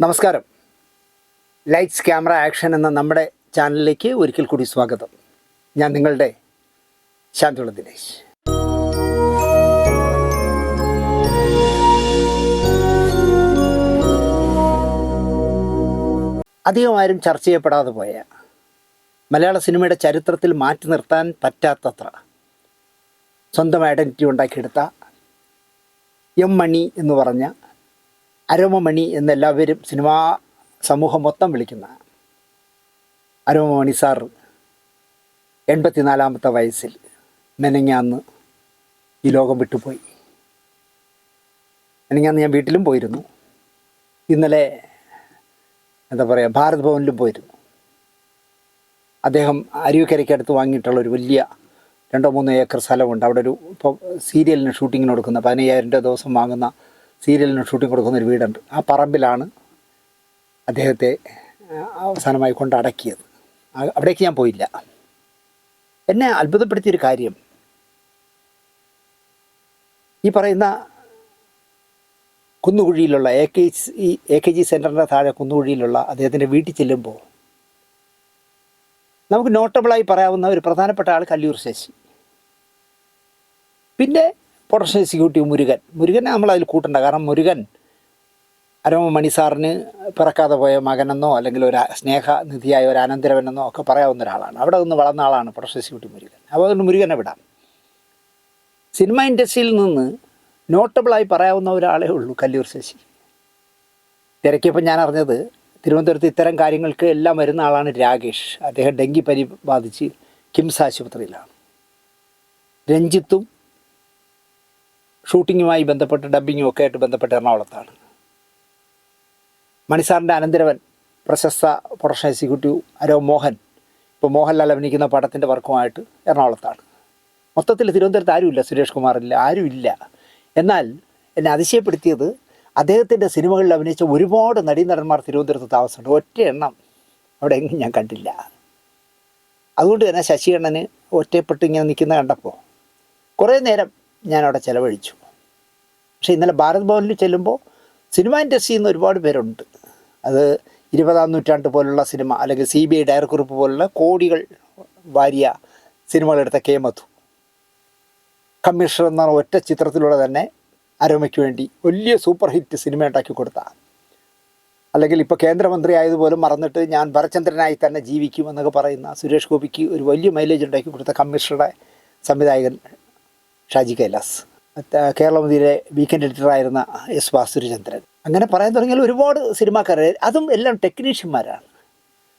നമസ്കാരം. Lights camera action എന്ന നമ്മുടെ ചാനലിലേക്ക് ഒരിക്കൽ കൂടി സ്വാഗതം. ഞാൻ നിങ്ങളുടെ ശാന്തിയുള്ള ദിനേശ്. അധികമാരും ചർച്ച ചെയ്യപ്പെടാതെ പോയ മലയാള സിനിമയുടെ ചരിത്രത്തിൽ മാറ്റി നിർത്താൻ പറ്റാത്തത്ര സ്വന്തം ഐഡൻറ്റിറ്റി ഉണ്ടാക്കിയെടുത്ത എം മണി എന്ന് പറഞ്ഞ അരോമമണി എന്നെല്ലാവരും സിനിമാ സമൂഹം മൊത്തം വിളിക്കുന്ന അരോമമണി സാർ 84-ാമത്തെ വയസ്സിൽ മെനങ്ങാന്ന് ഈ ലോകം വിട്ടുപോയി. മെനങ്ങാന്ന് ഞാൻ വീട്ടിലും പോയിരുന്നു. ഇന്നലെ ഭാരത് ഭവനിലും പോയിരുന്നു. അദ്ദേഹം അരുവിക്കരയ്ക്കടുത്ത് വാങ്ങിയിട്ടുള്ളൊരു വലിയ 2-3 ഏക്കർ സ്ഥലമുണ്ട്. അവിടെ ഒരു ഇപ്പോൾ സീരിയലിന് ഷൂട്ടിങ്ങിന് കൊടുക്കുന്ന 15,000 രൂപ ദിവസം വാങ്ങുന്ന സീരിയലിന് ഷൂട്ടിംഗ് കൊടുക്കുന്നൊരു വീടുണ്ട്. ആ പറമ്പിലാണ് അദ്ദേഹത്തെ അവസാനമായി കൊണ്ട് അടക്കിയത്. അവിടേക്ക് ഞാൻ പോയില്ല. എന്നെ അത്ഭുതപ്പെടുത്തിയൊരു കാര്യം, ഈ പറയുന്ന കുന്നുകുഴിയിലുള്ള എ കെ ജി സെൻറ്ററിൻ്റെ താഴെ കുന്നുകുഴിയിലുള്ള അദ്ദേഹത്തിൻ്റെ വീട്ടിൽ ചെല്ലുമ്പോൾ നമുക്ക് നോട്ടബിളായി പറയാവുന്ന ഒരു പ്രധാനപ്പെട്ട ആൾ കല്ലിയൂർ ശശി, പിന്നെ പ്രൊഡക്ഷൻ എക്സിക്യൂട്ടീവ് മുരുകനെ നമ്മളതിൽ കൂട്ടണ്ട. കാരണം മുരുകൻ അരോമമണി സാറിന് പിറക്കാതെ പോയ മകനെന്നോ അല്ലെങ്കിൽ ഒരു സ്നേഹനിധിയായ ഒരു അനന്തരവനെന്നോ ഒക്കെ പറയാവുന്ന ഒരാളാണ്. അവിടെ നിന്ന് വളർന്ന ആളാണ് പ്രൊഡക്ഷൻ എക്സിക്യൂട്ടീവ് മുരുകൻ. അപ്പോൾ അതുകൊണ്ട് മുരുകനെ വിടാം. സിനിമ ഇൻഡസ്ട്രിയിൽ നിന്ന് നോട്ടബിളായി പറയാവുന്ന ഒരാളേ ഉള്ളൂ കല്ലിയൂർ ശശി. തിരക്കിയപ്പോൾ ഞാൻ അറിഞ്ഞത് തിരുവനന്തപുരത്ത് ഇത്തരം കാര്യങ്ങൾക്ക് എല്ലാം വരുന്ന ആളാണ് രാകേഷ്. അദ്ദേഹം ഡെങ്കിപ്പനി ബാധിച്ച് കിംസ് ആശുപത്രിയിലാണ്. രഞ്ജിത്തും ഷൂട്ടിങ്ങുമായി ബന്ധപ്പെട്ട് ഡബ്ബിങ്ങും ഒക്കെ ആയിട്ട് ബന്ധപ്പെട്ട് എറണാകുളത്താണ്. മണിസാറിൻ്റെ അനന്തരവൻ പ്രശസ്ത പ്രൊഡക്ഷൻ എക്സിക്യൂട്ടീവ് അരോ മോഹൻ ഇപ്പോൾ മോഹൻലാൽ അഭിനയിക്കുന്ന പടത്തിൻ്റെ വർക്കുമായിട്ട് എറണാകുളത്താണ്. മൊത്തത്തിൽ തിരുവനന്തപുരത്ത് ആരുമില്ല, സുരേഷ് കുമാറില്ല, ആരുമില്ല. എന്നാൽ എന്നെ അതിശയപ്പെടുത്തിയത് അദ്ദേഹത്തിൻ്റെ സിനിമകളിൽ അഭിനയിച്ച ഒരുപാട് നടീനടന്മാർ തിരുവനന്തപുരത്ത് താമസമുണ്ട്. ഒറ്റ എണ്ണം അവിടെ എങ്ങും ഞാൻ കണ്ടില്ല. അതുകൊണ്ട് തന്നെ ശശികണ്ണന് ഒറ്റപ്പെട്ട് ഇങ്ങനെ നിൽക്കുന്ന കണ്ടപ്പോൾ കുറേ നേരം ഞാനവിടെ ചിലവഴിച്ചു. പക്ഷേ ഇന്നലെ ഭാരത് ഭവനിൽ ചെല്ലുമ്പോൾ സിനിമ ഇൻഡസ്ട്രിയിൽ നിന്ന് ഒരുപാട് പേരുണ്ട്. അത് 20-ാം നൂറ്റാണ്ട് പോലുള്ള സിനിമ, അല്ലെങ്കിൽ CBI ഡയറക്കുറിപ്പ് പോലുള്ള കോടികൾ വാരിയ സിനിമകളെടുത്ത കെ മധു, കമ്മീഷണർ എന്ന ഒറ്റ ചിത്രത്തിലൂടെ തന്നെ അരോമയ്ക്ക് വേണ്ടി വലിയ സൂപ്പർ ഹിറ്റ് സിനിമ ഉണ്ടാക്കി കൊടുത്ത, അല്ലെങ്കിൽ ഇപ്പോൾ കേന്ദ്രമന്ത്രി ആയതുപോലും മറന്നിട്ട് ഞാൻ ഭരചന്ദ്രനായി തന്നെ ജീവിക്കും എന്നൊക്കെ പറയുന്ന സുരേഷ് ഗോപിക്ക് ഒരു വലിയ മൈലേജ് ഉണ്ടാക്കി കൊടുത്ത കമ്മീഷണറുടെ സംവിധായകൻ ഷാജി കൈലാസ്, കേരളമതിയിലെ വീക്കെൻഡ് എഡിറ്ററായിരുന്ന എസ് വാസുരചന്ദ്രൻ, അങ്ങനെ പറയാൻ തുടങ്ങിയാൽ ഒരുപാട് സിനിമാക്കാർ, അതും എല്ലാം ടെക്നീഷ്യന്മാരാണ്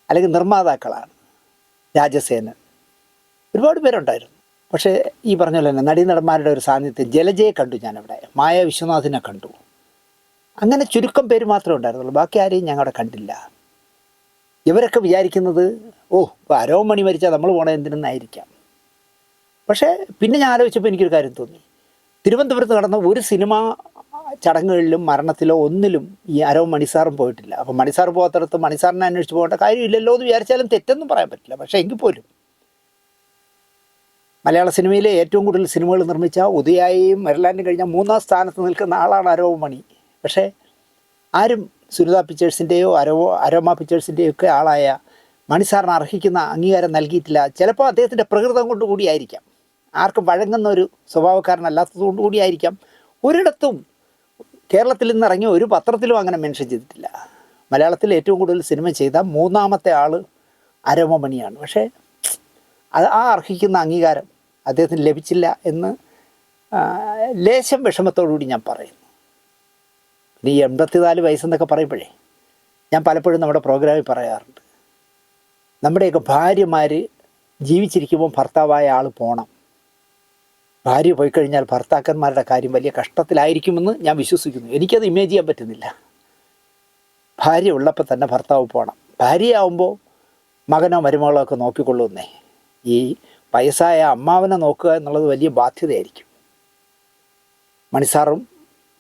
അല്ലെങ്കിൽ നിർമ്മാതാക്കളാണ്. രാജസേനൻ, ഒരുപാട് പേരുണ്ടായിരുന്നു. പക്ഷേ ഈ പറഞ്ഞ പോലെ തന്നെ നടീനടന്മാരുടെ ഒരു സാന്നിധ്യം, ജലജയെ കണ്ടു ഞാനവിടെ, മായ വിശ്വനാഥിനെ കണ്ടു, അങ്ങനെ ചുരുക്കം പേര് മാത്രമേ ഉണ്ടായിരുന്നുള്ളൂ. ബാക്കി ആരെയും ഞങ്ങളവിടെ കണ്ടില്ല. ഇവരൊക്കെ വിചാരിക്കുന്നത് ഇപ്പോൾ അരോമണി മരിച്ചാൽ നമ്മൾ പോണത് എന്തിനെന്നായിരിക്കാം. പക്ഷേ പിന്നെ ഞാൻ ആലോചിച്ചപ്പോൾ എനിക്കൊരു കാര്യം തോന്നി. തിരുവനന്തപുരത്ത് നടന്ന ഒരു സിനിമ ചടങ്ങുകളിലും മരണത്തിലോ ഒന്നിലും ഈ അരവും മണിസാറും പോയിട്ടില്ല. അപ്പോൾ മണിസാർ പോകാത്തടത്ത് മണിസാറിനെ അന്വേഷിച്ച് പോകേണ്ട കാര്യമില്ലല്ലോ എന്ന് വിചാരിച്ചാലും തെറ്റൊന്നും പറയാൻ പറ്റില്ല. പക്ഷേ എങ്കിൽ പോലും മലയാള സിനിമയിലെ ഏറ്റവും കൂടുതൽ സിനിമകൾ നിർമ്മിച്ച ഉദയായും മെർലാൻഡും കഴിഞ്ഞ 3-ാം സ്ഥാനത്ത് നിൽക്കുന്ന ആളാണ് അരോമണി. പക്ഷേ ആരും സുനിത പിക്ചേഴ്സിൻ്റെയോ അരോമ പിക്ചേഴ്സിൻ്റെയോ ഒക്കെ ആളായ മണിസാറിന് അർഹിക്കുന്ന അംഗീകാരം നൽകിയിട്ടില്ല. ചിലപ്പോൾ അദ്ദേഹത്തിൻ്റെ പ്രകൃതം കൊണ്ടുകൂടിയായിരിക്കാം, ആർക്കും വഴങ്ങുന്ന ഒരു സ്വഭാവക്കാരനല്ലാത്തതുകൊണ്ട് കൂടിയായിരിക്കാം. ഒരിടത്തും കേരളത്തിൽ നിന്ന് ഇറങ്ങിയ ഒരു പത്രത്തിലും അങ്ങനെ മെൻഷൻ ചെയ്തിട്ടില്ല. മലയാളത്തിൽ ഏറ്റവും കൂടുതൽ സിനിമ ചെയ്ത 3-ാമത്തെ ആൾ അരോമമണിയാണ്. പക്ഷേ ആ അർഹിക്കുന്ന അംഗീകാരം അദ്ദേഹത്തിന് ലഭിച്ചില്ല എന്ന് ലേശം വിഷമത്തോടുകൂടി ഞാൻ പറയുന്നു. ഇനി 84 വയസ്സെന്നൊക്കെ പറയുമ്പോഴേ ഞാൻ പലപ്പോഴും നമ്മുടെ പ്രോഗ്രാമിൽ പറയാറുണ്ട്, നമ്മുടെയൊക്കെ ഭാര്യമാർ ജീവിച്ചിരിക്കുമ്പോൾ ഭർത്താവായ ആൾ പോകണം. ഭാര്യ പോയി കഴിഞ്ഞാൽ ഭർത്താക്കന്മാരുടെ കാര്യം വലിയ കഷ്ടത്തിലായിരിക്കുമെന്ന് ഞാൻ വിശ്വസിക്കുന്നു. എനിക്കത് ഇമേജ് ചെയ്യാൻ പറ്റുന്നില്ല. ഭാര്യ ഉള്ളപ്പോൾ തന്നെ ഭർത്താവ് പോകണം. ഭാര്യയാവുമ്പോൾ മകനോ മരുമകളോ ഒക്കെ നോക്കിക്കൊള്ളുന്നേ. ഈ വയസ്സായ അമ്മാവനെ നോക്കുക എന്നുള്ളത് വലിയ ബാധ്യതയായിരിക്കും. മണിസാറും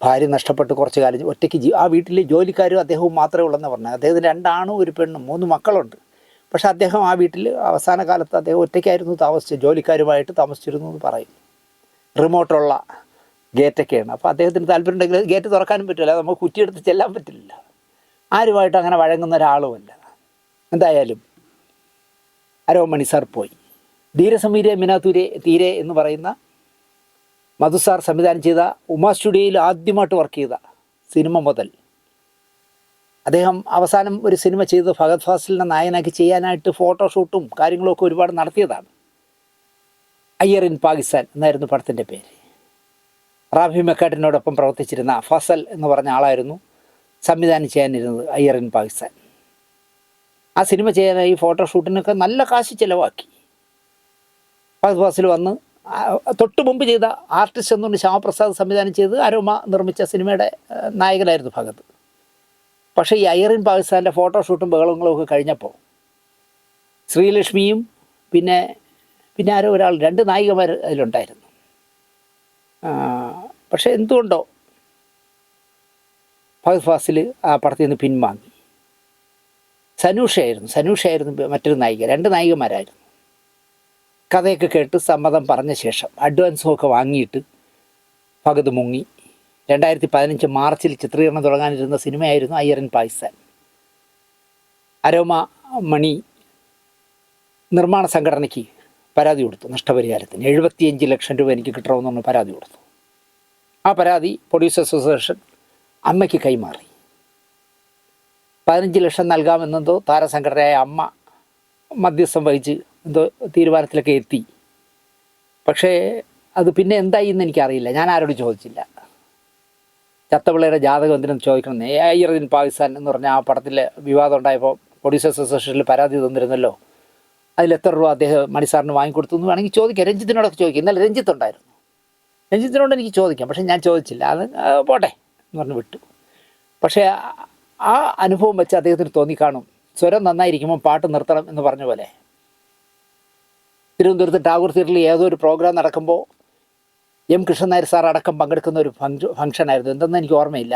ഭാര്യ നഷ്ടപ്പെട്ട് കുറച്ച് കാലം ഒറ്റയ്ക്ക് ആ വീട്ടിലെ ജോലിക്കാരും അദ്ദേഹവും മാത്രമേ ഉള്ളെന്ന് പറഞ്ഞത്. അദ്ദേഹത്തിന് 2 ആണും 1 പെണ്ണും 3 മക്കളുണ്ട്. പക്ഷേ അദ്ദേഹം ആ വീട്ടിൽ അവസാന കാലത്ത് അദ്ദേഹം ഒറ്റയ്ക്കായിരുന്നു താമസിച്ചത്, ജോലിക്കാരുമായിട്ട് താമസിച്ചിരുന്നു എന്ന് പറയും. റിമോട്ടുള്ള ഗേറ്റൊക്കെയാണ്. അപ്പോൾ അദ്ദേഹത്തിന് താല്പര്യം ഉണ്ടെങ്കിൽ ഗേറ്റ് തുറക്കാനും പറ്റില്ല, നമുക്ക് കുറ്റിയെടുത്ത് ചെല്ലാൻ പറ്റില്ല. ആരുമായിട്ട് അങ്ങനെ വഴങ്ങുന്ന ഒരാളുമല്ല. എന്തായാലും അരോമണി സാർ പോയി. ധീരസമീരെ മിനാത്തൂരെ തീരെ എന്ന് പറയുന്ന മധു സാർ സംവിധാനം ചെയ്ത ഉമാ സ്റ്റുഡിയോയിൽ ആദ്യമായിട്ട് വർക്ക് ചെയ്ത സിനിമ മുതൽ അദ്ദേഹം അവസാനം ഒരു സിനിമ ചെയ്ത് ഫഹദ് ഫാസിലിനെ നായകനാക്കി ചെയ്യാനായിട്ട് ഫോട്ടോഷൂട്ടും കാര്യങ്ങളൊക്കെ ഒരുപാട് നടത്തിയതാണ്. അയ്യർ ഇൻ പാകിസ്ഥാൻ എന്നായിരുന്നു പടത്തിൻ്റെ പേര്. റാഫി മെക്കാട്ടിനോടൊപ്പം പ്രവർത്തിച്ചിരുന്ന ഫസൽ എന്ന് പറഞ്ഞ ആളായിരുന്നു സംവിധാനം ചെയ്യാനിരുന്നത് അയ്യർ ഇൻ പാകിസ്ഥാൻ. ആ സിനിമ ചെയ്യാനായി ഫോട്ടോഷൂട്ടിനൊക്കെ നല്ല കാശ് ചിലവാക്കി. ഫഹദ് ഫാസിൽ വന്ന് തൊട്ട് മുമ്പ് ചെയ്ത ആർട്ടിസ്റ്റ് എന്നുകൊണ്ട് ശ്യാമപ്രസാദ് സംവിധാനം ചെയ്ത് അരോമ നിർമ്മിച്ച സിനിമയുടെ നായകനായിരുന്നു ഫഹദ്. പക്ഷേ ഈ അയ്യർ ഇൻ പാകിസ്ഥാൻ്റെ ഫോട്ടോഷൂട്ടും ബഹളങ്ങളും ഒക്കെ കഴിഞ്ഞപ്പോൾ ശ്രീലക്ഷ്മിയും പിന്നെ ആരോ ഒരാൾ 2 നായികമാർ അതിലുണ്ടായിരുന്നു. പക്ഷേ എന്തുകൊണ്ടോ ഫഹദ് ഫാസിൽ ആ പടത്തിൽ നിന്ന് പിൻവാങ്ങി. സനൂഷയായിരുന്നു മറ്റൊരു നായിക. 2 നായികമാരായിരുന്നു. കഥയൊക്കെ കേട്ട് സമ്മതം പറഞ്ഞ ശേഷം അഡ്വാൻസും ഒക്കെ വാങ്ങിയിട്ട് ഫഹദ് മുങ്ങി. 2015 മാർച്ചിൽ ചിത്രീകരണം തുടങ്ങാനിരുന്ന സിനിമയായിരുന്നു അയ്യർ ഇൻ പാകിസ്ഥാൻ. അരോമ മണി നിർമ്മാണ സംഘടനയ്ക്ക് പരാതി കൊടുത്തു. നഷ്ടപരിഹാരത്തിന് 75 ലക്ഷം രൂപ എനിക്ക് കിട്ടണമെന്ന് പറഞ്ഞ് പരാതി കൊടുത്തു. ആ പരാതി പ്രൊഡ്യൂസേഴ്സ് അസോസിയേഷൻ അമ്മയ്ക്ക് കൈമാറി. 15 ലക്ഷം നൽകാമെന്നെന്തോ താരസംഘടനയായ അമ്മ മധ്യസ്ഥം വഹിച്ച് എന്തോ തീരുമാനത്തിലൊക്കെ എത്തി. പക്ഷേ അത് പിന്നെ എന്തായി എന്ന് എനിക്കറിയില്ല. ഞാൻ ആരോടും ചോദിച്ചില്ല. ചത്തപിള്ളയുടെ ജാതകം എന്തിനെന്ന് ചോദിക്കണം. അയ്യർ ഇൻ പാകിസ്ഥാൻ എന്ന് പറഞ്ഞാൽ ആ പടത്തിൽ വിവാദം ഉണ്ടായപ്പോൾ പ്രൊഡ്യൂസേഴ്സ് അസോസിയേഷനിൽ പരാതി തന്നിരുന്നല്ലോ. അതിൽ എത്ര രൂപ അദ്ദേഹം മണിസാറിന് വാങ്ങിക്കൊടുത്തു എന്ന് വേണമെങ്കിൽ ചോദിക്കാം. രഞ്ജിത്തിനോടൊക്കെ ചോദിക്കാം. ഇന്നലെ രഞ്ജിത്തുണ്ടായിരുന്നു. രഞ്ജിത്തിനോട് എനിക്ക് ചോദിക്കാം. പക്ഷേ ഞാൻ ചോദിച്ചില്ല. അത് പോട്ടെ എന്ന് പറഞ്ഞ് വിട്ടു. പക്ഷേ ആ അനുഭവം വെച്ച് അദ്ദേഹത്തിന് തോന്നിക്കാണും സ്വരം നന്നായിരിക്കുമ്പോൾ പാട്ട് നിർത്തണം എന്ന് പറഞ്ഞ പോലെ. തിരുവനന്തപുരത്ത് ടാഗോർ തിയേറ്ററിൽ ഏതോ ഒരു പ്രോഗ്രാം നടക്കുമ്പോൾ എം കൃഷ്ണൻ നായർ സാർ അടക്കം പങ്കെടുക്കുന്ന ഒരു ഫംഗ്ഷനായിരുന്നു. എന്തെന്ന് എനിക്ക് ഓർമ്മയില്ല.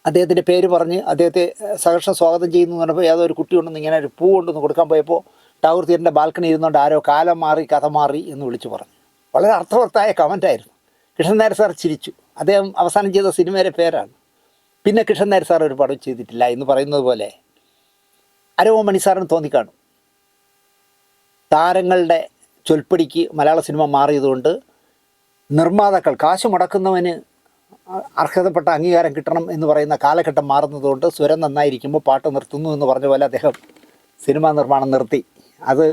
അദ്ദേഹത്തിൻ്റെ പേര് പറഞ്ഞ് അദ്ദേഹത്തെ സഹർഷം സ്വാഗതം ചെയ്യുന്നു പറഞ്ഞപ്പോൾ ഏതോ ഒരു കുട്ടി കൊണ്ടൊന്ന് ഇങ്ങനെ ഒരു പൂ കൊണ്ടൊന്ന് കൊടുക്കാൻ പോയപ്പോൾ ടാഗോർ തിയേറ്ററിൻ്റെ ബാൽക്കണി ഇരുന്നുകൊണ്ട് ആരോ കാലം മാറി കഥ മാറി എന്ന് വിളിച്ചു പറഞ്ഞു. വളരെ അർത്ഥവത്തായ കമൻറ്റായിരുന്നു. കൃഷ്ണൻ നായർ സാർ ചിരിച്ചു. അദ്ദേഹം അവസാനം ചെയ്ത സിനിമയുടെ പേരാണ്. പിന്നെ കൃഷ്ണൻ നായർ സാർ ഒരു പടം ചെയ്തിട്ടില്ല എന്ന് പറയുന്നത് പോലെ അരോമ മണി സാറിന് തോന്നിക്കാണും താരങ്ങളുടെ ചൊൽപ്പടിക്ക് മലയാള സിനിമ മാറിയതുകൊണ്ട് നിർമ്മാതാക്കൾ കാശ് മുടക്കുന്നവന് അർഹതപ്പെട്ട അംഗീകാരം കിട്ടണം എന്ന് പറയുന്ന കാലഘട്ടം മാറുന്നതുകൊണ്ട് സ്വരം നന്നായിരിക്കുമ്പോൾ പാട്ട് നിർത്തുന്നു എന്ന് പറഞ്ഞ പോലെ അദ്ദേഹം സിനിമാ നിർമ്മാണം നിർത്തി. അത്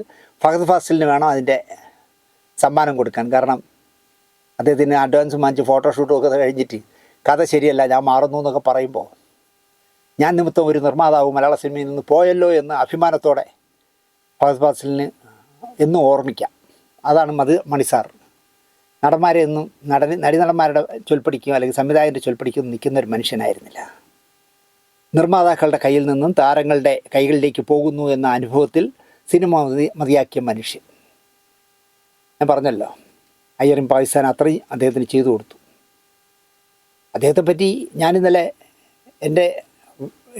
ഫഹദ് ഫാസിലിന് വേണം അതിൻ്റെ സമ്മാനം കൊടുക്കാൻ. കാരണം അദ്ദേഹത്തിന് അഡ്വാൻസ് വാങ്ങിച്ച് ഫോട്ടോഷൂട്ടും ഒക്കെ കഴിഞ്ഞിട്ട് കഥ ശരിയല്ല ഞാൻ മാറുന്നു എന്നൊക്കെ പറയുമ്പോൾ ഞാൻ നിമിത്തം ഒരു നിർമ്മാതാവ് മലയാള സിനിമയിൽ നിന്ന് പോയല്ലോ എന്ന് അഭിമാനത്തോടെ ഫഹദ് ഫാസിലിന് എന്നും ഓർമ്മിക്കാം. അതാണ് മണിസാർ. നടന്മാരെ എന്നും നടന്മാരുടെ ചൊൽപ്പടിക്കും അല്ലെങ്കിൽ സംവിധായകൻ്റെ ചൊൽപ്പടിക്കും നിൽക്കുന്ന ഒരു മനുഷ്യനായിരുന്നില്ല. നിർമ്മാതാക്കളുടെ കയ്യിൽ നിന്നും താരങ്ങളുടെ കൈകളിലേക്ക് പോകുന്നു എന്ന അനുഭവത്തിൽ സിനിമ മതിയാക്കിയ മനുഷ്യൻ. ഞാൻ പറഞ്ഞല്ലോ, അയ്യർ ഇൻ പാകിസ്ഥാൻ അത്രയും അദ്ദേഹത്തിന് ചെയ്തു കൊടുത്തു. അദ്ദേഹത്തെപ്പറ്റി ഞാനിന്നലെ എൻ്റെ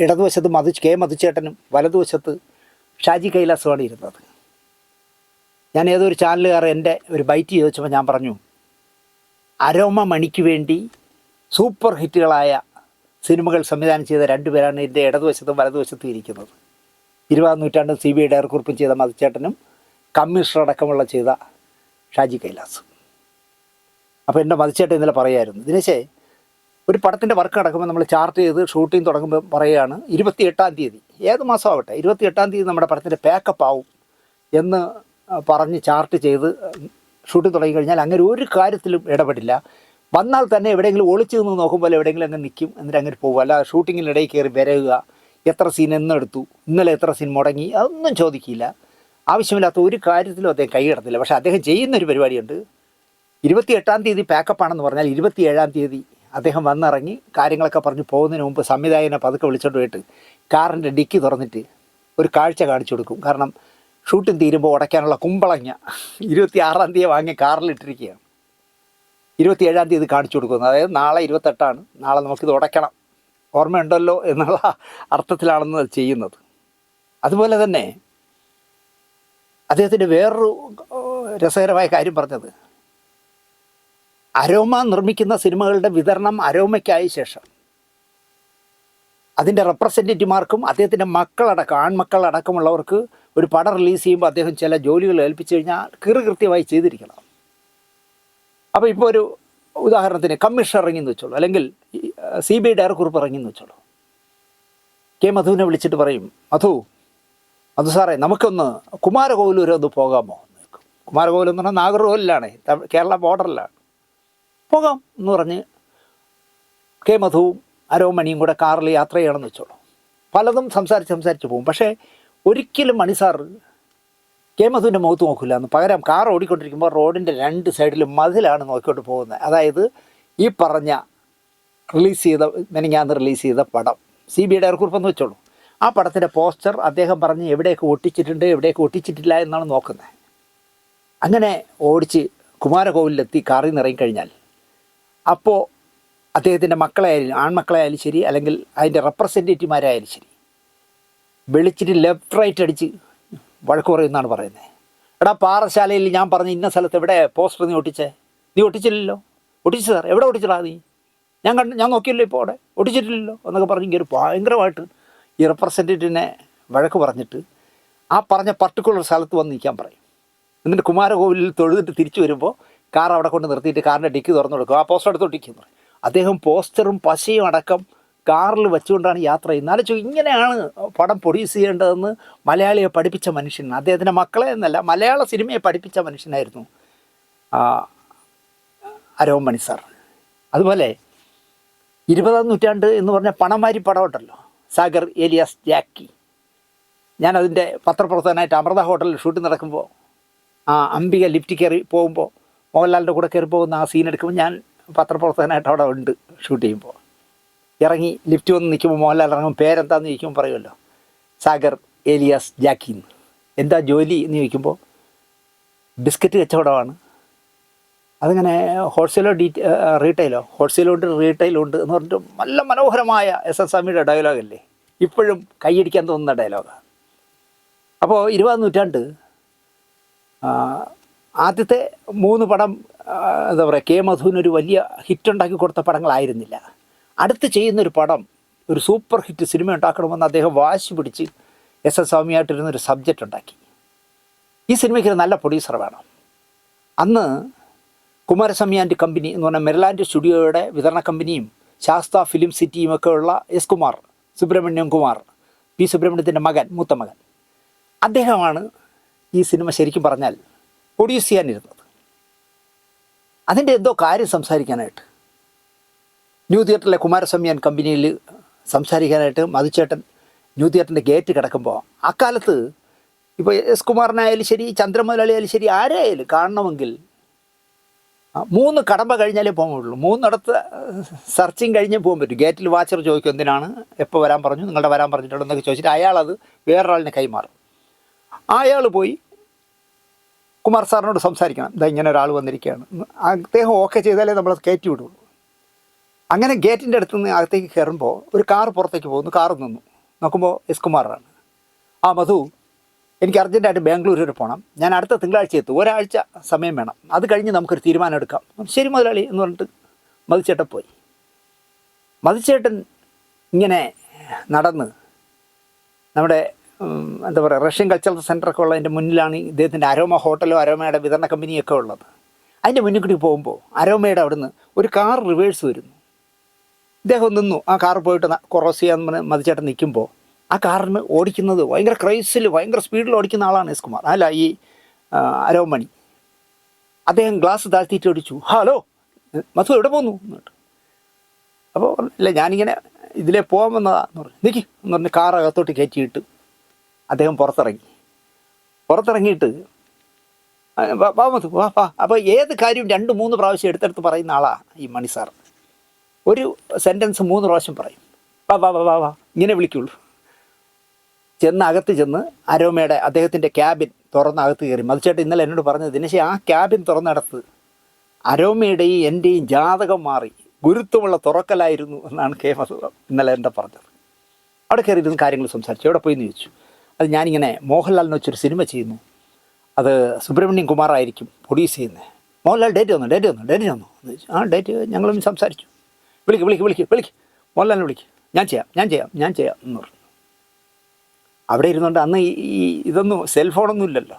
ഇടതുവശത്ത് കെ മധുച്ചേട്ടനും വലതുവശത്ത് ഷാജി കൈലാസുമാണ് ഇരുന്നത്. ഞാൻ ഏതൊരു ചാനലുകാർ എൻ്റെ ഒരു ബൈറ്റ് ചോദിച്ചപ്പോൾ ഞാൻ പറഞ്ഞു, അരോമ മണിക്ക് വേണ്ടി സൂപ്പർ ഹിറ്റുകളായ സിനിമകൾ സംവിധാനം ചെയ്ത 2 പേരാണ് എൻ്റെ ഇടതുവശത്തും വലതുവശത്തും ഇരിക്കുന്നത്. 20-ാം നൂറ്റാണ്ടും CBI ഡയറക്കുറിപ്പും ചെയ്ത മധുച്ചേട്ടനും കമ്മീഷണർ അടക്കമുള്ള ചെയ്ത ഷാജി കൈലാസ്. അപ്പോൾ എൻ്റെ മധുച്ചേട്ടൻ ഇന്നലെ പറയായിരുന്നു, ദിനേശേ ഒരു പടത്തിൻ്റെ വർക്ക് നടക്കുമ്പോൾ നമ്മൾ ചാർട്ട് ചെയ്ത് ഷൂട്ടിംഗ് തുടങ്ങുമ്പോൾ പറയുകയാണ് 28-ാം തീയതി ഏത് മാസമാവട്ടെ 28-ാം തീയതി നമ്മുടെ പടത്തിൻ്റെ പാക്കപ്പ് ആവും എന്ന് പറഞ്ഞ് ചാർട്ട് ചെയ്ത് ഷൂട്ടിംഗ് തുടങ്ങിക്കഴിഞ്ഞാൽ അങ്ങനെ ഒരു കാര്യത്തിലും ഇടപെടില്ല. വന്നാൽ തന്നെ എവിടെയെങ്കിലും ഒളിച്ചു നിന്ന് നോക്കുമ്പോൾ എവിടെയെങ്കിലും അങ്ങ് നിൽക്കും, എന്നിട്ട് അങ്ങനെ പോകും. അല്ല ഷൂട്ടിങ്ങിനിടയിൽ കയറി വരയുക, എത്ര സീൻ എന്നെടുത്തു, ഇന്നലെ എത്ര സീൻ മുടങ്ങി, അതൊന്നും ചോദിക്കില്ല. ആവശ്യമില്ലാത്ത ഒരു കാര്യത്തിലും അദ്ദേഹം കൈയിടത്തില്ല. പക്ഷേ അദ്ദേഹം ചെയ്യുന്നൊരു പരിപാടിയുണ്ട്. 28-ാം തീയതി പാക്കപ്പാണെന്ന് പറഞ്ഞാൽ 27-ാം തീയതി അദ്ദേഹം വന്നിറങ്ങി കാര്യങ്ങളൊക്കെ പറഞ്ഞ് പോകുന്നതിന് മുമ്പ് സംവിധായകനെ പതുക്കെ വിളിച്ചോണ്ട് പോയിട്ട് കാറിൻ്റെ ഡിക്കി തുറന്നിട്ട് ഒരു കാഴ്ച കാണിച്ചു കൊടുക്കും. കാരണം ഷൂട്ടിംഗ് തീരുമ്പോൾ ഉടയ്ക്കാനുള്ള കുമ്പളങ്ങ 26-ാം തീയതി വാങ്ങി കാറിലിട്ടിരിക്കുകയാണ്. 27-ാം തീയതി കാണിച്ചു കൊടുക്കുന്നത്. അതായത് നാളെ 28-ആണ്, നാളെ നമുക്കിത് ഉടയ്ക്കണം, ഓർമ്മയുണ്ടല്ലോ എന്നുള്ള അർത്ഥത്തിലാണെന്ന് അത് ചെയ്യുന്നത്. അതുപോലെ തന്നെ അദ്ദേഹത്തിൻ്റെ വേറൊരു രസകരമായ കാര്യം പറഞ്ഞത്, അരോമ നിർമ്മിക്കുന്ന സിനിമകളുടെ വിതരണം അരോമയ്ക്കായ ശേഷം അതിൻ്റെ റെപ്രസെൻറ്റേറ്റീവ്മാർക്കും അദ്ദേഹത്തിൻ്റെ മക്കളടക്കം ആൺമക്കളടക്കമുള്ളവർക്ക് ഒരു പടം റിലീസ് ചെയ്യുമ്പോൾ അദ്ദേഹം ചില ജോലികൾ ഏൽപ്പിച്ചു കഴിഞ്ഞാൽ കൃത്യമായി ചെയ്തിരിക്കണം. അപ്പോൾ ഇപ്പോൾ ഒരു ഉദാഹരണത്തിന് കമ്മീഷണർ ഇറങ്ങിയെന്ന് വെച്ചോളൂ, അല്ലെങ്കിൽ CBI ഡയറക്ടർ ഇറങ്ങിയെന്ന് വെച്ചോളൂ. കെ മധുവിനെ വിളിച്ചിട്ട് പറയും, മധു സാറേ നമുക്കൊന്ന് കുമാരകോവിലൂർ ഒന്ന് പോകാമോ? കുമാരകോവിൽ എന്ന് പറഞ്ഞാൽ നാഗർകോവിലാണ്, കേരള ബോർഡറിലാണ്. പോകാം എന്ന് പറഞ്ഞ് കെ മധുവും അരോമണിയും കൂടെ കാറിൽ യാത്ര ചെയ്യണമെന്ന് വെച്ചോളൂ. പലതും സംസാരിച്ച് പോകും. പക്ഷേ ഒരിക്കലും മണി സാർ കെ മധുവിൻ്റെ മുഖത്ത് നോക്കില്ല എന്ന്. പകരം കാർ ഓടിക്കൊണ്ടിരിക്കുമ്പോൾ റോഡിൻ്റെ 2 സൈഡിലും മതിലാണ് നോക്കിക്കൊണ്ട് പോകുന്നത്. അതായത് ഈ പറഞ്ഞ മെനഞ്ഞാന്ന് റിലീസ് ചെയ്ത പടം CBI ഡയറക്ടർ എന്ന് വെച്ചോളൂ. ആ പടത്തിൻ്റെ പോസ്റ്റർ അദ്ദേഹം പറഞ്ഞ് എവിടെയൊക്കെ ഒട്ടിച്ചിട്ടുണ്ട് എവിടെയൊക്കെ ഒട്ടിച്ചിട്ടില്ല എന്നാണ് നോക്കുന്നത്. അങ്ങനെ ഓടിച്ച് കുമാരകോവിലെത്തി കാറിൽ നിന്ന് ഇറങ്ങിക്കഴിഞ്ഞാൽ അപ്പോൾ അദ്ദേഹത്തിൻ്റെ മക്കളായാലും ആൺമക്കളായാലും ശരി, അല്ലെങ്കിൽ അതിൻ്റെ റെപ്രസെൻറ്റേറ്റീവ്മാരായാലും ശരി, വിളിച്ചിട്ട് ലെഫ്റ്റ് റൈറ്റ് അടിച്ച് വഴക്ക് പറയുമെന്നാണ് പറയുന്നത്. എടാ പാറശാലയിൽ ഞാൻ പറഞ്ഞ ഇന്ന സ്ഥലത്ത് എവിടെ പോസ്റ്റർ നീ ഒട്ടിച്ചേ? നീ ഒട്ടിച്ചില്ലല്ലോ. ഒട്ടിച്ചു സാർ, എവിടെ ഒട്ടിച്ചടാ നീ? ഞാൻ നോക്കിയല്ലോ ഇപ്പോൾ അവിടെ ഒട്ടിച്ചിട്ടില്ലല്ലോ എന്നൊക്കെ പറഞ്ഞ് ഇങ്ങനെ ഭയങ്കരമായിട്ട് ഈ റെപ്രസെൻറ്റേറ്റീവിനെ വഴക്ക് പറഞ്ഞിട്ട് ആ പറഞ്ഞ പർട്ടിക്കുലർ സ്ഥലത്ത് വന്ന് നിൽക്കാൻ പറയും. എന്നിട്ട് കുമാരകോവിലിൽ തൊഴുതിട്ട് തിരിച്ചു വരുമ്പോൾ കാർ അവിടെ കൊണ്ട് നിർത്തിയിട്ട് കാറിൻ്റെ ഡിക്കി തുറന്നു കൊടുക്കും. ആ പോസ്റ്റർ എടുത്ത് ഒട്ടിക്കുന്നു പറയും. അദ്ദേഹം പോസ്റ്ററും പശയും അടക്കം കാറിൽ വെച്ചുകൊണ്ടാണ് യാത്ര ചെയ്യുന്നത്. ആലോചിച്ചു, ഇങ്ങനെയാണ് പടം പ്രൊഡ്യൂസ് ചെയ്യേണ്ടതെന്ന് മലയാളിയെ പഠിപ്പിച്ച മനുഷ്യൻ. അദ്ദേഹത്തിൻ്റെ മക്കളെ എന്നല്ല, മലയാള സിനിമയെ പഠിപ്പിച്ച മനുഷ്യനായിരുന്നു അരോമണി സാർ. അതുപോലെ 20-ാം നൂറ്റാണ്ട് എന്ന് പറഞ്ഞ പണമാരി പടം ഉണ്ടല്ലോ, സാഗർ ഏലിയാസ് ജാക്കി. ഞാനതിൻ്റെ പത്രപ്രവർത്തകനായിട്ട് അമൃത ഹോട്ടലിൽ ഷൂട്ടിംഗ് നടക്കുമ്പോൾ അംബിക ലിഫ്റ്റ് കയറി പോകുമ്പോൾ മോഹൻലാലിൻ്റെ കൂടെ കയറി പോകുന്ന ആ സീൻ എടുക്കുമ്പോൾ ഞാൻ പത്രപ്രവർത്തകനായിട്ട് അവിടെ ഉണ്ട്. ഷൂട്ട് ചെയ്യുമ്പോൾ ഇറങ്ങി ലിഫ്റ്റ് വന്ന് നിൽക്കുമ്പോൾ മോഹൻലാൽ ഇറങ്ങും, പേരെന്താന്ന് ചോദിക്കുമ്പോൾ പറയുമല്ലോ സാഗർ ഏലിയാസ് ജാക്കി എന്ന്. എന്താ ജോലി എന്ന് ചോദിക്കുമ്പോൾ ബിസ്ക്കറ്റ് കച്ചവടമാണ്. അതിങ്ങനെ ഹോൾസെയിലോ റീറ്റെയിലോ, ഹോൾസെയിലുണ്ട് റീറ്റെയിലുണ്ട് എന്ന് പറഞ്ഞിട്ട് നല്ല മനോഹരമായ SS സ്വാമിയുടെ ഡയലോഗല്ലേ, ഇപ്പോഴും കൈയടിക്കാൻ തോന്നുന്ന ഡയലോഗാണ്. അപ്പോൾ 20-ാം നൂറ്റാണ്ട് ആദ്യത്തെ 3 പടം എന്താ പറയുക, കെ മധുവിനൊരു വലിയ ഹിറ്റുണ്ടാക്കി കൊടുത്ത പടങ്ങളായിരുന്നില്ല. അടുത്ത് ചെയ്യുന്നൊരു പടം ഒരു സൂപ്പർ ഹിറ്റ് സിനിമ ഉണ്ടാക്കണമെന്ന് അദ്ദേഹം വാശി പിടിച്ച് SS സ്വാമിയായിട്ടിരുന്നൊരു സബ്ജക്റ്റ് ഉണ്ടാക്കി. ഈ സിനിമയ്ക്ക് നല്ല പ്രൊഡ്യൂസർ വേണം. അന്ന് കുമാരസ്വാമി ആൻഡ് കമ്പനി എന്ന് പറഞ്ഞാൽ മെർലാൻഡ് സ്റ്റുഡിയോയുടെ വിതരണ കമ്പനിയും ശാസ്ത ഫിലിം സിറ്റിയും ഒക്കെ ഉള്ള സുബ്രഹ്മണ്യം കുമാർ, P. സുബ്രഹ്മണ്യത്തിൻ്റെ മൂത്ത മകൻ, അദ്ദേഹമാണ് ഈ സിനിമ ശരിക്കും പറഞ്ഞാൽ പ്രൊഡ്യൂസ് ചെയ്യാനിരുന്നത്. അതിൻ്റെ എന്തോ കാര്യം സംസാരിക്കാനായിട്ട് ന്യൂ തിയേറ്ററിലെ കുമാരസ്വാമി ആൻഡ് കമ്പനിയിൽ സംസാരിക്കാനായിട്ട് മധുചേട്ടൻ ന്യൂ തിയേറ്ററിൻ്റെ ഗേറ്റ് കിടക്കുമ്പോൾ, അക്കാലത്ത് ഇപ്പോൾ S. കുമാറിനായാലും ശരി, ചന്ദ്രമുതലാളി ആയാലും ശരി, ആരായാലും കാണണമെങ്കിൽ 3 കടമ്പ കഴിഞ്ഞാലേ പോകാൻ പറ്റുള്ളൂ. 3 സെർച്ചിങ് കഴിഞ്ഞേ പോകാൻ പറ്റും. ഗേറ്റിൽ വാച്ചർ ചോദിക്കും, എന്തിനാണ്, എപ്പോൾ വരാൻ പറഞ്ഞു, നിങ്ങളുടെ വരാൻ പറഞ്ഞിട്ടുണ്ടോ എന്നൊക്കെ ചോദിച്ചിട്ട് അയാളത് വേറൊരാളിനെ കൈമാറും. അയാൾ പോയി കുമാർ സാറിനോട് സംസാരിക്കണം, ഇതാ ഇങ്ങനെ ഒരാൾ വന്നിരിക്കുകയാണ്. അദ്ദേഹം ഓക്കെ ചെയ്താലേ നമ്മളത് കയറ്റി വിടുള്ളൂ. അങ്ങനെ ഗേറ്റിൻ്റെ അടുത്ത് നിന്ന് അകത്തേക്ക് കയറുമ്പോൾ ഒരു കാർ പുറത്തേക്ക് പോകുന്നു. കാർ നിന്നു നോക്കുമ്പോൾ S. കുമാറാണ്. മധു, എനിക്ക് അർജൻറ്റായിട്ട് ബാംഗ്ലൂർ വരെ പോകണം, ഞാൻ അടുത്ത തിങ്കളാഴ്ച എത്തും, ഒരാഴ്ച സമയം വേണം, അത് കഴിഞ്ഞ് നമുക്കൊരു തീരുമാനം എടുക്കാം. ശരി മുതലാളി എന്ന് പറഞ്ഞിട്ട് മധുചേട്ടൻ പോയി. മധുചേട്ടൻ ഇങ്ങനെ നടന്ന് നമ്മുടെ എന്താ പറയുക, റഷ്യൻ കൾച്ചറൽ സെൻ്ററൊക്കെ ഉള്ളതിൻ്റെ മുന്നിലാണ് ഇദ്ദേഹത്തിൻ്റെ അരോമ ഹോട്ടലോ അരോമയുടെ വിതരണ കമ്പനിയൊക്കെ ഉള്ളത്. അതിൻ്റെ മുന്നിൽ കൂടി പോകുമ്പോൾ അരോമയുടെ അവിടുന്ന് ഒരു കാർ റിവേഴ്സ് വരുന്നു. ഇദ്ദേഹം നിന്നു. ആ കാർ പോയിട്ട് ക്രോസ് ചെയ്യാൻ മധുചേട്ടൻ നിൽക്കുമ്പോൾ ആ കാറിന് ഓടിക്കുന്നത് ഭയങ്കര ക്രൈസിൽ ഭയങ്കര സ്പീഡിൽ ഓടിക്കുന്ന ആളാണ് S. കുമാർ, അല്ല ഈ അരോമണി. അദ്ദേഹം ഗ്ലാസ് താഴ്ത്തിയിട്ട് ഓടിച്ചു, ഹലോ മധു എവിടെ പോകുന്നു എന്നിട്ട്. അപ്പോൾ ഇല്ല ഞാനിങ്ങനെ ഇതിലേ പോകാൻ വന്നതാന്ന് പറഞ്ഞു. നിൽക്കി എന്ന് പറഞ്ഞ് കാർ അകത്തോട്ട് കയറ്റിയിട്ട് അദ്ദേഹം പുറത്തിറങ്ങിയിട്ട് വാ മധു വാ. അപ്പോൾ ഏത് കാര്യവും 2-3 പ്രാവശ്യം എടുത്തെടുത്ത് പറയുന്ന ആളാണ് ഈ മണി സാർ. ഒരു സെൻറ്റൻസ് 3 പ്രാവശ്യം പറയും. വാ വാ വാ വാ ഇങ്ങനെ വിളിക്കുള്ളൂ. അകത്ത് ചെന്ന് അരോമയുടെ അദ്ദേഹത്തിൻ്റെ ക്യാബിൻ തുറന്നകത്ത് കയറി. മധുചേട്ടൻ ഇന്നലെ എന്നോട് പറഞ്ഞത്, ദിനേശ് ആ ക്യാബിൻ തുറന്നിടത്ത് അരോമയുടെയും എൻ്റെയും ജാതകം മാറി ഗുരുത്വമുള്ള തുറക്കലായിരുന്നു എന്നാണ് കെ മധു ഇന്നലെ എൻ്റെ പറഞ്ഞത്. അവിടെ കയറിയിരുന്ന് കാര്യങ്ങൾ സംസാരിച്ചു. എവിടെ പോയി എന്ന് ചോദിച്ചു. അത് ഞാനിങ്ങനെ മോഹൻലാലിനെ വെച്ചൊരു സിനിമ ചെയ്യുന്നു, അത് സുബ്രഹ്മണ്യം കുമാറായിരിക്കും പ്രൊഡ്യൂസ് ചെയ്യുന്നത്. മോഹൻലാൽ ഡേറ്റ് വന്നു എന്ന് ചോദിച്ചു. ഡേറ്റ് ഞങ്ങളും സംസാരിച്ചു. വിളിക്ക് മോഹൻലാലിനെ വിളിക്ക്. ഞാൻ ചെയ്യാം എന്ന് പറഞ്ഞു. അവിടെ ഇരുന്നുകൊണ്ട് അന്ന് ഈ ഇതൊന്നും സെൽഫോണൊന്നും ഇല്ലല്ലോ.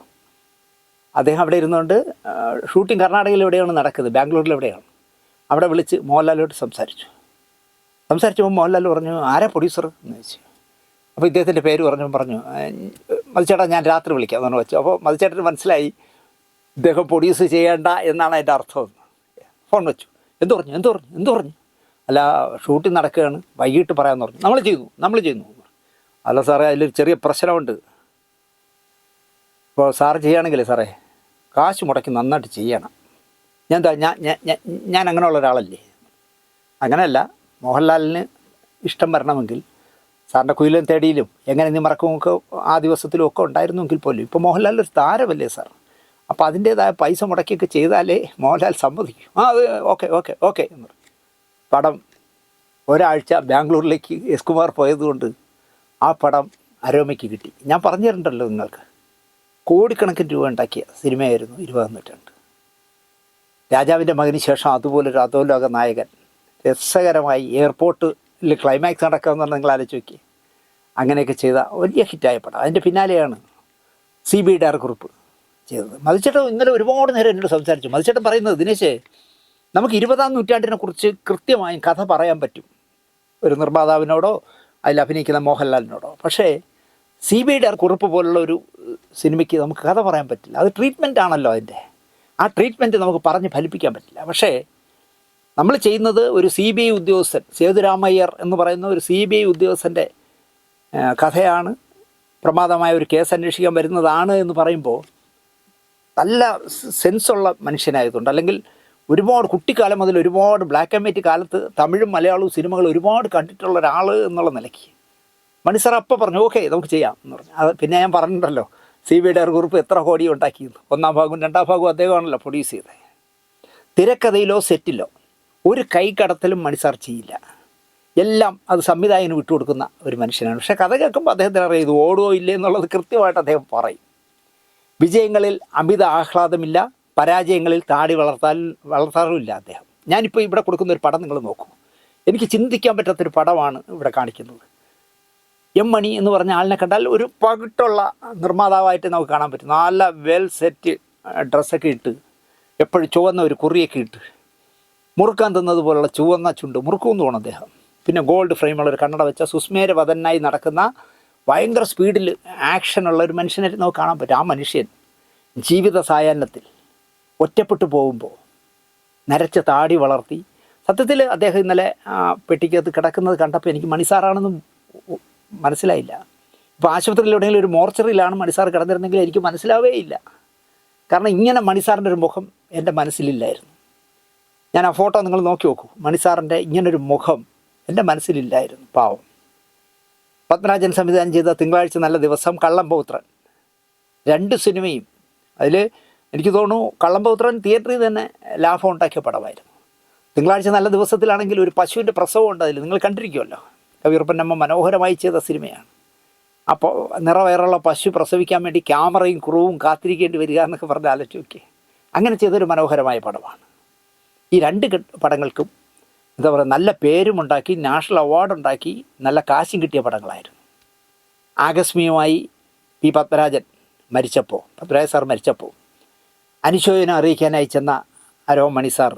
അദ്ദേഹം അവിടെ ഇരുന്നുകൊണ്ട് ഷൂട്ടിംഗ് കർണാടകയിൽ എവിടെയാണ് നടക്കുന്നത്, ബാംഗ്ലൂരിൽ എവിടെയാണ്. അവിടെ വിളിച്ച് മോഹൻലാലോട്ട് സംസാരിച്ചപ്പോൾ മോഹൻലാൽ പറഞ്ഞു, ആരാ പ്രൊഡ്യൂസർ എന്ന് ചോദിച്ചു. അപ്പോൾ ഇദ്ദേഹത്തിൻ്റെ പേര് പറഞ്ഞു മതിച്ചേട്ടാ ഞാൻ രാത്രി വിളിക്കാം എന്ന് വെച്ചു. അപ്പോൾ മതിച്ചേട്ടന് മനസ്സിലായി ഇദ്ദേഹം പ്രൊഡ്യൂസ് ചെയ്യേണ്ട എന്നാണ് അതിൻ്റെ അർത്ഥം. ഫോൺ വെച്ചു. എന്ത് പറഞ്ഞു? അല്ല, ഷൂട്ടിംഗ് നടക്കുകയാണ്, വൈകിട്ട് പറയാമെന്ന് പറഞ്ഞു. നമ്മൾ ചെയ്യുന്നു. അല്ല സാറേ, അതിലൊരു ചെറിയ പ്രശ്നമുണ്ട്. ഇപ്പോൾ സാറ് ചെയ്യുകയാണെങ്കിൽ സാറേ കാശ് മുടക്കി നന്നായിട്ട് ചെയ്യണം. ഞാൻ അങ്ങനെയുള്ള ഒരാളല്ലേ. അങ്ങനെയല്ല, മോഹൻലാലിന് ഇഷ്ടം വരണമെങ്കിൽ സാറിൻ്റെ കുയിലും തേടിയിലും എങ്ങനെ നീ മറക്കുമൊക്കെ ആ ദിവസത്തിലും ഒക്കെ ഉണ്ടായിരുന്നെങ്കിൽ പോലും ഇപ്പോൾ മോഹൻലാൽ ഒരു താരമല്ലേ സാർ. അപ്പോൾ അതിൻ്റേതായ പൈസ മുടക്കിയൊക്കെ ചെയ്താലേ മോഹൻലാൽ സമ്മതിക്കും. അത് ഓക്കെ എന്ന് പറഞ്ഞു. പടം ഒരാഴ്ച ബാംഗ്ലൂരിലേക്ക് എസ് കുമാർ പോയതുകൊണ്ട് ആ പടം അരോമയ്ക്ക് കിട്ടി. ഞാൻ പറഞ്ഞു തരണ്ടല്ലോ നിങ്ങൾക്ക്, കോടിക്കണക്കിന് രൂപ ഉണ്ടാക്കിയ സിനിമയായിരുന്നു 20-ാം നൂറ്റാണ്ട്. രാജാവിൻ്റെ മകന് ശേഷം അതുപോലൊരു അധോലോക നായകൻ രസകരമായി എയർപോർട്ടിൽ ക്ലൈമാക്സ് നടക്കാമെന്ന് പറഞ്ഞാൽ നിങ്ങൾ ആലോചിച്ച് നോക്കി. അങ്ങനെയൊക്കെ ചെയ്ത വലിയ ഹിറ്റായ പടം. അതിൻ്റെ പിന്നാലെയാണ് CB ഡയറക്കുറിപ്പ് ചെയ്തത്. മതിച്ചേട്ടൻ ഇന്നലെ ഒരുപാട് നേരം എന്നോട് സംസാരിച്ചു. മതിച്ചേട്ടൻ പറയുന്നത്, ദിനേശേ, നമുക്ക് 20-ാം നൂറ്റാണ്ടിനെ കുറിച്ച് കൃത്യമായും കഥ പറയാൻ പറ്റും ഒരു നിർമ്മാതാവിനോടോ അതിൽ അഭിനയിക്കുന്ന മോഹൻലാലിനോടോ. പക്ഷേ CB ഡയറക്കുറിപ്പ് പോലുള്ള ഒരു സിനിമയ്ക്ക് നമുക്ക് കഥ പറയാൻ പറ്റില്ല. അത് ട്രീറ്റ്മെൻ്റ് ആണല്ലോ അതിൻ്റെ. ആ ട്രീറ്റ്മെൻറ്റ് നമുക്ക് പറഞ്ഞ് ഫലിപ്പിക്കാൻ പറ്റില്ല. പക്ഷേ നമ്മൾ ചെയ്യുന്നത് ഒരു CBI ഉദ്യോഗസ്ഥൻ, സേതുരാമയ്യർ എന്ന് പറയുന്ന ഒരു CBI ഉദ്യോഗസ്ഥൻ്റെ കഥയാണ്, പ്രമാദമായ ഒരു കേസ് അന്വേഷിക്കാൻ വരുന്നതാണ് എന്ന് പറയുമ്പോൾ നല്ല സെൻസുള്ള മനുഷ്യനായതുകൊണ്ട്, അല്ലെങ്കിൽ ഒരുപാട് കുട്ടിക്കാലം മുതൽ ഒരുപാട് ബ്ലാക്ക് ആൻഡ് വൈറ്റ് കാലത്ത് തമിഴും മലയാളവും സിനിമകൾ ഒരുപാട് കണ്ടിട്ടുള്ള ഒരാൾ എന്നുള്ള നിലയ്ക്ക് മണി സാർ അപ്പം പറഞ്ഞു ഓക്കെ നമുക്ക് ചെയ്യാം എന്ന് പറഞ്ഞു. അത് പിന്നെ ഞാൻ പറഞ്ഞിട്ടുണ്ടല്ലോ, CB ഡയറക്കുറിപ്പ് എത്ര കോടി ഉണ്ടാക്കിയിരുന്നു. 1-ാം ഭാഗവും 2-ാം ഭാഗവും അദ്ദേഹമാണല്ലോ പ്രൊഡ്യൂസ് ചെയ്തത്. തിരക്കഥയിലോ സെറ്റിലോ ഒരു കൈകടത്തലും മണി സാർ ചെയ്യില്ല. എല്ലാം അത് സംവിധായകന് വിട്ടുകൊടുക്കുന്ന ഒരു മനുഷ്യനാണ്. പക്ഷേ കഥ കേൾക്കുമ്പോൾ അദ്ദേഹത്തിന് അറിയാം ഇത് ഓടുകയോ ഇല്ലേ എന്നുള്ളത് കൃത്യമായിട്ട് അദ്ദേഹം പറയും. വിജയങ്ങളിൽ അമിത ആഹ്ലാദമില്ല, പരാജയങ്ങളിൽ താടി വളർത്താറുമില്ല അദ്ദേഹം. ഞാനിപ്പോൾ ഇവിടെ കൊടുക്കുന്ന ഒരു പടം നിങ്ങൾ നോക്കൂ. എനിക്ക് ചിന്തിക്കാൻ പറ്റാത്തൊരു പടമാണ് ഇവിടെ കാണിക്കുന്നത്. M മണി എന്ന് പറഞ്ഞ ആളിനെ കണ്ടാൽ ഒരു പകിട്ടുള്ള നിർമ്മാതാവായിട്ട് നമുക്ക് കാണാൻ പറ്റും. നല്ല വെൽ സെറ്റ് ഡ്രസ്സൊക്കെ ഇട്ട്, എപ്പോഴും ചുവന്ന ഒരു കുറിയൊക്കെ ഇട്ട്, മുറുക്കാൻ തന്നതുപോലുള്ള ചുവന്ന ചുണ്ട് മുറുക്കുമെന്ന് തോന്നും അദ്ദേഹം. പിന്നെ ഗോൾഡ് ഫ്രെയിമുള്ള ഒരു കണ്ണട വെച്ച സുസ്മേരവദനായി നടക്കുന്ന ഭയങ്കര സ്പീഡിൽ ആക്ഷനുള്ള ഒരു മനുഷ്യനായിട്ട് നമുക്ക് കാണാൻ പറ്റും. ആ മനുഷ്യൻ ജീവിത സായാഹ്നത്തിൽ ഒറ്റപ്പെട്ടു പോകുമ്പോൾ നരച്ച താടി വളർത്തി, സത്യത്തിൽ അദ്ദേഹം ഇന്നലെ പെട്ടിക്കകത്ത് കിടക്കുന്നത് കണ്ടപ്പോൾ എനിക്ക് മണിസാറാണെന്നും മനസ്സിലായില്ല. ഇപ്പോൾ ആശുപത്രിയിൽ എവിടെയെങ്കിലും ഒരു മോർച്ചറിയിലാണ് മണിസാർ കിടന്നിരുന്നെങ്കിൽ എനിക്ക് മനസ്സിലാവേ ഇല്ല. കാരണം ഇങ്ങനെ മണിസാറിൻ്റെ ഒരു മുഖം എൻ്റെ മനസ്സിലില്ലായിരുന്നു. ഞാൻ ആ ഫോട്ടോ നിങ്ങൾ നോക്കി നോക്കൂ. മണിസാറിൻ്റെ ഇങ്ങനൊരു മുഖം എൻ്റെ മനസ്സിലില്ലായിരുന്നു. പാവം. പത്മരാജൻ സംവിധാനം ചെയ്ത തിങ്കളാഴ്ച നല്ല ദിവസം, കള്ളംപൗത്രൻ, 2 സിനിമയും അതിൽ എനിക്ക് തോന്നുന്നു കള്ളംപൗത്രൻ തിയേറ്ററിൽ തന്നെ ലാഭം ഉണ്ടാക്കിയ പടമായിരുന്നു. തിങ്കളാഴ്ച നല്ല ദിവസത്തിലാണെങ്കിൽ ഒരു പശുവിൻ്റെ പ്രസവം ഉണ്ട് അതിൽ, നിങ്ങൾ കണ്ടിരിക്കുമല്ലോ. കവിയൂർപ്പന്നമ്മ മനോഹരമായി ചെയ്ത സിനിമയാണ്. അപ്പോൾ നിറവേറുള്ള പശു പ്രസവിക്കാൻ വേണ്ടി ക്യാമറയും ക്രൂവും കാത്തിരിക്കേണ്ടി വരിക എന്നൊക്കെ പറഞ്ഞ് ആലോചിച്ച് നോക്കി. അങ്ങനെ ചെയ്തൊരു മനോഹരമായ പടമാണ്. ഈ 2 പടങ്ങൾക്കും എന്താ പറയുക, നല്ല പേരുമുണ്ടാക്കി, നാഷണൽ അവാർഡുണ്ടാക്കി, നല്ല കാശും കിട്ടിയ പടങ്ങളായിരുന്നു. ആകസ്മികമായി പത്മരാജൻ സാർ മരിച്ചപ്പോൾ അനുശോചനം അറിയിക്കാനായി ചെന്ന അരോമണി സാർ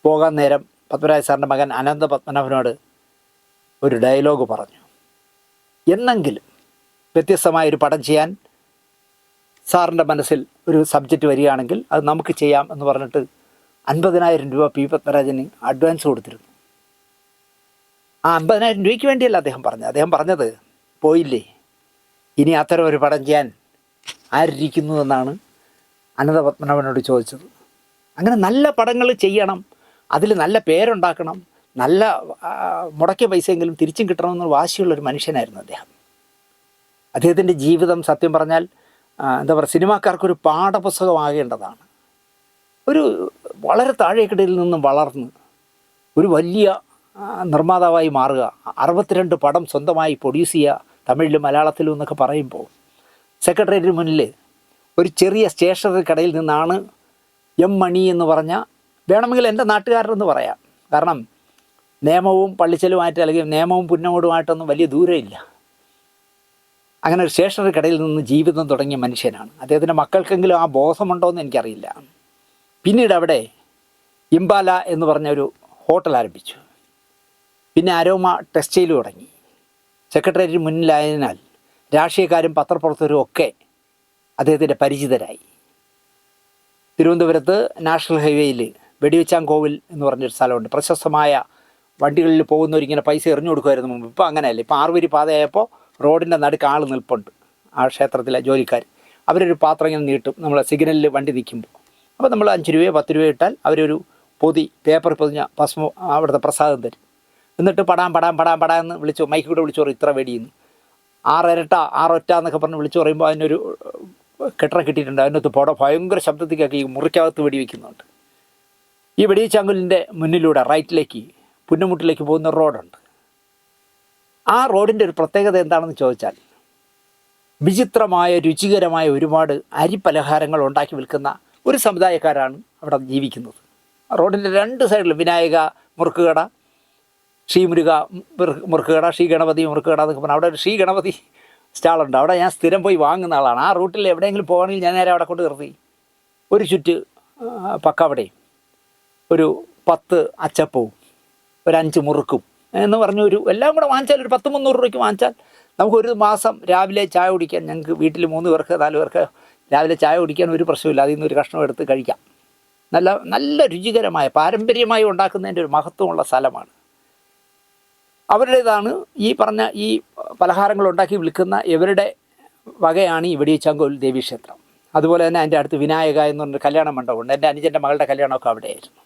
പോകാൻ നേരം പത്മരാജ സാറിൻ്റെ മകൻ അനന്ത പത്മനാഭനോട് ഒരു ഡയലോഗ് പറഞ്ഞു. എന്നെങ്കിലും വ്യത്യസ്തമായൊരു പടം ചെയ്യാൻ സാറിൻ്റെ മനസ്സിൽ ഒരു സബ്ജക്റ്റ് വരികയാണെങ്കിൽ അത് നമുക്ക് ചെയ്യാം എന്ന് പറഞ്ഞിട്ട് 50,000 രൂപ പത്മരാജന് അഡ്വാൻസ് കൊടുത്തിരുന്നു. ആ 50,000 രൂപയ്ക്ക് വേണ്ടിയല്ല അദ്ദേഹം പറഞ്ഞത് പോയില്ലേ, ഇനി അത്തരം ഒരു പടം ചെയ്യാൻ ആരിയ്ക്കുന്നു എന്നാണ് അനന്ത പത്മനാഭനോട് ചോദിച്ചത്. അങ്ങനെ നല്ല പടങ്ങൾ ചെയ്യണം, അതിൽ നല്ല പേരുണ്ടാക്കണം, നല്ല മുടക്കിയ പൈസയെങ്കിലും തിരിച്ചും കിട്ടണമെന്ന് വാശിയുള്ളൊരു മനുഷ്യനായിരുന്നു അദ്ദേഹം. അദ്ദേഹത്തിൻ്റെ ജീവിതം സത്യം പറഞ്ഞാൽ എന്താ പറയുക, സിനിമാക്കാർക്കൊരു പാഠപുസ്തകമാകേണ്ടതാണ്. ഒരു വളരെ താഴേക്കിടയിൽ നിന്നും വളർന്ന് ഒരു വലിയ നിർമ്മാതാവായി മാറുക, 62 പടം സ്വന്തമായി പ്രൊഡ്യൂസ് ചെയ്യുക, തമിഴിലും മലയാളത്തിലും എന്നൊക്കെ പറയുമ്പോൾ സെക്രട്ടേറിയറ്റിന് മുന്നിൽ ഒരു ചെറിയ സ്റ്റേഷനറി കടയിൽ നിന്നാണ് M മണി എന്ന് പറഞ്ഞ, വേണമെങ്കിൽ എൻ്റെ നാട്ടുകാരനെന്ന് പറയാം, കാരണം നിയമവും പള്ളിച്ചലുമായിട്ട് അല്ലെങ്കിൽ നിയമവും പുന്നമോടുമായിട്ടൊന്നും വലിയ ദൂരമില്ല. അങ്ങനെ ഒരു സ്റ്റേഷനറി കടയിൽ നിന്ന് ജീവിതം തുടങ്ങിയ മനുഷ്യനാണ്. അദ്ദേഹത്തിൻ്റെ മക്കൾക്കെങ്കിലും ആ ബോധമുണ്ടോ എന്ന് എനിക്കറിയില്ല. പിന്നീട് അവിടെ ഇംബാല എന്ന് പറഞ്ഞ ഒരു ഹോട്ടൽ ആരംഭിച്ചു. പിന്നെ അരോമ ടെക്സ്റ്റൈൽ തുടങ്ങി. സെക്രട്ടേറിയറ്റിന് മുന്നിലായതിനാൽ രാഷ്ട്രീയക്കാരും പത്രപ്രവർത്തകരും ഒക്കെ അദ്ദേഹത്തിൻ്റെ പരിചിതരായി. തിരുവനന്തപുരത്ത് നാഷണൽ ഹൈവേയിൽ വെടിവെച്ചാങ്കോവിൽ എന്ന് പറഞ്ഞൊരു സ്ഥലമുണ്ട്. പ്രശസ്തമായ വണ്ടികളിൽ പോകുന്നവരിങ്ങനെ പൈസ എറിഞ്ഞു കൊടുക്കുമായിരുന്നു മുമ്പ്. ഇപ്പോൾ അങ്ങനെയല്ല. ഇപ്പോൾ 6 വരി പാതയായപ്പോൾ റോഡിൻ്റെ നടുക്ക് ആൾ നിൽപ്പുണ്ട്. ആ ക്ഷേത്രത്തിലെ ജോലിക്കാർ അവരൊരു പാത്രം ഇങ്ങനെ നീട്ടും നമ്മൾ സിഗ്നലിൽ വണ്ടി നിൽക്കുമ്പോൾ. അപ്പോൾ നമ്മൾ 5 രൂപയോ 10 രൂപയോ ഇട്ടാൽ അവരൊരു പൊതി പേപ്പർ പൊതിഞ്ഞ ഭസ്മം അവിടുത്തെ പ്രസാദം തരും. എന്നിട്ട് പടാം പടാം പടാം പടാം എന്ന് വിളിച്ചു മൈക്ക് കൂടെ വിളിച്ചു പറയും ഇത്ര വെടിയെന്ന്. 6 ഇരട്ട 6 ഒറ്റ എന്നൊക്കെ പറഞ്ഞ് വിളിച്ചു പറയുമ്പോൾ അതിനൊരു കെട്ടറ കിട്ടിയിട്ടുണ്ട്. അതിനകത്ത് ഭയങ്കര ശബ്ദത്തിലൊക്കെ ഈ മുറിക്കകത്ത് വെടിവെക്കുന്നുണ്ട്. ഈ വെടിവെച്ചാങ്കുലിൻ്റെ മുന്നിലൂടെ റൈറ്റിലേക്ക് പുന്നമുട്ടിലേക്ക് പോകുന്ന റോഡുണ്ട്. ആ റോഡിൻ്റെ ഒരു പ്രത്യേകത എന്താണെന്ന് ചോദിച്ചാൽ വിചിത്രമായ രുചികരമായ ഒരുപാട് അരിപ്പലഹാരങ്ങൾ ഉണ്ടാക്കി വിൽക്കുന്ന ഒരു സമുദായക്കാരാണ് അവിടെ ജീവിക്കുന്നത്. റോഡിൻ്റെ 2 സൈഡിലും വിനായക മുറുക്കുകട, ശ്രീ മുരുക മുറുക്കുകട, ശ്രീ ഗണപതി മുറുക്കുകട എന്നൊക്കെ പറഞ്ഞാൽ അവിടെ ഒരു ശ്രീ ഗണപതി സ്റ്റാളുണ്ട്. അവിടെ ഞാൻ സ്ഥിരം പോയി വാങ്ങുന്ന ആളാണ്. ആ റൂട്ടിൽ എവിടെയെങ്കിലും പോകണമെങ്കിൽ ഞാൻ നേരെ അവിടെ കൊണ്ട് നിർത്തി ഒരു ചുറ്റ് പക്കവടയും ഒരു 10 അച്ചപ്പവും ഒരു 5 മുറുക്കും എന്ന് പറഞ്ഞ എല്ലാം കൂടെ വാങ്ങിച്ചാൽ ഒരു 100-300 രൂപയ്ക്ക് വാങ്ങിച്ചാൽ നമുക്കൊരു മാസം രാവിലെ ചായ കുടിക്കാൻ, ഞങ്ങൾക്ക് വീട്ടിൽ 3 പേർക്ക് 4 പേർക്ക് രാവിലെ ചായ കുടിക്കാൻ ഒരു പ്രശ്നമില്ല. അതിൽ നിന്ന് ഒരു കഷ്ണം എടുത്ത് കഴിക്കാം. നല്ല രുചികരമായ പാരമ്പര്യമായി ഉണ്ടാക്കുന്നതിൻ്റെ ഒരു മഹത്വമുള്ള സ്ഥലമാണ്. അവരുടേതാണ് ഈ പറഞ്ഞ ഈ പലഹാരങ്ങൾ ഉണ്ടാക്കി വിൽക്കുന്ന ഇവരുടെ വകയാണ് ഈ വെടിവെച്ചാങ്കോൽ ദേവീക്ഷേത്രം. അതുപോലെ തന്നെ അതിൻ്റെ അടുത്ത് വിനായക എന്ന് പറഞ്ഞൊരു കല്യാണ മണ്ഡപമുണ്ട്. എൻ്റെ അനുജൻ്റെ മകളുടെ കല്യാണമൊക്കെ അവിടെയായിരുന്നു.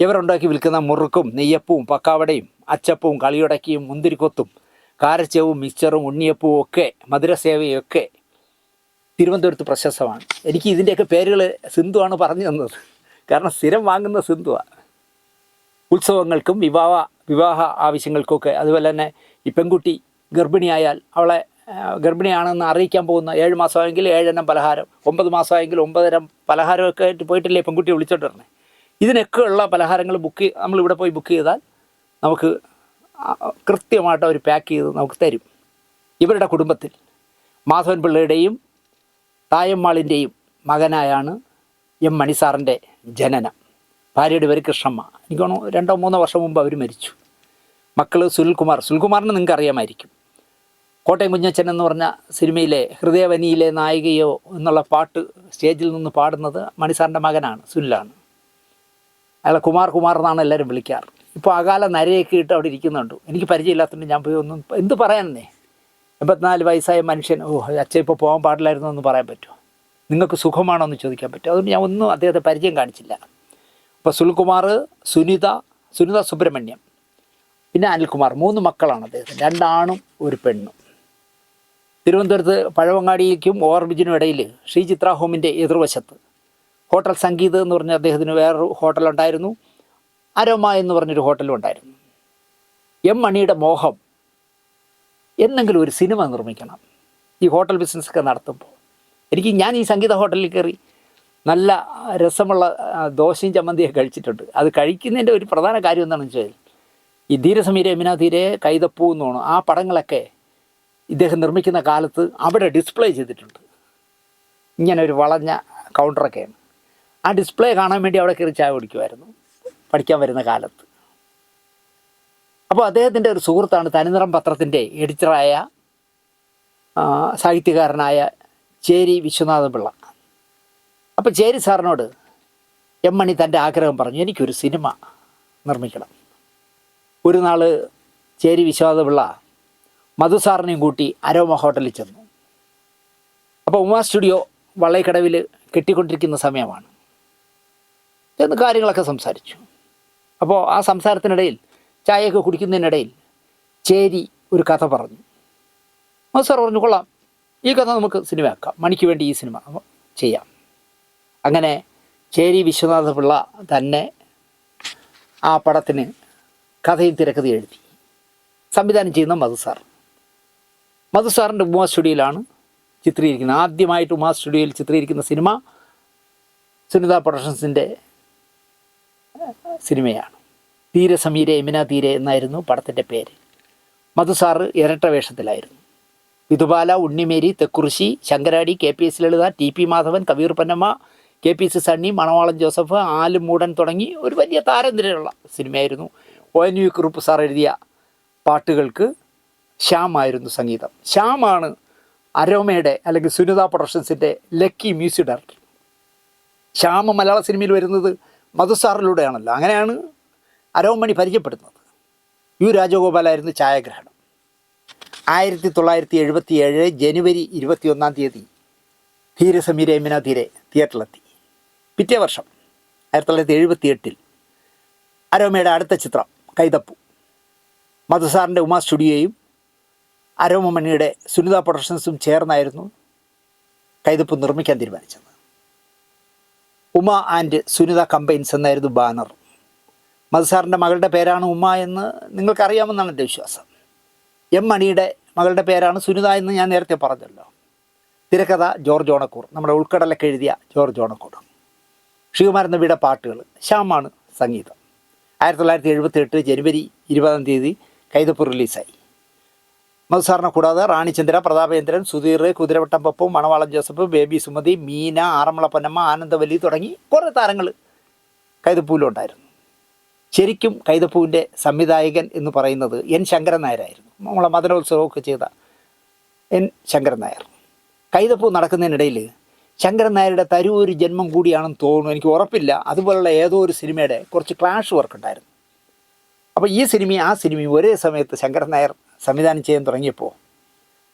ഇവരുണ്ടാക്കി വിൽക്കുന്ന മുറുക്കും നെയ്യപ്പവും പക്കാവടയും അച്ചപ്പവും കളിയുടക്കിയും മുന്തിരിക്കൊത്തും കാരച്ചവും മിക്സറും ഉണ്ണിയപ്പവും ഒക്കെ മധുരസേവയും ഒക്കെ തിരുവനന്തപുരത്ത് പ്രശസ്തമാണ്. എനിക്ക് ഇതിൻ്റെയൊക്കെ പേരുകൾ സിന്ധുവാണ് പറഞ്ഞു തന്നത്. കാരണം സ്ഥിരം വാങ്ങുന്ന സിന്ധുവാണ്. ഉത്സവങ്ങൾക്കും വിവാഹ ആവശ്യങ്ങൾക്കൊക്കെ. അതുപോലെ തന്നെ ഈ പെൺകുട്ടി ഗർഭിണിയായാൽ അവളെ ഗർഭിണിയാണെന്ന് അറിയിക്കാൻ പോകുന്ന 7 മാസമായെങ്കിൽ 7 എണ്ണം പലഹാരം, 9 മാസമായെങ്കിൽ 9 തരം പലഹാരമൊക്കെ ആയിട്ട് പോയിട്ടില്ലേ പെൺകുട്ടിയെ വിളിച്ചോണ്ട് വരണേ. ഇതിനൊക്കെയുള്ള പലഹാരങ്ങൾ നമ്മളിവിടെ പോയി ബുക്ക് ചെയ്താൽ നമുക്ക് കൃത്യമായിട്ട് അവർ പാക്ക് ചെയ്ത് നമുക്ക് തരും. ഇവരുടെ കുടുംബത്തിൽ മാധവൻ പിള്ളയുടെയും തായമ്മാളിൻ്റെയും മകനായാണ് എം മണിസാറിൻ്റെ ജനനം. ഭാര്യയുടെ പേര് കൃഷ്ണമ്മ. എനിക്ക് തോന്നുന്നു 2-3 വർഷം മുമ്പ് അവർ മരിച്ചു. മക്കൾ സുനിൽകുമാറിനെ നിങ്ങൾക്ക് അറിയാമായിരിക്കും. കോട്ടയം കുഞ്ഞച്ചൻ എന്ന് പറഞ്ഞ സിനിമയിലെ ഹൃദയവനിയിലെ നായികയോ എന്നുള്ള പാട്ട് സ്റ്റേജിൽ നിന്ന് പാടുന്നത് മണിസാറിൻ്റെ മകനാണ്, സുനിലാണ്. അയാളെ കുമാർ എന്നാണ് എല്ലാവരും വിളിക്കാറ്. ഇപ്പോൾ അകാല നരയൊക്കെ ഇട്ട് അവിടെ ഇരിക്കുന്നുണ്ട്. എനിക്ക് പരിചയമില്ലാത്തതുകൊണ്ട് ഞാൻ പോയി എന്ത് പറയാനെന്നേ. 84 വയസ്സായ മനുഷ്യൻ അച്ഛൻ ഇപ്പോൾ പോകാൻ പാടില്ലായിരുന്നു എന്ന് പറയാൻ പറ്റുമോ? നിങ്ങൾക്ക് സുഖമാണോ എന്ന് ചോദിക്കാൻ പറ്റുമോ? അതുകൊണ്ട് ഞാൻ ഒന്നും അദ്ദേഹത്തെ പരിചയം കാണിച്ചില്ല. അപ്പോൾ സുനിൽകുമാർ, സുനിത സുബ്രഹ്മണ്യം, പിന്നെ അനിൽകുമാർ, 3 മക്കളാണ് അദ്ദേഹത്തിന്. 2 ആണും 1 പെണ്ണും. തിരുവനന്തപുരത്ത് പഴവങ്ങാടിക്കും ഓവർബ്രിഡ്ജിനും ഇടയിൽ ശ്രീ ചിത്ര ഹോമിൻ്റെ എതിർവശത്ത് ഹോട്ടൽ സംഗീത് എന്ന് പറഞ്ഞ അദ്ദേഹത്തിന് വേറൊരു ഹോട്ടലുണ്ടായിരുന്നു. അരോമ എന്ന് പറഞ്ഞൊരു ഹോട്ടലും ഉണ്ടായിരുന്നു. എം മണിയുടെ മോഹം എന്നെങ്കിലും ഒരു സിനിമ നിർമ്മിക്കണം ഈ ഹോട്ടൽ ബിസിനസ്സൊക്കെ നടത്തുമ്പോൾ. ഞാൻ ഈ സംഗീത ഹോട്ടലിൽ കയറി നല്ല രസമുള്ള ദോശയും ചമ്മന്തിയൊക്കെ കഴിച്ചിട്ടുണ്ട്. അത് കഴിക്കുന്നതിൻ്റെ ഒരു പ്രധാന കാര്യം എന്താണെന്ന് വെച്ചാൽ ഈ ധീരസമീര യമുന തീരെ കൈതപ്പൂ എന്ന് തോന്നുന്നു ആ പടങ്ങളൊക്കെ ഇദ്ദേഹം നിർമ്മിക്കുന്ന കാലത്ത് അവിടെ ഡിസ്പ്ലേ ചെയ്തിട്ടുണ്ട്. ഇങ്ങനെ ഒരു വളഞ്ഞ കൗണ്ടറൊക്കെയാണ്. ആ ഡിസ്പ്ലേ കാണാൻ വേണ്ടി അവിടെ കയറി ചായ കുടിക്കുമായിരുന്നു പഠിക്കാൻ വരുന്ന കാലത്ത്. അപ്പോൾ അദ്ദേഹത്തിൻ്റെ ഒരു സുഹൃത്താണ് തനിനിറം പത്രത്തിൻ്റെ എഡിറ്ററായ സാഹിത്യകാരനായ ചേരി വിശ്വനാഥപിള്ള. അപ്പോൾ ചേരി സാറിനോട് എം മണി തൻ്റെ ആഗ്രഹം പറഞ്ഞു, എനിക്കൊരു സിനിമ നിർമ്മിക്കണം. ഒരു നാൾ ചേരി വിശ്വനാഥപിള്ള മധു സാറിനെയും കൂട്ടി അരോമ ഹോട്ടലിൽ ചെന്നു. അപ്പോൾ ഉമാ സ്റ്റുഡിയോ വള്ളൈക്കടവിൽ കെട്ടിക്കൊണ്ടിരിക്കുന്ന സമയമാണ്. ചെന്ന് കാര്യങ്ങളൊക്കെ സംസാരിച്ചു. അപ്പോൾ ആ സംസാരത്തിനിടയിൽ ചായയൊക്കെ കുടിക്കുന്നതിനിടയിൽ ചേരി ഒരു കഥ പറഞ്ഞു. മധു സാർ പറഞ്ഞു, കൊള്ളാം, ഈ കഥ നമുക്ക് സിനിമയാക്കാം, മണിക്ക് വേണ്ടി ഈ സിനിമ ചെയ്യാം. അങ്ങനെ ചേരി വിശ്വനാഥപിള്ള തന്നെ ആ പടത്തിന് കഥയും തിരക്കഥയും എഴുതി. സംവിധാനം ചെയ്യുന്ന മധു സാറിൻ്റെ ഉമാ സ്റ്റുഡിയോയിലാണ് ചിത്രീകരിക്കുന്നത്. ആദ്യമായിട്ട് ഉമാ സ്റ്റുഡിയോയിൽ ചിത്രീകരിക്കുന്ന സിനിമ സുനിത പ്രൊഡക്ഷൻസിൻ്റെ സിനിമയാണ്. ധീരസമീര യമുന തീരെ എന്നായിരുന്നു പടത്തിൻ്റെ പേര്. മധുസാറ് ഇരട്ട വേഷത്തിലായിരുന്നു. വിധുബാല, ഉണ്ണിമേരി, തെക്കുറിശി, ശങ്കരാടി, KPS ലളിത, TP മാധവൻ, കവിയൂർ പൊന്നമ്മ, KPS സണ്ണി, മണവാളൻ ജോസഫ്, ആലുമൂടൻ തുടങ്ങി ഒരു വലിയ താരനിരയുള്ള സിനിമയായിരുന്നു. ONV കുറുപ്പ് സാർ എഴുതിയ പാട്ടുകൾക്ക് ശ്യാമായിരുന്നു സംഗീതം. ശ്യാമാണ് അരോമയുടെ അല്ലെങ്കിൽ സുനിത പ്രൊഡക്ഷൻസിൻ്റെ ലക്കി മ്യൂസിക് ഡയറക്ടർ. ശ്യാമ മലയാള സിനിമയിൽ വരുന്നത് മധുസാറിലൂടെയാണല്ലോ. അങ്ങനെയാണ് അരോമണി പരിചയപ്പെടുന്നത്. രാജഗോപാലായിരുന്നു ഛായാഗ്രഹണം. 1977 ജനുവരി 21 ധീരസമീര യമുന തീരെ തിയേറ്ററിലെത്തി. പിറ്റേ വർഷം 1978 അരോമയുടെ അടുത്ത ചിത്രം കൈതപ്പൂ മധുസാറിൻ്റെ ഉമാ സ്റ്റുഡിയോയും അരോമമണിയുടെ സുനിത പ്രൊഡക്ഷൻസും ചേർന്നായിരുന്നു കൈതപ്പൂ നിർമ്മിക്കാൻ തീരുമാനിച്ചത്. ഉമ ആൻഡ് സുനിത കമ്പൈൻസ് എന്നായിരുന്നു ബാനർ. മധുസാറിൻ്റെ മകളുടെ പേരാണ് ഉമ എന്ന് നിങ്ങൾക്കറിയാമെന്നാണ് എൻ്റെ വിശ്വാസം. മണിയുടെ മകളുടെ പേരാണ് സുനിത എന്ന് ഞാൻ നേരത്തെ പറഞ്ഞല്ലോ. തിരക്കഥ ജോർജ് ഓണക്കൂർ, നമ്മുടെ ഉൾക്കടലൊക്കെ എഴുതിയ ജോർജ് ഓണക്കൂർ. ശ്രീകുമാരൻ നബിയുടെ പാട്ടുകൾ, ശ്യാമാണ് സംഗീതം. 1978 ജനുവരി 20 കൈതപ്പൂ റിലീസായി. മധുസാറിനെ കൂടാതെ റാണിചന്ദ്ര, പ്രതാപേന്ദ്രൻ, സുധീർ, കുതിരവട്ടം പപ്പു, മണവാളൻ ജോസഫ്, ബേബി സുമതി, മീന, ആറന്മുള പൊന്നമ്മ, ആനന്ദവല്ലി തുടങ്ങി കുറേ താരങ്ങൾ കൈതപ്പൂവിലുണ്ടായിരുന്നു. ശരിക്കും കൈതപ്പൂവിൻ്റെ സംവിധായകൻ എന്ന് പറയുന്നത് ശങ്കരൻ നായരായിരുന്നു. നമ്മളെ മദനോത്സവമൊക്കെ ചെയ്ത ശങ്കരൻ നായർ. കൈതപ്പൂ നടക്കുന്നതിനിടയിൽ ശങ്കരൻ നായരുടെ തരൂര് ജന്മം കൂടിയാണെന്ന് തോന്നുന്നു, എനിക്ക് ഉറപ്പില്ല. അതുപോലുള്ള ഏതോ ഒരു സിനിമയുടെ കുറച്ച് ക്ലാഷ് വർക്ക് ഉണ്ടായിരുന്നു. അപ്പോൾ ഈ സിനിമയും ആ സിനിമയും ഒരേ സമയത്ത് ശങ്കരൻ നായർ സംവിധാനം ചെയ്യാൻ തുടങ്ങിയപ്പോൾ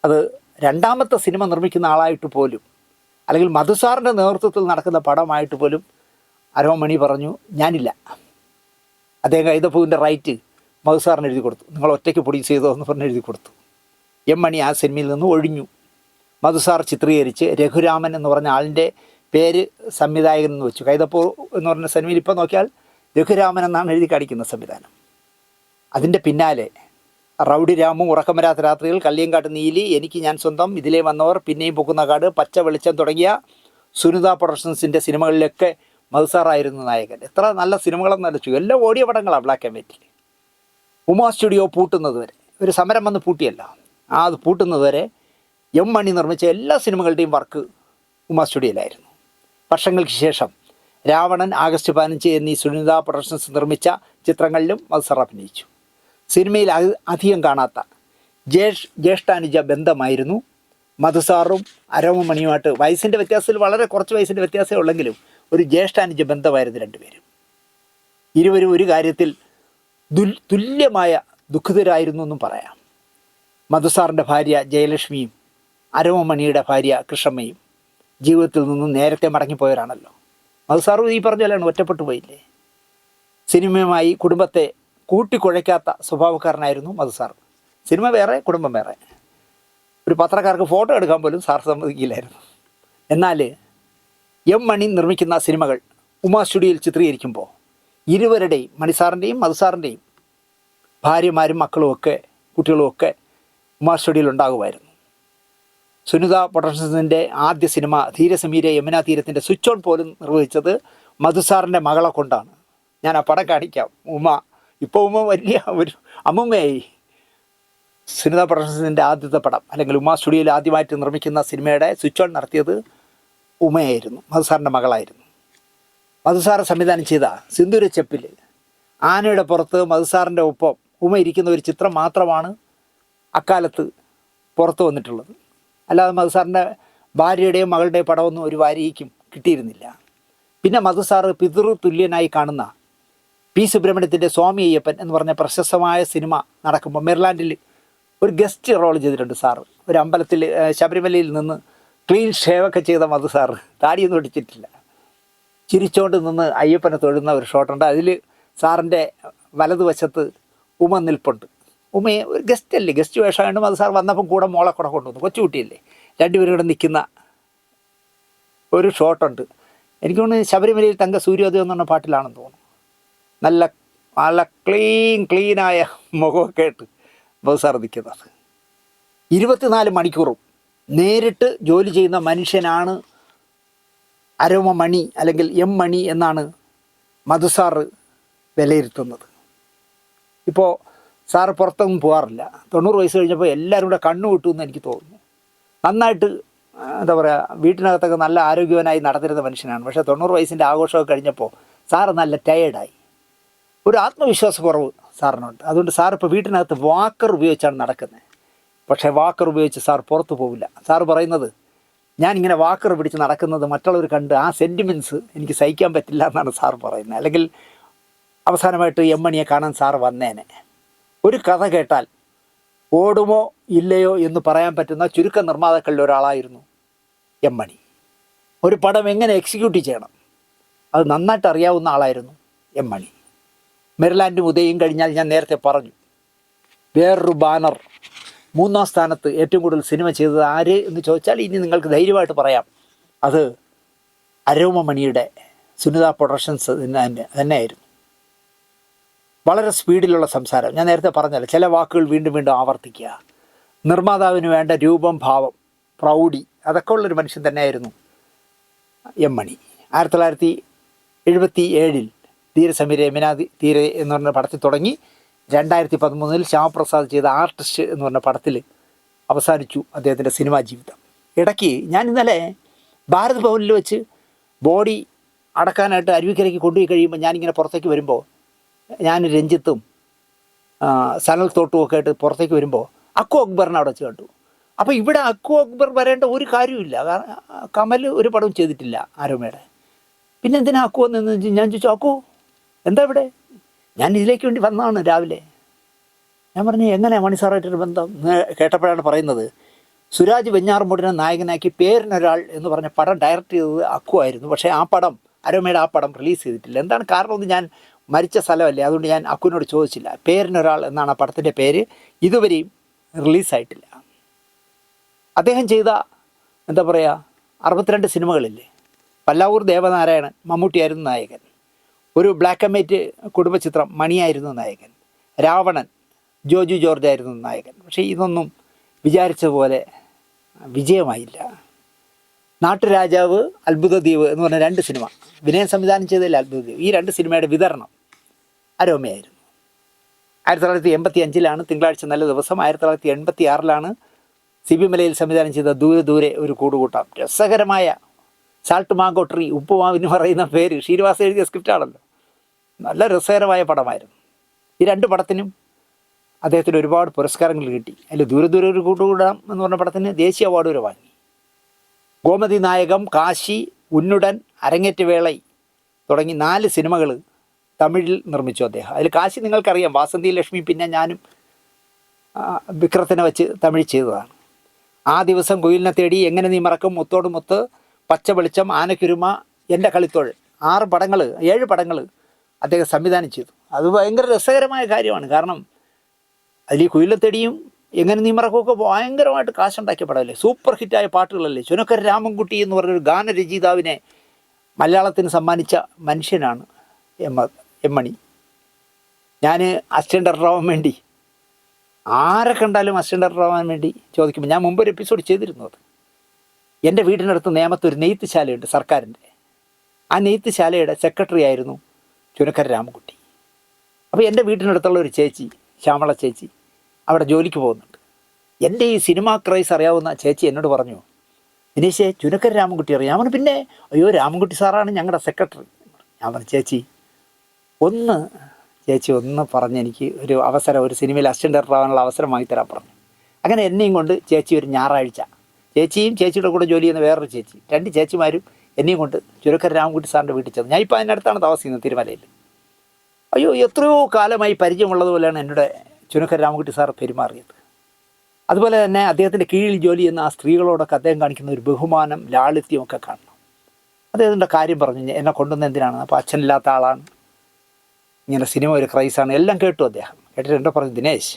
അത് രണ്ടാമത്തെ സിനിമ നിർമ്മിക്കുന്ന ആളായിട്ട് പോലും, അല്ലെങ്കിൽ മധുസാറിൻ്റെ നേതൃത്വത്തിൽ നടക്കുന്ന പടമായിട്ട് പോലും അരോമണി പറഞ്ഞു ഞാനില്ല. അദ്ദേഹം കൈതപ്പൂവിൻ്റെ റൈറ്റ് മധുസാറിന് എഴുതി കൊടുത്തു. നിങ്ങൾ ഒറ്റയ്ക്ക് പ്രൊഡ്യൂസ് ചെയ്തോ എന്ന് പറഞ്ഞ് എഴുതി കൊടുത്തു. മണി ആ സിനിമയിൽ നിന്ന് ഒഴിഞ്ഞു. മധുസാർ ചിത്രീകരിച്ച് രഘുരാമൻ എന്ന് പറഞ്ഞ ആളിൻ്റെ പേര് സംവിധായകൻ എന്ന് വെച്ചു. കൈതപ്പൂ എന്ന് പറഞ്ഞ സിനിമയിൽ ഇപ്പോൾ നോക്കിയാൽ രഘുരാമൻ എന്നാണ് എഴുതി കാണിക്കുന്ന സംവിധാനം. അതിൻ്റെ പിന്നാലെ റൗഡി രാമു, ഉറക്കം വരാത്ത രാത്രികൾ, കള്ളിയങ്കാട്ട് നീലി, എനിക്ക് ഞാൻ സ്വന്തം, ഇതിലേ വന്നവർ, പിന്നെയും പൊക്കുന്ന കാട്, പച്ച വെളിച്ചം തുടങ്ങിയ സുനിത പ്രൊഡക്ഷൻസിൻ്റെ സിനിമകളിലൊക്കെ മധുസാറായിരുന്നു നായകൻ. എത്ര നല്ല സിനിമകളെന്ന് അലച്ചു. എല്ലാം ഓടിയ പടങ്ങളാണ് ബ്ലാക്ക് ആൻഡ് വൈറ്റിൽ. ഉമാ സ്റ്റുഡിയോ പൂട്ടുന്നത് വരെ, ഒരു സമരം വന്ന് പൂട്ടിയല്ല, അത് പൂട്ടുന്നത് വരെ മണി നിർമ്മിച്ച എല്ലാ സിനിമകളുടെയും വർക്ക് ഉമാ സ്റ്റുഡിയോയിലായിരുന്നു. വർഷങ്ങൾക്ക് ശേഷം രാവണൻ, ആഗസ്റ്റ് 15 എന്നീ സുനിത പ്രൊഡക്ഷൻസ് നിർമ്മിച്ച ചിത്രങ്ങളിലും മധുസാർ അഭിനയിച്ചു. സിനിമയിൽ അധികം കാണാത്ത ജ്യേഷ്ഠാനുജ ബന്ധമായിരുന്നു മധുസാറും അരോമമണിയുമായിട്ട്. വയസ്സിൻ്റെ വ്യത്യാസത്തിൽ വളരെ കുറച്ച് വയസ്സിൻ്റെ വ്യത്യാസമേ ഉള്ളെങ്കിലും ഒരു ജ്യേഷ്ഠാനുജ ബന്ധമായിരുന്നു രണ്ടുപേരും. ഇരുവരും ഒരു കാര്യത്തിൽ തുല്യമായ ദുഃഖിതരായിരുന്നു എന്നും പറയാം. മധുസാറിൻ്റെ ഭാര്യ ജയലക്ഷ്മിയും അരോമമണിയുടെ ഭാര്യ കൃഷ്ണമ്മയും ജീവിതത്തിൽ നിന്നും നേരത്തെ മടങ്ങിപ്പോയവരാണല്ലോ. മധുസാറും ഈ പറഞ്ഞ പോലെയാണ്, ഒറ്റപ്പെട്ടു പോയില്ലേ. സിനിമയുമായി കുടുംബത്തെ കൂട്ടിക്കുഴയ്ക്കാത്ത സ്വഭാവക്കാരനായിരുന്നു മധുസാർ. സിനിമ വേറെ, കുടുംബം വേറെ. ഒരു പത്രക്കാർക്ക് ഫോട്ടോ എടുക്കാൻ പോലും സാർ സമ്മതിക്കില്ലായിരുന്നു. എന്നാൽ മണി നിർമ്മിക്കുന്ന സിനിമകൾ ഉമാ സ്റ്റുഡിയോയിൽ ചിത്രീകരിക്കുമ്പോൾ ഇരുവരുടെയും, മണിസാറിൻ്റെയും മധുസാറിൻ്റെയും ഭാര്യമാരും മക്കളുമൊക്കെ കുട്ടികളുമൊക്കെ ഉമാ സ്റ്റുഡിയോയിൽ ഉണ്ടാകുമായിരുന്നു. സുനിത പ്രൊഡക്ഷൻസിൻ്റെ ആദ്യ സിനിമ ധീരസമീര യമുന തീരത്തിൻ്റെ സ്വിച്ച് ഓൺ പോലും നിർവഹിച്ചത് മധുസാറിൻ്റെ മകളെ കൊണ്ടാണ്. ഞാൻ ആ പടം കാണിക്കാം. ഉമ ഇപ്പോൾ വലിയ ഒരു അമ്മുമ്മയായി. സുനിത പ്രൊഡക്ഷൻസിൻ്റെ ആദ്യത്തെ പടം, അല്ലെങ്കിൽ ഉമാ സ്റ്റുഡിയോയിൽ ആദ്യമായിട്ട് നിർമ്മിക്കുന്ന സിനിമയുടെ സ്വിച്ച് ഓൺ നടത്തിയത് ഉമയായിരുന്നു, മധുസാറിൻ്റെ മകളായിരുന്നു. മധുസാർ സംവിധാനം ചെയ്ത സിന്ദൂരച്ചെപ്പിൽ ആനയുടെ പുറത്ത് മധുസാറിൻ്റെ ഒപ്പം ഉമ ഇരിക്കുന്ന ഒരു ചിത്രം മാത്രമാണ് അക്കാലത്ത് പുറത്തു വന്നിട്ടുള്ളത്. അല്ലാതെ മധുസാറിൻ്റെ ഭാര്യയുടെയും മകളുടെയും പടമൊന്നും ഒരു വാരികയ്ക്കും കിട്ടിയിരുന്നില്ല. പിന്നെ മധുസാർ പിതൃ തുല്യനായി കാണുന്ന പി സുബ്രഹ്മണ്യത്തിൻ്റെ സ്വാമി അയ്യപ്പൻ എന്ന് പറഞ്ഞ പ്രശസ്തമായ സിനിമ നടക്കുമ്പോൾ മെർലാൻഡിൽ ഒരു ഗസ്റ്റ് റോൾ ചെയ്തിട്ടുണ്ട് സാറ്. ഒരു അമ്പലത്തിൽ ശബരിമലയിൽ നിന്ന് ക്ലീൻ ഷേവൊക്കെ ചെയ്ത മധുസാർ, താടിയൊന്നും ഒടിച്ചിട്ടില്ല, ചിരിച്ചോണ്ട് നിന്ന് അയ്യപ്പനെ തൊഴുന്ന ഒരു ഷോട്ടുണ്ട്. അതിൽ സാറിൻ്റെ വലതുവശത്ത് ഉമ നിൽപ്പുണ്ട്. ഉമയെ ഒരു ഗസ്റ്റ് അല്ലേ, ഗസ്റ്റ് വേഷമായിട്ട് മധുസാർ വന്നപ്പം കൂടെ മോളെ കൂടെ കൊണ്ടുവന്നു, കൊച്ചുകുട്ടിയല്ലേ. രണ്ടുപേരും കൂടെ നിൽക്കുന്ന ഒരു ഷോട്ടുണ്ട്. എനിക്ക് തോന്നുന്നു ശബരിമലയിൽ തങ്ക സൂര്യോദയം എന്ന് പറഞ്ഞ പാട്ടിലാണെന്ന് തോന്നുന്നു. നല്ല നല്ല ക്ലീനായ മുഖമൊക്കെ ആയിട്ട് മധുസാർ നിൽക്കുന്നത്. 24 മണിക്കൂറും നേരിട്ട് ജോലി ചെയ്യുന്ന മനുഷ്യനാണ് അരോമമണി അല്ലെങ്കിൽ മണി എന്നാണ് മധുസാർ വിലയിരുത്തുന്നത്. ഇപ്പോൾ സാറ് പുറത്തൊന്നും പോകാറില്ല. 90 വയസ്സ് കഴിഞ്ഞപ്പോൾ എല്ലാവരും കൂടെ കണ്ണു വിട്ടുമെന്ന് എനിക്ക് തോന്നുന്നു. നന്നായിട്ട് എന്താ പറയുക, വീട്ടിനകത്തൊക്കെ നല്ല ആരോഗ്യവാനായി നടന്നിരുന്ന മനുഷ്യനാണ്. പക്ഷേ 90 വയസ്സിൻ്റെ ആഘോഷമൊക്കെ കഴിഞ്ഞപ്പോൾ സാറ് നല്ല ടയേർഡായി. ഒരു ആത്മവിശ്വാസക്കുറവ് സാറിനുണ്ട്. അതുകൊണ്ട് സാറിപ്പോൾ വീട്ടിനകത്ത് വാക്കർ ഉപയോഗിച്ചാണ് നടക്കുന്നത്. പക്ഷേ വാക്കർ ഉപയോഗിച്ച് സാർ പുറത്ത് പോവില്ല. സാറ് പറയുന്നത്, ഞാനിങ്ങനെ വാക്കർ പിടിച്ച് നടക്കുന്നത് മറ്റുള്ളവർ കണ്ട് ആ സെൻറ്റിമെൻറ്റ്സ് എനിക്ക് സഹിക്കാൻ പറ്റില്ല എന്നാണ് സാർ പറയുന്നത്. അല്ലെങ്കിൽ അവസാനമായിട്ട് എം മണിയെ കാണാൻ സാർ വന്നേനെ. ഒരു കഥ കേട്ടാൽ ഓടുമോ ഇല്ലയോ എന്ന് പറയാൻ പറ്റുന്ന ചുരുക്ക നിർമ്മാതാക്കളിൽ ഒരാളായിരുന്നു എം മണി. ഒരു പടം എങ്ങനെ എക്സിക്യൂട്ട് ചെയ്യണം അത് നന്നായിട്ട് അറിയാവുന്ന ആളായിരുന്നു എം മണി. മെരിലാൻഡും ഉദയും കഴിഞ്ഞാൽ ഞാൻ നേരത്തെ പറഞ്ഞു, വേറൊരു ബാനർ 3-ാം സ്ഥാനത്ത് ഏറ്റവും കൂടുതൽ സിനിമ ചെയ്തത് ആര് എന്ന് ചോദിച്ചാൽ ഇനി നിങ്ങൾക്ക് ധൈര്യമായിട്ട് പറയാം, അത് അരോമമണിയുടെ സുനിത പ്രൊഡക്ഷൻസ് തന്നെയായിരുന്നു. വളരെ സ്പീഡിലുള്ള സംസാരം, ഞാൻ നേരത്തെ പറഞ്ഞല്ലോ, ചില വാക്കുകൾ വീണ്ടും വീണ്ടും ആവർത്തിക്കുക, നിർമ്മാതാവിന് വേണ്ട രൂപം, ഭാവം, പ്രൗഢി, അതൊക്കെ ഉള്ളൊരു മനുഷ്യൻ തന്നെയായിരുന്നു എം മണി. 1977 ധീരസമീര യമുനാതി തീരെ എന്ന് പറഞ്ഞ പടത്തിൽ തുടങ്ങി 2013 ശ്യാമപ്രസാദ് ചെയ്ത ആർട്ടിസ്റ്റ് എന്ന് പറഞ്ഞ പടത്തിൽ അവസാനിച്ചു അദ്ദേഹത്തിൻ്റെ സിനിമാ ജീവിതം. ഇടയ്ക്ക് ഞാൻ ഇന്നലെ ഭാരത് ഭവനിൽ വെച്ച് ബോഡി അടക്കാനായിട്ട് അരുവിക്കരയ്ക്ക് കൊണ്ടുപോയി കഴിയുമ്പോൾ ഞാനിങ്ങനെ പുറത്തേക്ക് വരുമ്പോൾ, ഞാൻ രഞ്ജിത്തും സനൽ തോട്ടും ഒക്കെ ആയിട്ട് പുറത്തേക്ക് വരുമ്പോൾ അക്കു അക്ബറിനെ അവിടെ വെച്ച് കണ്ടു. അപ്പോൾ ഇവിടെ അക്കു അക്ബർ വരേണ്ട ഒരു കാര്യമില്ല, കാരണം കമൽ ഒരു പടവും ചെയ്തിട്ടില്ല ആരോമയുടെ. പിന്നെ എന്തിനാ അക്കു വന്നെന്ന് ഞാൻ ചോദിച്ചു, അക്കു എന്താ ഇവിടെ? ഞാൻ ഇതിലേക്ക് വേണ്ടി വന്നതാണ് രാവിലെ. ഞാൻ പറഞ്ഞു, എങ്ങനെ മണി സാറായിട്ടൊരു ബന്ധം? കേട്ടപ്പോഴാണ് പറയുന്നത്, സുരാജ് വെഞ്ഞാറമൂടിനെ നായകനാക്കി പേരിനൊരാൾ എന്ന് പറഞ്ഞ പടം ഡയറക്റ്റ് ചെയ്തത് അക്കു ആയിരുന്നു. പക്ഷേ ആ പടം, അരോമയുടെ ആ പടം റിലീസ് ചെയ്തിട്ടില്ല. എന്താണ് കാരണമെന്ന് ഞാൻ മരിച്ച സ്ഥലമല്ലേ, അതുകൊണ്ട് ഞാൻ അക്കുവിനോട് ചോദിച്ചില്ല. പേരിനൊരാൾ എന്നാണ് ആ പടത്തിൻ്റെ പേര്. ഇതുവരെയും റിലീസായിട്ടില്ല. അദ്ദേഹം ചെയ്ത എന്താ പറയുക 62 സിനിമകളില്ലേ, പല്ലാവൂർ ദേവനാരായണൻ മമ്മൂട്ടിയായിരുന്നു നായകൻ, ഒരു ബ്ലാക്ക് ആൻഡ് വൈറ്റ് കുടുംബചിത്രം മണിയായിരുന്നു നായകൻ, രാവണൻ ജോജു ജോർജ് ആയിരുന്നു നായകൻ. പക്ഷേ ഇതൊന്നും വിചാരിച്ചതുപോലെ വിജയമായില്ല. നാട്ടുരാജാവ്, അത്ഭുതദ്വീപ് എന്ന് പറഞ്ഞ 2 സിനിമ, വിനയൻ സംവിധാനം ചെയ്തതിൽ അത്ഭുതദ്വീപ്, ഈ 2 സിനിമയുടെ വിതരണം അരോമയായിരുന്നു. 1985 തിങ്കളാഴ്ച നല്ല ദിവസം. 1986 CB മലയിൽ സംവിധാനം ചെയ്ത ദൂരെ ദൂരെ ഒരു കൂടുകൂട്ടാം. രസകരമായ സാൾട്ട് മാങ്കോ ട്രീ, ഉപ്പുമാവിന് പറയുന്ന പേര് ശ്രീനിവാസ് എഴുതിയ സ്ക്രിപ്റ്റാണല്ലോ. നല്ല രസകരമായ പടമായിരുന്നു. ഈ 2 പടത്തിനും അദ്ദേഹത്തിന് ഒരുപാട് പുരസ്കാരങ്ങൾ കിട്ടി. അതിൽ ദൂരെ ദൂരെ ഒരു കൂട്ടുകൂടാം എന്ന് പറഞ്ഞ പടത്തിന് ദേശീയ അവാർഡ് വരെ വാങ്ങി. ഗോമതി നായകം, കാശി, ഉന്നുടൻ, അരങ്ങേറ്റ വേളൈ തുടങ്ങി 4 സിനിമകൾ തമിഴിൽ നിർമ്മിച്ചു അദ്ദേഹം. അതിൽ കാശി നിങ്ങൾക്കറിയാം, വാസന്തി ലക്ഷ്മി പിന്നെ ഞാനും വിക്രത്തിനെ വെച്ച് തമിഴ് ചെയ്തതാണ്. ആ ദിവസം കുയിലിനെ തേടി, എങ്ങനെ നീ മറക്കും, മുത്തോട് മുത്ത്, പച്ച വെളിച്ചം, ആനക്കുരുമ, എൻ്റെ കളിത്തോഴൻ, 7 പടങ്ങൾ അദ്ദേഹം സംവിധാനം ചെയ്തു. അത് ഭയങ്കര രസകരമായ കാര്യമാണ്. കാരണം അതിൽ ഈ കുയിലിനെ തേടിയും എങ്ങനെ നീ മറക്കുമൊക്കെ ഭയങ്കരമായിട്ട് കാശുണ്ടാക്കിയ പടമല്ലേ, സൂപ്പർ ഹിറ്റായ പാട്ടുകളല്ലേ. ചുനക്കര രാമൻകുട്ടി എന്ന് പറഞ്ഞൊരു ഗാനരചയിതാവിനെ മലയാളത്തിന് സമ്മാനിച്ച മനുഷ്യനാണ് എം മണി. ഞാൻ അസിസ്റ്റൻ്റ് ഡയറക്ടറാവാൻ വേണ്ടി, ആരെ കണ്ടാലും അസിസ്റ്റൻ്റ് ഡയറക്ടറാവാൻ വേണ്ടി ചോദിക്കുമ്പോൾ, ഞാൻ മുമ്പൊരു എപ്പിസോഡ് ചെയ്തിരുന്നു അത്. എൻ്റെ വീടിനടുത്ത് നേമത്ത് ഒരു നെയ്ത്തുശാലയുണ്ട് സർക്കാരിൻ്റെ. ആ നെയ്ത്തുശാലയുടെ സെക്രട്ടറി ആയിരുന്നു ചുനക്കര രാമൻകുട്ടി. അപ്പോൾ എൻ്റെ വീടിനടുത്തുള്ള ഒരു ചേച്ചി, ശ്യാമള ചേച്ചി, അവിടെ ജോലിക്ക് പോകുന്നുണ്ട്. എൻ്റെ ഈ സിനിമാ ക്രൈസ് അറിയാവുന്ന ചേച്ചി എന്നോട് പറഞ്ഞു, ദിനേശേ ചുനക്കര രാമൻകുട്ടി അറിയാം. ഞാൻ പറഞ്ഞു, പിന്നെ, അയ്യോ രാമൻകുട്ടി സാറാണ് ഞങ്ങളുടെ സെക്രട്ടറി. ഞാൻ പറഞ്ഞു, ചേച്ചി ഒന്ന് പറഞ്ഞ് എനിക്ക് ഒരു അവസരം, ഒരു സിനിമയിൽ അസിസ്റ്റൻ്റ് ഡയറക്ടർ ആവാനുള്ള അവസരം വാങ്ങിത്തരാൻ പറഞ്ഞു. അങ്ങനെ എന്നെയും കൊണ്ട് ചേച്ചി ഒരു ഞായറാഴ്ച, ചേച്ചിയും ചേച്ചിയുടെ കൂടെ ജോലി ചെയ്യുന്ന വേറൊരു ചേച്ചി, 2 ചേച്ചിമാരും എന്നെയും കൊണ്ട് ചുനക്കര രാമൻകുട്ടി സാറിൻ്റെ വീട്ടിൽ ചെന്നു. ഞാൻ ഇപ്പോൾ അതിനടുത്താണ് താമസിക്കുന്നത്, തിരുമലയിൽ. അയ്യോ എത്രയോ കാലമായി പരിചയമുള്ളതുപോലെയാണ് എന്നോട് ചുനക്കര രാമൻകുട്ടി സാർ പെരുമാറിയത്. അതുപോലെ തന്നെ അദ്ദേഹത്തിൻ്റെ കീഴിൽ ജോലി ചെയ്യുന്ന ആ സ്ത്രീകളോടൊക്കെ അദ്ദേഹം കാണിക്കുന്ന ഒരു ബഹുമാനം, ലാളിത്യമൊക്കെ കാണണം. അദ്ദേഹത്തിൻ്റെ കാര്യം പറഞ്ഞു, എന്നെ കൊണ്ടുവന്ന എന്തിനാണ്, അപ്പോൾ അച്ഛനില്ലാത്ത ആളാണ്, ഇങ്ങനെ സിനിമ ഒരു ക്രൈസാണ്, എല്ലാം കേട്ടു അദ്ദേഹം. കേട്ടിട്ട് എന്നോട് പറഞ്ഞു, ദിനേശ്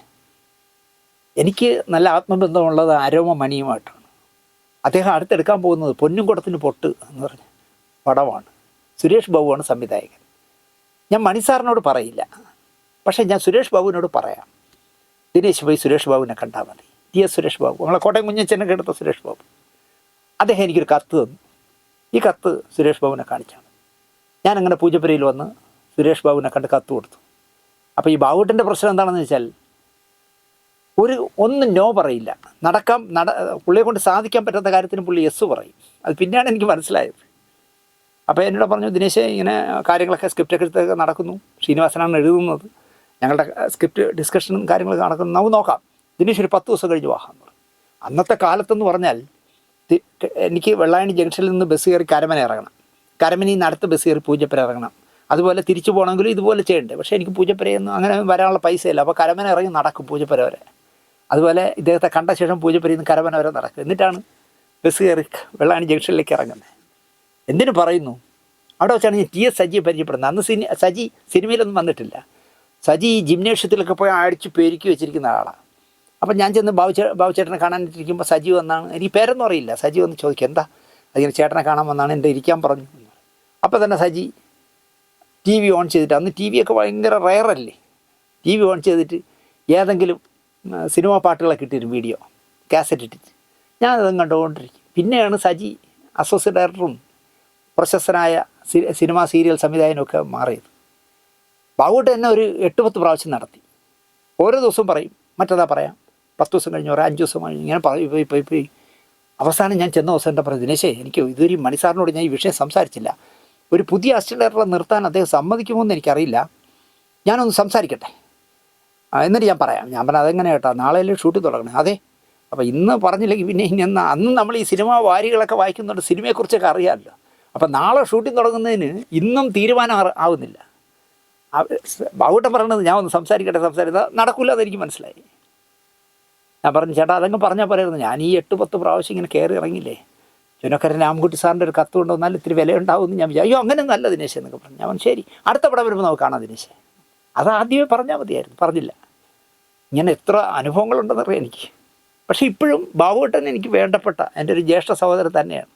എനിക്ക് നല്ല ആത്മബന്ധമുള്ളത് അരോമ മണിയുമായിട്ടാണ്. അദ്ദേഹം അടുത്തെടുക്കാൻ പോകുന്നത് പൊന്നും കുടത്തിന് പൊട്ട് എന്ന് പറഞ്ഞ പടമാണ്. സുരേഷ് ബാബുവാണ് സംവിധായകൻ. ഞാൻ മണി സാറിനോട് പറയില്ല, പക്ഷേ ഞാൻ സുരേഷ് ബാബുവിനോട് പറയാം, ദിനേശ് പോയി സുരേഷ് ബാബുവിനെ കണ്ടാൽ മതി. സുരേഷ് ബാബു, നമ്മളെ കോട്ടയം കുഞ്ഞച്ചനൊക്കെ എടുത്ത സുരേഷ് ബാബു, അദ്ദേഹം എനിക്കൊരു കത്ത് തന്നു. ഈ കത്ത് സുരേഷ് ബാബുവിനെ കാണിച്ചാണ്. ഞാനങ്ങനെ പൂജപ്പുരയിൽ വന്ന് സുരേഷ് ബാബുവിനെ കണ്ട് കത്ത് കൊടുത്തു. അപ്പോൾ ഈ ബാബുട്ടൻ്റെ പ്രശ്നം എന്താണെന്ന് വെച്ചാൽ ഒന്നും നോ പറയില്ല. പുള്ളിയെ കൊണ്ട് സാധിക്കാൻ പറ്റാത്ത കാര്യത്തിന് പുള്ളി യെസ് പറയും. അത് പിന്നെയാണ് എനിക്ക് മനസ്സിലായത്. അപ്പോൾ എന്നോട് പറഞ്ഞു, ദിനേശ് ഇങ്ങനെ കാര്യങ്ങളൊക്കെ സ്ക്രിപ്റ്റൊക്കെ എടുത്തൊക്കെ നടക്കുന്നു, ശ്രീനിവാസനാണ് എഴുതുന്നത്, ഞങ്ങളുടെ സ്ക്രിപ്റ്റ് ഡിസ്കഷനും കാര്യങ്ങളൊക്കെ നടക്കുന്നു, നമുക്ക് നോക്കാം, ദിനേശ് ഒരു 10 ദിവസം കഴിഞ്ഞ് വാഹാന്ന് പറഞ്ഞു. അന്നത്തെ കാലത്തെന്ന് പറഞ്ഞാൽ എനിക്ക് വെള്ളായണി ജംഗ്ഷനിൽ നിന്ന് ബസ് കയറി കരമന ഇറങ്ങണം, കരമനയിൽ നിന്ന് അടുത്ത ബസ് കയറി പൂജപ്പുര ഇറങ്ങണം, അതുപോലെ തിരിച്ചു പോകണമെങ്കിലും ഇതുപോലെ ചെയ്യണ്ടേ. പക്ഷേ എനിക്ക് പൂജപ്പുരയൊന്നും അങ്ങനെ വരാനുള്ള പൈസയില്ല. അപ്പോൾ കരമന ഇറങ്ങി നടക്കും പൂജപ്പുര വരെ. അതുപോലെ ഇദ്ദേഹത്തെ കണ്ട ശേഷം പൂജപ്പുരയിൽ നിന്ന് കരമന വരെ നടക്കും. എന്നിട്ടാണ് ബസ് കയറി വെള്ളായണി ജംഗ്ഷനിലേക്ക് ഇറങ്ങുന്നത്. എന്തിനു പറയുന്നു, അവിടെ വെച്ചാണ് ഞാൻ TS സജിയെ പരിചയപ്പെടുന്നത്. അന്ന് സജി സിനിമയിലൊന്നും വന്നിട്ടില്ല. സജി ഈ ജിംനേഷ്യത്തിലൊക്കെ പോയി അടിച്ച് പെരുക്കി വെച്ചിരിക്കുന്ന ആളാണ്. അപ്പം ഞാൻ ചെന്ന് ബാബുചേട്ടനെ കാണാനിരിക്കുമ്പോൾ സജി വന്നാണ്, എനിക്ക് പേരൊന്നും അറിയില്ല. സജി വന്ന് ചോദിക്കും, എന്താ അതിങ്ങനെ ചേട്ടനെ കാണാൻ വന്നാണ്, എൻ്റെ ഇരിക്കാൻ പറഞ്ഞു. അപ്പോൾ തന്നെ സജി TV ഓൺ ചെയ്തിട്ട്, അന്ന് TV ഒക്കെ ഭയങ്കര റയറല്ലേ, TV ഓൺ ചെയ്തിട്ട് ഏതെങ്കിലും സിനിമാ പാട്ടുകളൊക്കെ ഇട്ടിരും, വീഡിയോ കാസറ്റ് ഇട്ടിട്ട് ഞാനതും കണ്ടുകൊണ്ടിരിക്കും. പിന്നെയാണ് സജി അസോസിയേറ്റ് ഡയറക്ടറും പ്രശസ്തനായ സിനിമാ സീരിയൽ സംവിധായകനൊക്കെ മാറിയത്. ബാബുട്ട് എന്നെ ഒരു 8-10 പ്രാവശ്യം നടത്തി. ഓരോ ദിവസവും പറയും, മറ്റേതാ പറയാം, 10 ദിവസം കഴിഞ്ഞ് പറയാം, 5 ദിവസം കഴിഞ്ഞ്, ഇങ്ങനെ പോയി അവസാനം ഞാൻ ചെന്ന ദിവസം എന്താ പറയുക, ദിനേശേ എനിക്ക് ഇതൊരു മണിസാറിനോട് ഞാൻ ഈ വിഷയം സംസാരിച്ചില്ല, ഒരു പുതിയ അസിസ്റ്റന്റ് ഡയറക്ടറെ നിർത്താൻ അദ്ദേഹം സമ്മതിക്കുമോ എന്ന് എനിക്കറിയില്ല, ഞാനൊന്ന് സംസാരിക്കട്ടെ, എന്നിട്ട് ഞാൻ പറയാം. ഞാൻ പറഞ്ഞാൽ അതെങ്ങനെ കേട്ടോ, നാളെയല്ലേ ഷൂട്ട് തുടങ്ങണം. അതെ, അപ്പോൾ ഇന്ന് പറഞ്ഞില്ലെങ്കിൽ പിന്നെ ഇനി അന്ന് നമ്മൾ ഈ സിനിമ വാരികളൊക്കെ വായിക്കുന്നുണ്ട്, സിനിമയെക്കുറിച്ചൊക്കെ അറിയാമല്ലോ. അപ്പം നാളെ ഷൂട്ടിംഗ് തുടങ്ങുന്നതിന് ഇന്നും തീരുമാനം ആവുന്നില്ല. ബാബുട്ടൻ പറയണത് ഞാൻ ഒന്ന് സംസാരിക്കട്ടെ, നടക്കില്ല, അതെനിക്ക് മനസ്സിലായി. ഞാൻ പറഞ്ഞു, ചേട്ടാ അതങ്ങ് പറഞ്ഞാൽ പറയായിരുന്നു, ഞാൻ ഈ 8-10 പ്രാവശ്യം ഇങ്ങനെ കയറി ഇറങ്ങില്ലേ, ചുനക്കരൻ രാമൻകുട്ടി സാറിൻ്റെ ഒരു കത്ത് കൊണ്ടുവന്നാൽ ഇത്തിരി വില ഉണ്ടാവുമെന്ന് ഞാൻ വിചാരിച്ചു. അയ്യോ അങ്ങനെ നല്ല ദിനേശ് എന്നൊക്കെ പറഞ്ഞു. ഞാൻ ശരി, അടുത്ത പടം വരുമ്പോൾ നമുക്ക് കാണാം ദിനേശ്. അത് ആദ്യമേ പറഞ്ഞാൽ മതിയായിരുന്നു, പറഞ്ഞില്ല. ഇങ്ങനെ എത്ര അനുഭവങ്ങളുണ്ടെന്നറിയാം എനിക്ക്. പക്ഷേ ഇപ്പോഴും ബാബുട്ടൻ എനിക്ക് വേണ്ടപ്പെട്ട എൻ്റെ ഒരു ജ്യേഷ്ഠ സഹോദരൻ തന്നെയാണ്.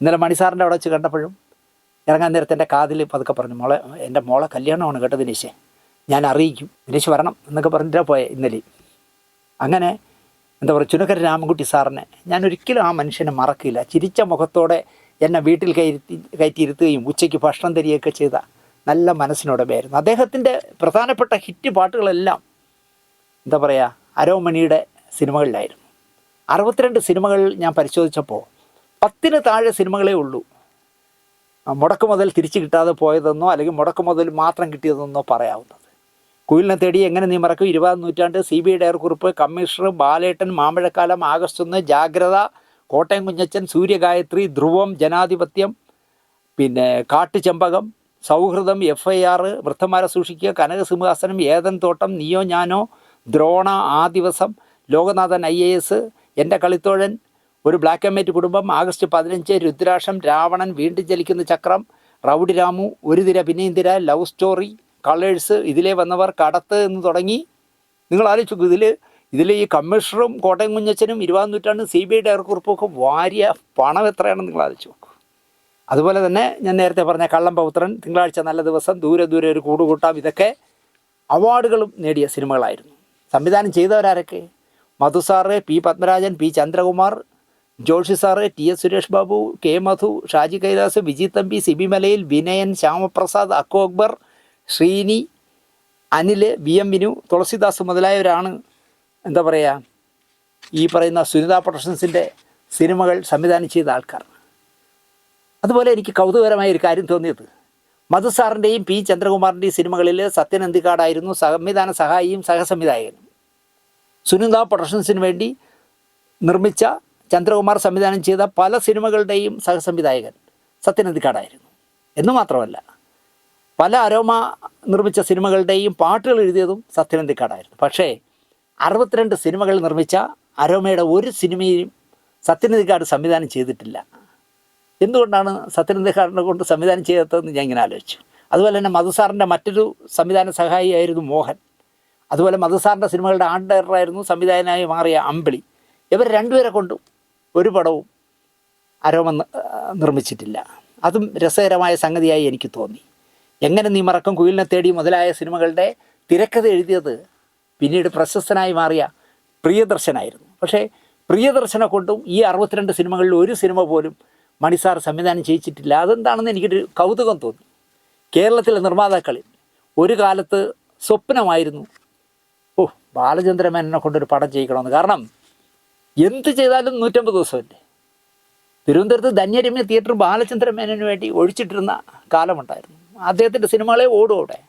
ഇന്നലെ മണിസാറിൻ്റെ അവിടെ വെച്ച് കണ്ടപ്പോഴും ഇറങ്ങാൻ നേരത്തെ എൻ്റെ കാതിൽ പതുക്കെ പറഞ്ഞു, എൻ്റെ മോളെ കല്യാണമാണ് കേട്ടോ ദിനേശേ, ഞാൻ അറിയിക്കും, ദിനേശ് വരണം എന്നൊക്കെ പറഞ്ഞിട്ടാണ് പോയത് ഇന്നലെ. അങ്ങനെ എന്താ പറയുക, ചുനക്കര രാമൻകുട്ടി സാറിനെ ഞാൻ ഒരിക്കലും ആ മനുഷ്യനെ മറക്കില്ല. ചിരിച്ച മുഖത്തോടെ എന്നെ വീട്ടിൽ കയറ്റിയിരുത്തുകയും ഉച്ചയ്ക്ക് ഭക്ഷണം തരികയൊക്കെ ചെയ്ത നല്ല മനസ്സിനുടമയായിരുന്നു. അദ്ദേഹത്തിൻ്റെ പ്രധാനപ്പെട്ട ഹിറ്റ് പാട്ടുകളെല്ലാം എന്താ പറയുക, അരോമണിയുടെ സിനിമകളിലായിരുന്നു. 62 സിനിമകൾ ഞാൻ പരിശോധിച്ചപ്പോൾ 10 താഴെ സിനിമകളേ ഉള്ളൂ മുടക്ക് മുതൽ തിരിച്ചു കിട്ടാതെ പോയതെന്നോ അല്ലെങ്കിൽ മുടക്ക് മുതൽ മാത്രം കിട്ടിയതെന്നോ പറയാവുന്നത്. കുയിലിനെ തേടി എങ്ങനെ നീ മറക്കും, 20-ാം നൂറ്റാണ്ട്, CBI ഡയർക്കുറിപ്പ്, കമ്മീഷണർ, ബാലേട്ടൻ, മാമ്പഴക്കാലം, ആഗസ്റ്റ് 1, ജാഗ്രത, കോട്ടയം കുഞ്ഞച്ചൻ, സൂര്യഗായത്രി, ധ്രുവം, ജനാധിപത്യം, പിന്നെ കാട്ടുചെമ്പകം, സൗഹൃദം, FIR, വൃദ്ധന്മാരെ സൂക്ഷിക്കുക, കനകസിംഹാസനം, ഏതൻ തോട്ടം, നീയോ ഞാനോ, ദ്രോണ, ആ ദിവസം, ലോകനാഥൻ IAS, എൻ്റെ കളിത്തോഴൻ, ഒരു ബ്ലാക്ക് ആൻഡ് വൈറ്റ് കുടുംബം, ആഗസ്റ്റ് 15, രുദ്രാക്ഷം, രാവണൻ, വീണ്ടും ചലിക്കുന്ന ചക്രം, റൗഡി രാമു, ഒരു തിര പിന്നെയും തിര, ലവ് സ്റ്റോറി, കളേഴ്സ്, ഇതിലേ വന്നവർ, കടത്ത് എന്ന് തുടങ്ങി. നിങ്ങൾ ആലോചിച്ചു, ഇതിൽ ഈ കമ്മീഷണറും കോട്ടയം കുഞ്ഞച്ചനും 20-ാം നൂറ്റാണ്ട് CBI ഡയർക്കുറിപ്പൊക്കെ വാരിയ പണം എത്രയാണെന്ന് നിങ്ങൾ ആലോചിച്ച് നോക്കൂ. അതുപോലെ തന്നെ ഞാൻ നേരത്തെ പറഞ്ഞ കള്ളം പൗത്രൻ, തിങ്കളാഴ്ച നല്ല ദിവസം, ദൂരെ ദൂരെ ഒരു കൂടുകൂട്ടാം, ഇതൊക്കെ അവാർഡുകളും നേടിയ സിനിമകളായിരുന്നു. സംവിധാനം ചെയ്തവരാരൊക്കെ, Madhu sir, P. Padmarajan, P. Chandrakumar, Joshy sir, TS Suresh Babu, K. Madhu, Shaji Kailas, Viji Thampi, Sibi Malayil, Vinayan, Shyamaprasad, അക്കു അക്ബർ, ശ്രീനി, അനിൽ, VM വിനു, തുളസിദാസ് മുതലായവരാണ് എന്താ പറയുക ഈ പറയുന്ന സുനിത പ്രൊഡക്ഷൻസിൻ്റെ സിനിമകൾ സംവിധാനം ചെയ്ത ആൾക്കാർ. അതുപോലെ എനിക്ക് കൗതുകകരമായ ഒരു കാര്യം തോന്നിയത്, മധു സാറിൻ്റെയും P. ചന്ദ്രകുമാറിൻ്റെയും സിനിമകളിൽ സത്യൻ അന്തിക്കാടായിരുന്നു സംവിധാന സഹായിയും സഹസംവിധായകനും. സുനിത പ്രൊഡക്ഷൻസിന് വേണ്ടി നിർമ്മിച്ച, ചന്ദ്രകുമാർ സംവിധാനം ചെയ്ത പല സിനിമകളുടെയും സഹസംവിധായകൻ സത്യൻ അന്തിക്കാടായിരുന്നു. എന്ന് മാത്രമല്ല പല അരോമ നിർമ്മിച്ച സിനിമകളുടെയും പാട്ടുകൾ എഴുതിയതും സത്യൻ അന്തിക്കാടായിരുന്നു. പക്ഷേ 62 സിനിമകൾ നിർമ്മിച്ച അരോമയുടെ ഒരു സിനിമയും സത്യൻ അന്തിക്കാട് സംവിധാനം ചെയ്തിട്ടില്ല. എന്തുകൊണ്ടാണ് സത്യൻ അന്തിക്കാടിനെ കൊണ്ട് സംവിധാനം ചെയ്യാത്തതെന്ന് ഞാൻ ഇങ്ങനെ ആലോചിച്ചു. അതുപോലെ തന്നെ മധുസാറിൻ്റെ മറ്റൊരു സംവിധാന സഹായിയായിരുന്നു മോഹൻ. അതുപോലെ മധുസാറിൻ്റെ സിനിമകളുടെ ആർട്ട് ഡയറക്ടറായിരുന്നു സംവിധായകനായി മാറിയ അമ്പിളി. ഇവർ രണ്ടുപേരെ കൊണ്ടും ഒരു പടവും അരോമ നിർമ്മിച്ചിട്ടില്ല. അതും രസകരമായ സംഗതിയായി എനിക്ക് തോന്നി. എങ്ങനെ നീ മറക്കും, കുയിലിനെ തേടി മുതലായ സിനിമകളുടെ തിരക്കഥ എഴുതിയത് പിന്നീട് പ്രശസ്തനായി മാറിയ പ്രിയദർശനായിരുന്നു. പക്ഷേ പ്രിയദർശനെ കൊണ്ടും ഈ 62 സിനിമകളിൽ ഒരു സിനിമ പോലും മണിസാർ സംവിധാനം ചെയ്യിച്ചിട്ടില്ല. അതെന്താണെന്ന് എനിക്കൊരു കൗതുകം തോന്നി. കേരളത്തിലെ നിർമ്മാതാക്കളിൽ ഒരു കാലത്ത് സ്വപ്നമായിരുന്നു ബാലചന്ദ്ര മേനോനെ കൊണ്ടൊരു പടം ചെയ്യിക്കണമെന്ന്. കാരണം എന്ത് ചെയ്താലും 150 ദിവസമല്ലേ. തിരുവനന്തപുരത്ത് ധന്യരമ്യ തിയേറ്റർ ബാലചന്ദ്ര മേനോന് വേണ്ടി ഒഴിച്ചിട്ടിരുന്ന കാലമുണ്ടായിരുന്നു. അദ്ദേഹത്തിൻ്റെ സിനിമകളെ ഓടും അവിടെ.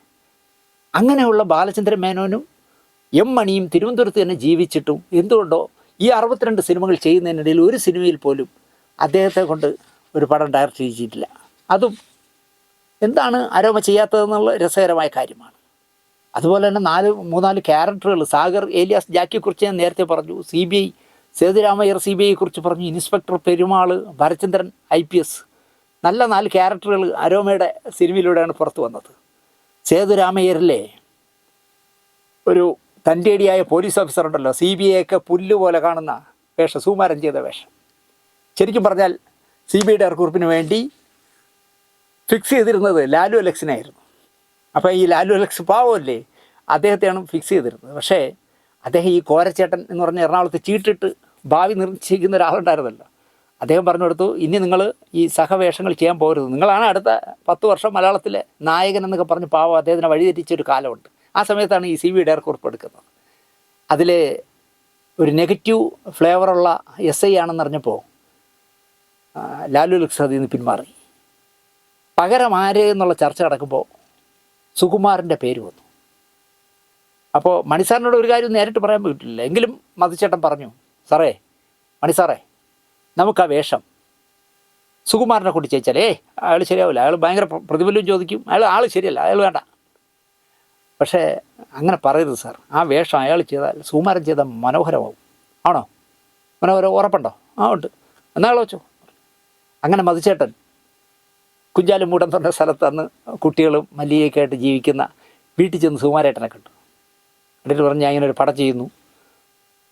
അങ്ങനെയുള്ള ബാലചന്ദ്ര മേനോനും എം മണിയും തിരുവനന്തപുരത്ത് തന്നെ ജീവിച്ചിട്ടും എന്തുകൊണ്ടോ ഈ 62 സിനിമകൾ ചെയ്യുന്നതിനിടയിൽ ഒരു സിനിമയിൽ പോലും അദ്ദേഹത്തെ കൊണ്ട് ഒരു പടം ഡയറക്റ്റ് ചെയ്യിച്ചിട്ടില്ല. അതും എന്താണ് അരോമ ചെയ്യാത്തതെന്നുള്ള രസകരമായ കാര്യമാണ്. അതുപോലെ തന്നെ 3-4 ക്യാരക്ടറുകൾ, സാഗർ ഏലിയാസ് ജാക്കിയെക്കുറിച്ച് ഞാൻ നേരത്തെ പറഞ്ഞു, CBI സേതുരാമയ്യർ CBI കുറിച്ച് പറഞ്ഞു, ഇൻസ്പെക്ടർ പെരുമാൾ, ഭരചന്ദ്രൻ IPS, നല്ല 4 ക്യാരക്ടറുകൾ അരോമയുടെ സിനിമയിലൂടെയാണ് പുറത്തു വന്നത്. സേതുരാമയ്യരിലെ ഒരു തൻ്റെടിയായ പോലീസ് ഓഫീസർ ഉണ്ടല്ലോ, CBIയൊക്കെ പുല്ലുപോലെ കാണുന്ന വേഷം, സുകുമാരൻ ചെയ്ത വേഷം. ശരിക്കും പറഞ്ഞാൽ CBI ഡയറക്ടർപ്പിന് വേണ്ടി ഫിക്സ് ചെയ്തിരുന്നത് ലാലു അലക്സിനായിരുന്നു. അപ്പോൾ ഈ ലാലു അലക്സ് പാവമല്ലേ, അദ്ദേഹത്തെയാണ് ഫിക്സ് ചെയ്തിരുന്നത്. പക്ഷേ അദ്ദേഹം ഈ കോരച്ചേട്ടൻ എന്ന് പറഞ്ഞ എറണാകുളത്ത് ചീട്ടിട്ട് ഭാവി നിർമ്മിച്ചിരിക്കുന്ന ഒരാളുണ്ടായിരുന്നല്ലോ. അദ്ദേഹം പറഞ്ഞു കൊടുത്തു, ഇനി നിങ്ങൾ ഈ സഹവേഷങ്ങൾ ചെയ്യാൻ പോകരുത്, നിങ്ങളാണ് അടുത്ത 10 വർഷം മലയാളത്തിലെ നായകൻ എന്നൊക്കെ പറഞ്ഞ് പാവം അദ്ദേഹത്തിനെ വഴിതെറ്റിച്ചൊരു കാലമുണ്ട്. ആ സമയത്താണ് ഈ CBI ഡയറക്ടർപ്പ് എടുക്കുന്നത്. അതിൽ ഒരു നെഗറ്റീവ് ഫ്ലേവറുള്ള SI ആണെന്ന് അറിഞ്ഞപ്പോൾ ലാലു അലക്സ് അതിൽ നിന്ന് പിന്മാറി. പകരം ആര് എന്നുള്ള ചർച്ച നടക്കുമ്പോൾ സുകുമാരൻ്റെ പേര് വന്നു. അപ്പോൾ മണിസാറിനോട് ഒരു കാര്യം നേരിട്ട് പറയാൻ പറ്റില്ല. എങ്കിലും മധുച്ചേട്ടൻ പറഞ്ഞു, സാറേ, മണിസാറേ, നമുക്ക് ആ വേഷം സുകുമാരനെ കൊണ്ട് ചോദിച്ചാൽ അയാൾ ശരിയാവില്ല, അയാൾ ഭയങ്കര പ്രതിഫലവും ചോദിക്കും, ആൾ ശരിയല്ല, അയാൾ വേണ്ട. പക്ഷേ അങ്ങനെ പറയരുത് സാർ, ആ വേഷം അയാൾ ചെയ്താൽ, സുകുമാരൻ ചെയ്താൽ മനോഹരമാവും. ആണോ? മനോഹരം ഉറപ്പുണ്ടോ? ഉണ്ട്, എന്നാൽ വെച്ചോ. അങ്ങനെ മധുച്ചേട്ടൻ കുഞ്ചാലുമൂടൻ പറഞ്ഞ സ്ഥലത്ത് അന്ന് കുട്ടികളും മല്ലികയൊക്കെ ആയിട്ട് ജീവിക്കുന്ന വീട്ടിൽ ചെന്ന് സുകുമാരേട്ടനെ കണ്ടു. എന്നിട്ട് പറഞ്ഞ് ഞാൻ ഇങ്ങനെ ഒരു പടം ചെയ്യുന്നു,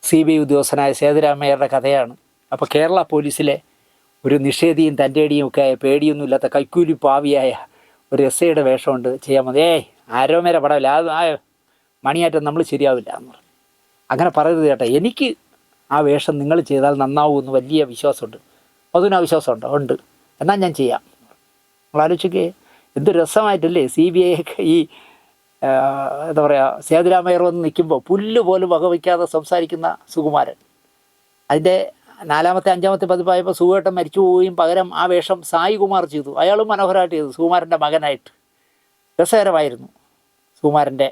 CBI ഉദ്യോഗസ്ഥനായ സേതുരാമയ്യരുടെ കഥയാണ്. അപ്പോൾ കേരള പോലീസിലെ ഒരു നിഷേധിയും തൻ്റെടിയും ഒക്കെ ആയ പേടിയൊന്നുമില്ലാത്ത കൈക്കൂലി പാവിയായ ഒരു SIയുടെ വേഷമുണ്ട്, ചെയ്യാൻ മതി. ആരോമേരെ പടമില്ല, അത് ആ മണിയാറ്റം നമ്മൾ ശരിയാവില്ല എന്ന് പറഞ്ഞു. അങ്ങനെ പറയരുത് ചേട്ടാ, എനിക്ക് ആ വേഷം നിങ്ങൾ ചെയ്താൽ നന്നാവുമെന്ന് വലിയ വിശ്വാസമുണ്ട്. അതിന് വിശ്വാസമുണ്ടോ? ഉണ്ട്, എന്നാൽ ഞാൻ ചെയ്യാം. നമ്മൾ ആലോചിക്കേ, എന്ത് രസമായിട്ടല്ലേ CBI ഒക്കെ ഈ എന്താ പറയുക, സേതുരാമയ്യർ വന്ന് നിൽക്കുമ്പോൾ പുല്ല് പോലും വകവയ്ക്കാതെ സംസാരിക്കുന്ന സുകുമാരൻ. അതിൻ്റെ 4-ാമത്തെ 5-ാമത്തെ പതിപ്പായപ്പോൾ സുകുവേട്ടൻ മരിച്ചു പോവുകയും പകരം ആ വേഷം സായി കുമാർ ചെയ്തു. അയാളും മനോഹരമായിട്ട് ചെയ്തു, സുകുമാരൻ്റെ മകനായിട്ട്. രസകരമായിരുന്നു സുകുമാരൻ്റെ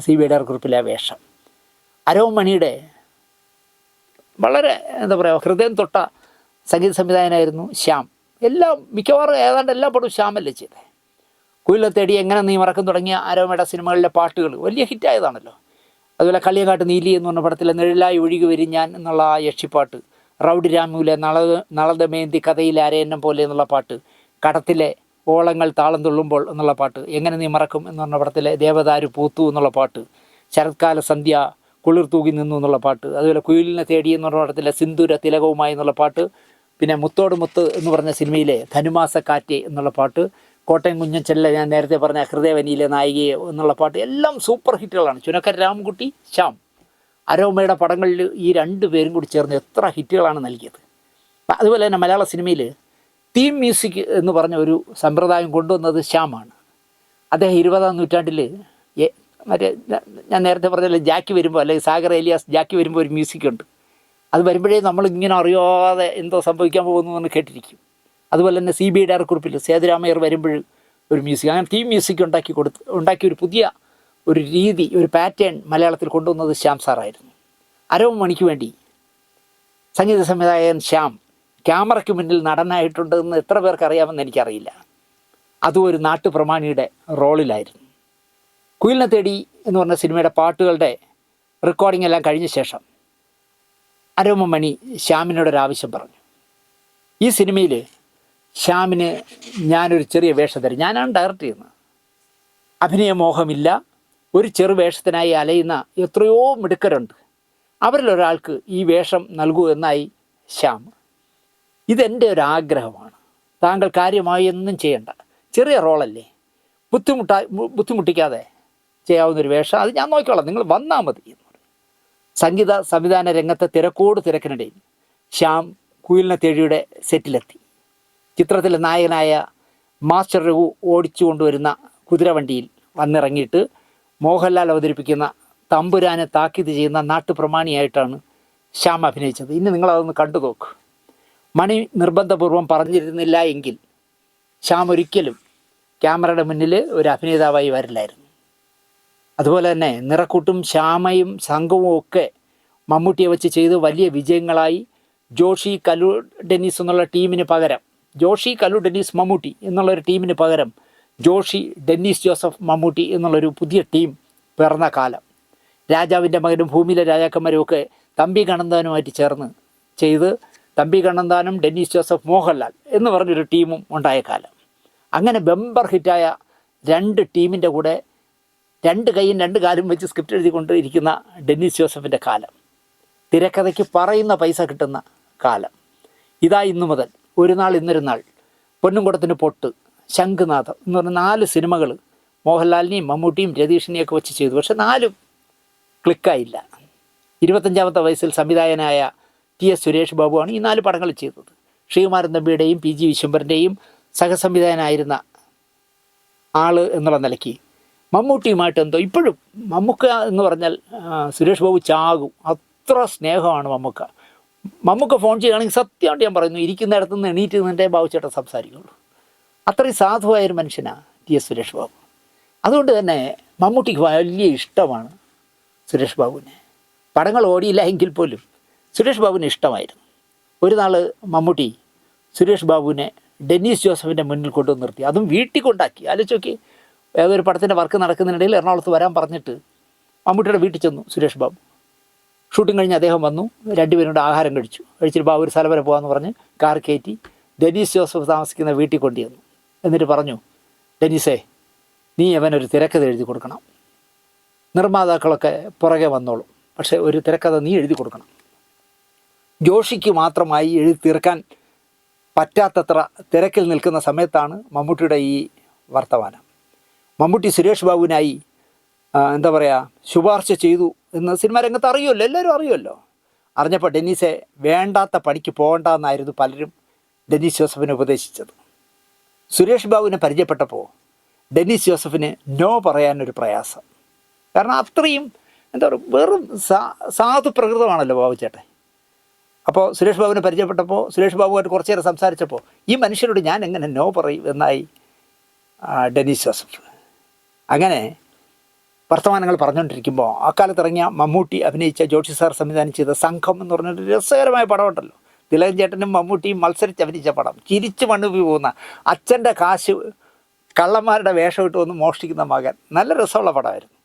CBI ഡയറക്ടർപ്പിലെ ആ വേഷം. അരോമണിയുടെ വളരെ എന്താ പറയുക, ഹൃദയം തൊട്ട സംഗീത സംവിധായകനായിരുന്നു ശ്യാം. എല്ലാം മിക്കവാറും ഏതാണ്ട് എല്ലാ പടവും ശ്യാമല്ലേ ചെയ്തത്. കുയിലെ തേടി, എങ്ങനെ നീ മറക്കും തുടങ്ങിയ അരോമയുടെ സിനിമകളിലെ പാട്ടുകൾ വലിയ ഹിറ്റായതാണല്ലോ. അതുപോലെ കളിയങ്കാട്ട് നീലി എന്ന് പറഞ്ഞ പടത്തിലെ നിഴലായി ഒഴുകി വരും ഞാൻ എന്നുള്ള ആ യക്ഷിപ്പാട്ട്, റൗഡി രാമുവിലെ നളതമേന്തി കഥയിലെ അരയന്നം പോലെ എന്നുള്ള പാട്ട്, കടത്തിലെ ഓളങ്ങൾ താളം തുള്ളുമ്പോൾ എന്നുള്ള പാട്ട്, എങ്ങനെ നീ മറക്കും എന്ന് പറഞ്ഞ പടത്തിലെ ദേവദാരു പൂത്തു എന്നുള്ള പാട്ട്, ശരത്കാല സന്ധ്യ കുളിർ തൂകി നിന്നു എന്നുള്ള പാട്ട്, അതുപോലെ കുയിലിനെ തേടി എന്ന് പറഞ്ഞ പടത്തിലെ സിന്ദൂര തിലകവുമായി എന്നുള്ള പാട്ട്, പിന്നെ മുത്തോട് മുത്ത് എന്ന് പറഞ്ഞ സിനിമയിലെ ധനുമാസ കാറ്റ് എന്നുള്ള പാട്ട്, കോട്ടയം കുഞ്ഞച്ചെല്ല ഞാൻ നേരത്തെ പറഞ്ഞ ഹൃദയവനിയിലെ നായികയെ എന്നുള്ള പാട്ട്, എല്ലാം സൂപ്പർ ഹിറ്റുകളാണ്. ചുനക്കര രാമൻകുട്ടി, ശ്യാം. അരോമയുടെ പടങ്ങളിൽ ഈ 2 പേരും കൂടി ചേർന്ന് എത്ര ഹിറ്റുകളാണ് നൽകിയത്. അതുപോലെ തന്നെ മലയാള സിനിമയിൽ തീം മ്യൂസിക് എന്ന് പറഞ്ഞ ഒരു സമ്പ്രദായം കൊണ്ടുവന്നത് ശ്യാമാണ്. അദ്ദേഹം 20-ാം നൂറ്റാണ്ടിൽ മറ്റേ ഞാൻ നേരത്തെ പറഞ്ഞ ജാക്കി വരുമ്പോൾ, അല്ലെങ്കിൽ സാഗർ ഏലിയാസ് ജാക്കി വരുമ്പോൾ ഒരു മ്യൂസിക്കുണ്ട്. അത് വരുമ്പോഴേ നമ്മളിങ്ങനെ അറിയാതെ എന്തോ സംഭവിക്കാൻ പോകുന്നു എന്ന് കേട്ടിരിക്കും. അതുപോലെ തന്നെ CBI ഡയറക്ടർപ്പിൽ സേതുരാമയ്യർ വരുമ്പോൾ ഒരു മ്യൂസിക്, അങ്ങനെ തീം മ്യൂസിക് ഉണ്ടാക്കി ഒരു പുതിയ ഒരു രീതി, ഒരു പാറ്റേൺ മലയാളത്തിൽ കൊണ്ടുവന്നത് ശ്യാം സാറായിരുന്നു. അരവ് മണിക്ക് വേണ്ടി സംഗീത സംവിധായകൻ ശ്യാം ക്യാമറയ്ക്ക് മുന്നിൽ നടനായിട്ടുണ്ടെന്ന് എത്ര പേർക്ക് അറിയാമെന്ന് എനിക്കറിയില്ല. അതും ഒരു നാട്ടുപ്രമാണിയുടെ റോളിലായിരുന്നു. കുയിലിനെ തേടി എന്ന് പറഞ്ഞ സിനിമയുടെ പാട്ടുകളുടെ റെക്കോർഡിംഗ് എല്ലാം കഴിഞ്ഞ ശേഷം അരോമ മണി ശ്യാമിനോടൊരാവശ്യം പറഞ്ഞു. ഈ സിനിമയിൽ ശ്യാമിന് ഞാനൊരു ചെറിയ വേഷം തരും, ഞാനാണ് ഡയറക്റ്റ് ചെയ്യുന്നത്, അഭിനയമോഹമില്ല, ഒരു ചെറു വേഷത്തിനായി അലയുന്ന എത്രയോ മിടുക്കരുണ്ട്, അവരിലൊരാൾക്ക് ഈ വേഷം നൽകൂ എന്നായി ശ്യാം. ഇതെൻ്റെ ഒരു ആഗ്രഹമാണ്, താങ്കൾ കാര്യമായി ഒന്നും ചെയ്യണ്ട, ചെറിയ റോളല്ലേ, ബുദ്ധിമുട്ടിക്കാതെ ചെയ്യാവുന്നൊരു വേഷം, അത് ഞാൻ നോക്കിക്കോളാം, നിങ്ങൾ വന്നാൽ മതി എന്ന് പറയും. സംഗീത സംവിധാന രംഗത്തെ തിരക്കിനിടയിൽ ശ്യാം കുയിലിനെ തേടിയുടെ സെറ്റിലെത്തി. ചിത്രത്തിലെ നായകനായ മാസ്റ്റർ രഘു ഓടിച്ചു കൊണ്ടുവരുന്ന കുതിരവണ്ടിയിൽ വന്നിറങ്ങിയിട്ട് മോഹൻലാൽ അവതരിപ്പിക്കുന്ന തമ്പുരാനെ താക്കീത് ചെയ്യുന്ന നാട്ടുപ്രമാണിയായിട്ടാണ് ശ്യാം അഭിനയിച്ചത്. ഇനി നിങ്ങളതൊന്ന് കണ്ടു നോക്കൂ. മണി നിർബന്ധപൂർവം പറഞ്ഞിരുന്നില്ല എങ്കിൽ ശ്യാം ഒരിക്കലും ക്യാമറയുടെ മുന്നിൽ ഒരു അഭിനേതാവായി വരില്ലായിരുന്നു. അതുപോലെ തന്നെ നിറക്കൂട്ടും ശ്യാമയും സംഘവും ഒക്കെ മമ്മൂട്ടിയെ വെച്ച് ചെയ്ത് വലിയ വിജയങ്ങളായി. ജോഷി, കലു, ഡെന്നീസ് എന്നുള്ള ടീമിന് പകരം ജോഷി, കലു, ഡെന്നീസ്, മമ്മൂട്ടി എന്നുള്ളൊരു ടീമിന് പകരം ജോഷി, ഡെന്നീസ് ജോസഫ്, മമ്മൂട്ടി എന്നുള്ളൊരു പുതിയ ടീം പിറന്ന കാലം. രാജാവിൻ്റെ മകനും ഭൂമിയിലെ രാജാക്കന്മാരും ഒക്കെ തമ്പി കണ്ണന്താനുമായിട്ട് ചേർന്ന് ചെയ്ത് തമ്പി കണ്ണന്താനം, ഡെന്നീസ് ജോസഫ്, മോഹൻലാൽ എന്ന് പറഞ്ഞൊരു ടീമും ഉണ്ടായ കാലം. അങ്ങനെ ബെമ്പർ ഹിറ്റായ രണ്ട് ടീമിൻ്റെ കൂടെ രണ്ട് കൈയും രണ്ട് കാലും വെച്ച് സ്ക്രിപ്റ്റ് എഴുതിക്കൊണ്ട് ഇരിക്കുന്ന ഡെന്നീസ് ജോസഫിൻ്റെ കാലം. തിരക്കഥയ്ക്ക് പറയുന്ന പൈസ കിട്ടുന്ന കാലം. ഇതാ ഇന്നു മുതൽ ഒരു നാൾ ഇന്നൊരു നാൾ, പൊന്നുംകുടത്തിന് പൊട്ട്, ശംഖുനാഥം എന്ന് പറഞ്ഞ 4 സിനിമകൾ മോഹൻലാലിനെയും മമ്മൂട്ടിയും രതീഷിനെയൊക്കെ വെച്ച് ചെയ്തു. പക്ഷെ 4ഉം ക്ലിക്കായില്ല. 25-ാമത്തെ വയസ്സിൽ സംവിധായകനായ TS സുരേഷ് ബാബുവാണ് ഈ 4 പടങ്ങൾ ചെയ്തത്. ശ്രീകുമാരൻ തമ്പിയുടെയും PG വിശ്വംഭരൻ്റെയും സഹസംവിധായകനായിരുന്ന ആൾ എന്നുള്ള നിലയ്ക്ക് മമ്മൂട്ടിയുമായിട്ട് എന്തോ ഇപ്പോഴും മമ്മൂക്ക എന്ന് പറഞ്ഞാൽ സുരേഷ് ബാബു ചാകും, അത്ര സ്നേഹമാണ് മമ്മൂക്ക. മമ്മൂക്ക ഫോൺ ചെയ്യുകയാണെങ്കിൽ സത്യമായിട്ട് ഞാൻ പറയുന്നു, ഇരിക്കുന്നിടത്തു നിന്ന് എണീറ്റ് നിന്നിട്ടേ ബാബുച്ചേട്ടൻ സംസാരിക്കുള്ളൂ. അത്രയും സാധുവായൊരു മനുഷ്യനാണ് TS സുരേഷ് ബാബു. അതുകൊണ്ട് തന്നെ മമ്മൂട്ടിക്ക് വലിയ ഇഷ്ടമാണ് സുരേഷ് ബാബുവിനെ. പടങ്ങൾ ഓടിയില്ല എങ്കിൽ പോലും സുരേഷ് ബാബുവിന് ഇഷ്ടമായിരുന്നു. ഒരു നാൾ മമ്മൂട്ടി സുരേഷ് ബാബുവിനെ ഡെന്നീസ് ജോസഫിൻ്റെ മുന്നിൽ കൊണ്ടുവന്ന് നിർത്തി, അതും വീട്ടിൽ കൊണ്ടാക്കി. ആലോചിച്ച് നോക്കി, ഏതൊരു പടത്തിൻ്റെ വർക്ക് നടക്കുന്നതിനിടയിൽ എറണാകുളത്ത് വരാൻ പറഞ്ഞിട്ട് മമ്മൂട്ടിയുടെ വീട്ടിൽ ചെന്നു സുരേഷ് ബാബു. ഷൂട്ടിംഗ് കഴിഞ്ഞ് അദ്ദേഹം വന്നു, രണ്ടുപേരും കൂടെ ആഹാരം കഴിച്ചിട്ട് ബാബു ഒരു സ്ഥലം വരെ പോകാമെന്ന് പറഞ്ഞ് കാർ കയറ്റി ഡെന്നീസ് ജോസഫ് താമസിക്കുന്ന വീട്ടിൽ കൊണ്ടുവന്നു. എന്നിട്ട് പറഞ്ഞു, ഡെന്നീസേ, നീ അവനൊരു തിരക്കഥ എഴുതി കൊടുക്കണം. നിർമ്മാതാക്കളൊക്കെ പുറകെ വന്നോളും, പക്ഷേ ഒരു തിരക്കഥ നീ എഴുതി കൊടുക്കണം. ജോഷിക്ക് മാത്രമായി എഴുതി തീർക്കാൻ പറ്റാത്തത്ര തിരക്കിൽ നിൽക്കുന്ന സമയത്താണ് മമ്മൂട്ടിയുടെ ഈ വർത്തമാനം. മമ്മൂട്ടി സുരേഷ് ബാബുവിനായി എന്താ പറയുക, ശുപാർശ ചെയ്തു എന്ന് സിനിമാ രംഗത്ത് അറിയുമല്ലോ, എല്ലാവരും അറിയുമല്ലോ. അറിഞ്ഞപ്പോൾ ഡെന്നീസെ വേണ്ടാത്ത പണിക്ക് പോകണ്ടെന്നായിരുന്നു പലരും ഡെന്നീസ് ജോസഫിനെ ഉപദേശിച്ചത്. സുരേഷ് ബാബുവിനെ പരിചയപ്പെട്ടപ്പോൾ ഡെന്നീസ് ജോസഫിന് നോ പറയാനൊരു പ്രയാസം. കാരണം അത്രയും എന്താ പറയുക, വെറും സാധു പ്രകൃതമാണല്ലോ ബാബുച്ചേട്ടൻ. അപ്പോൾ സുരേഷ് ബാബുവിനെ പരിചയപ്പെട്ടപ്പോൾ സുരേഷ് ബാബുമായിട്ട് കുറച്ച് നേരം സംസാരിച്ചപ്പോൾ ഈ മനുഷ്യരോട് ഞാൻ എങ്ങനെ നോ പറയും എന്നായി ഡെന്നീസ് ജോസഫ്. അങ്ങനെ വർത്തമാനങ്ങൾ പറഞ്ഞുകൊണ്ടിരിക്കുമ്പോൾ അക്കാലത്ത് ഇറങ്ങിയ മമ്മൂട്ടി അഭിനയിച്ച ജോഷി സാർ സംവിധാനം ചെയ്ത സംഘം എന്ന് പറഞ്ഞൊരു രസകരമായ പടമുണ്ടല്ലോ. തിലകൻ ചേട്ടനും മമ്മൂട്ടിയും മത്സരിച്ച് അഭിനയിച്ച പടം. ചിരിച്ച് മണ്ണുപി പോകുന്ന, അച്ഛൻ്റെ കാശ് കള്ളന്മാരുടെ വേഷം ഇട്ട് വന്ന് മോഷ്ടിക്കുന്ന മകൻ. നല്ല രസമുള്ള പടമായിരുന്നു.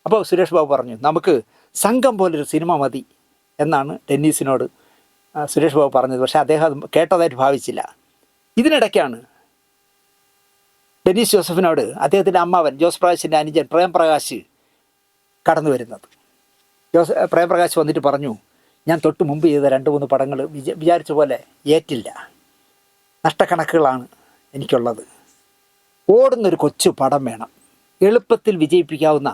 അപ്പോൾ സുരേഷ് ബാബു പറഞ്ഞു, നമുക്ക് സംഘം പോലൊരു സിനിമ മതി എന്നാണ് ഡെന്നീസിനോട് സുരേഷ് ബാബു പറഞ്ഞത്. പക്ഷേ അദ്ദേഹം അത് കേട്ടതായിട്ട് ഭാവിച്ചില്ല. ഇതിനിടയ്ക്കാണ് ഡെന്നീസ് ജോസഫിനോട് അദ്ദേഹത്തിൻ്റെ അമ്മാവൻ ജോസ് പ്രകാശിൻ്റെ അനുജൻ പ്രേംപ്രകാശ് കടന്നു വരുന്നത്. പ്രേംപ്രകാശ് വന്നിട്ട് പറഞ്ഞു, ഞാൻ തൊട്ട് മുമ്പ് ചെയ്ത 2-3 പടങ്ങൾ വിചാരിച്ച പോലെ ഏറ്റില്ല, നഷ്ടക്കണക്കുകളാണ് എനിക്കുള്ളത്. ഓടുന്നൊരു കൊച്ചു പടം വേണം, എളുപ്പത്തിൽ വിജയിപ്പിക്കാവുന്ന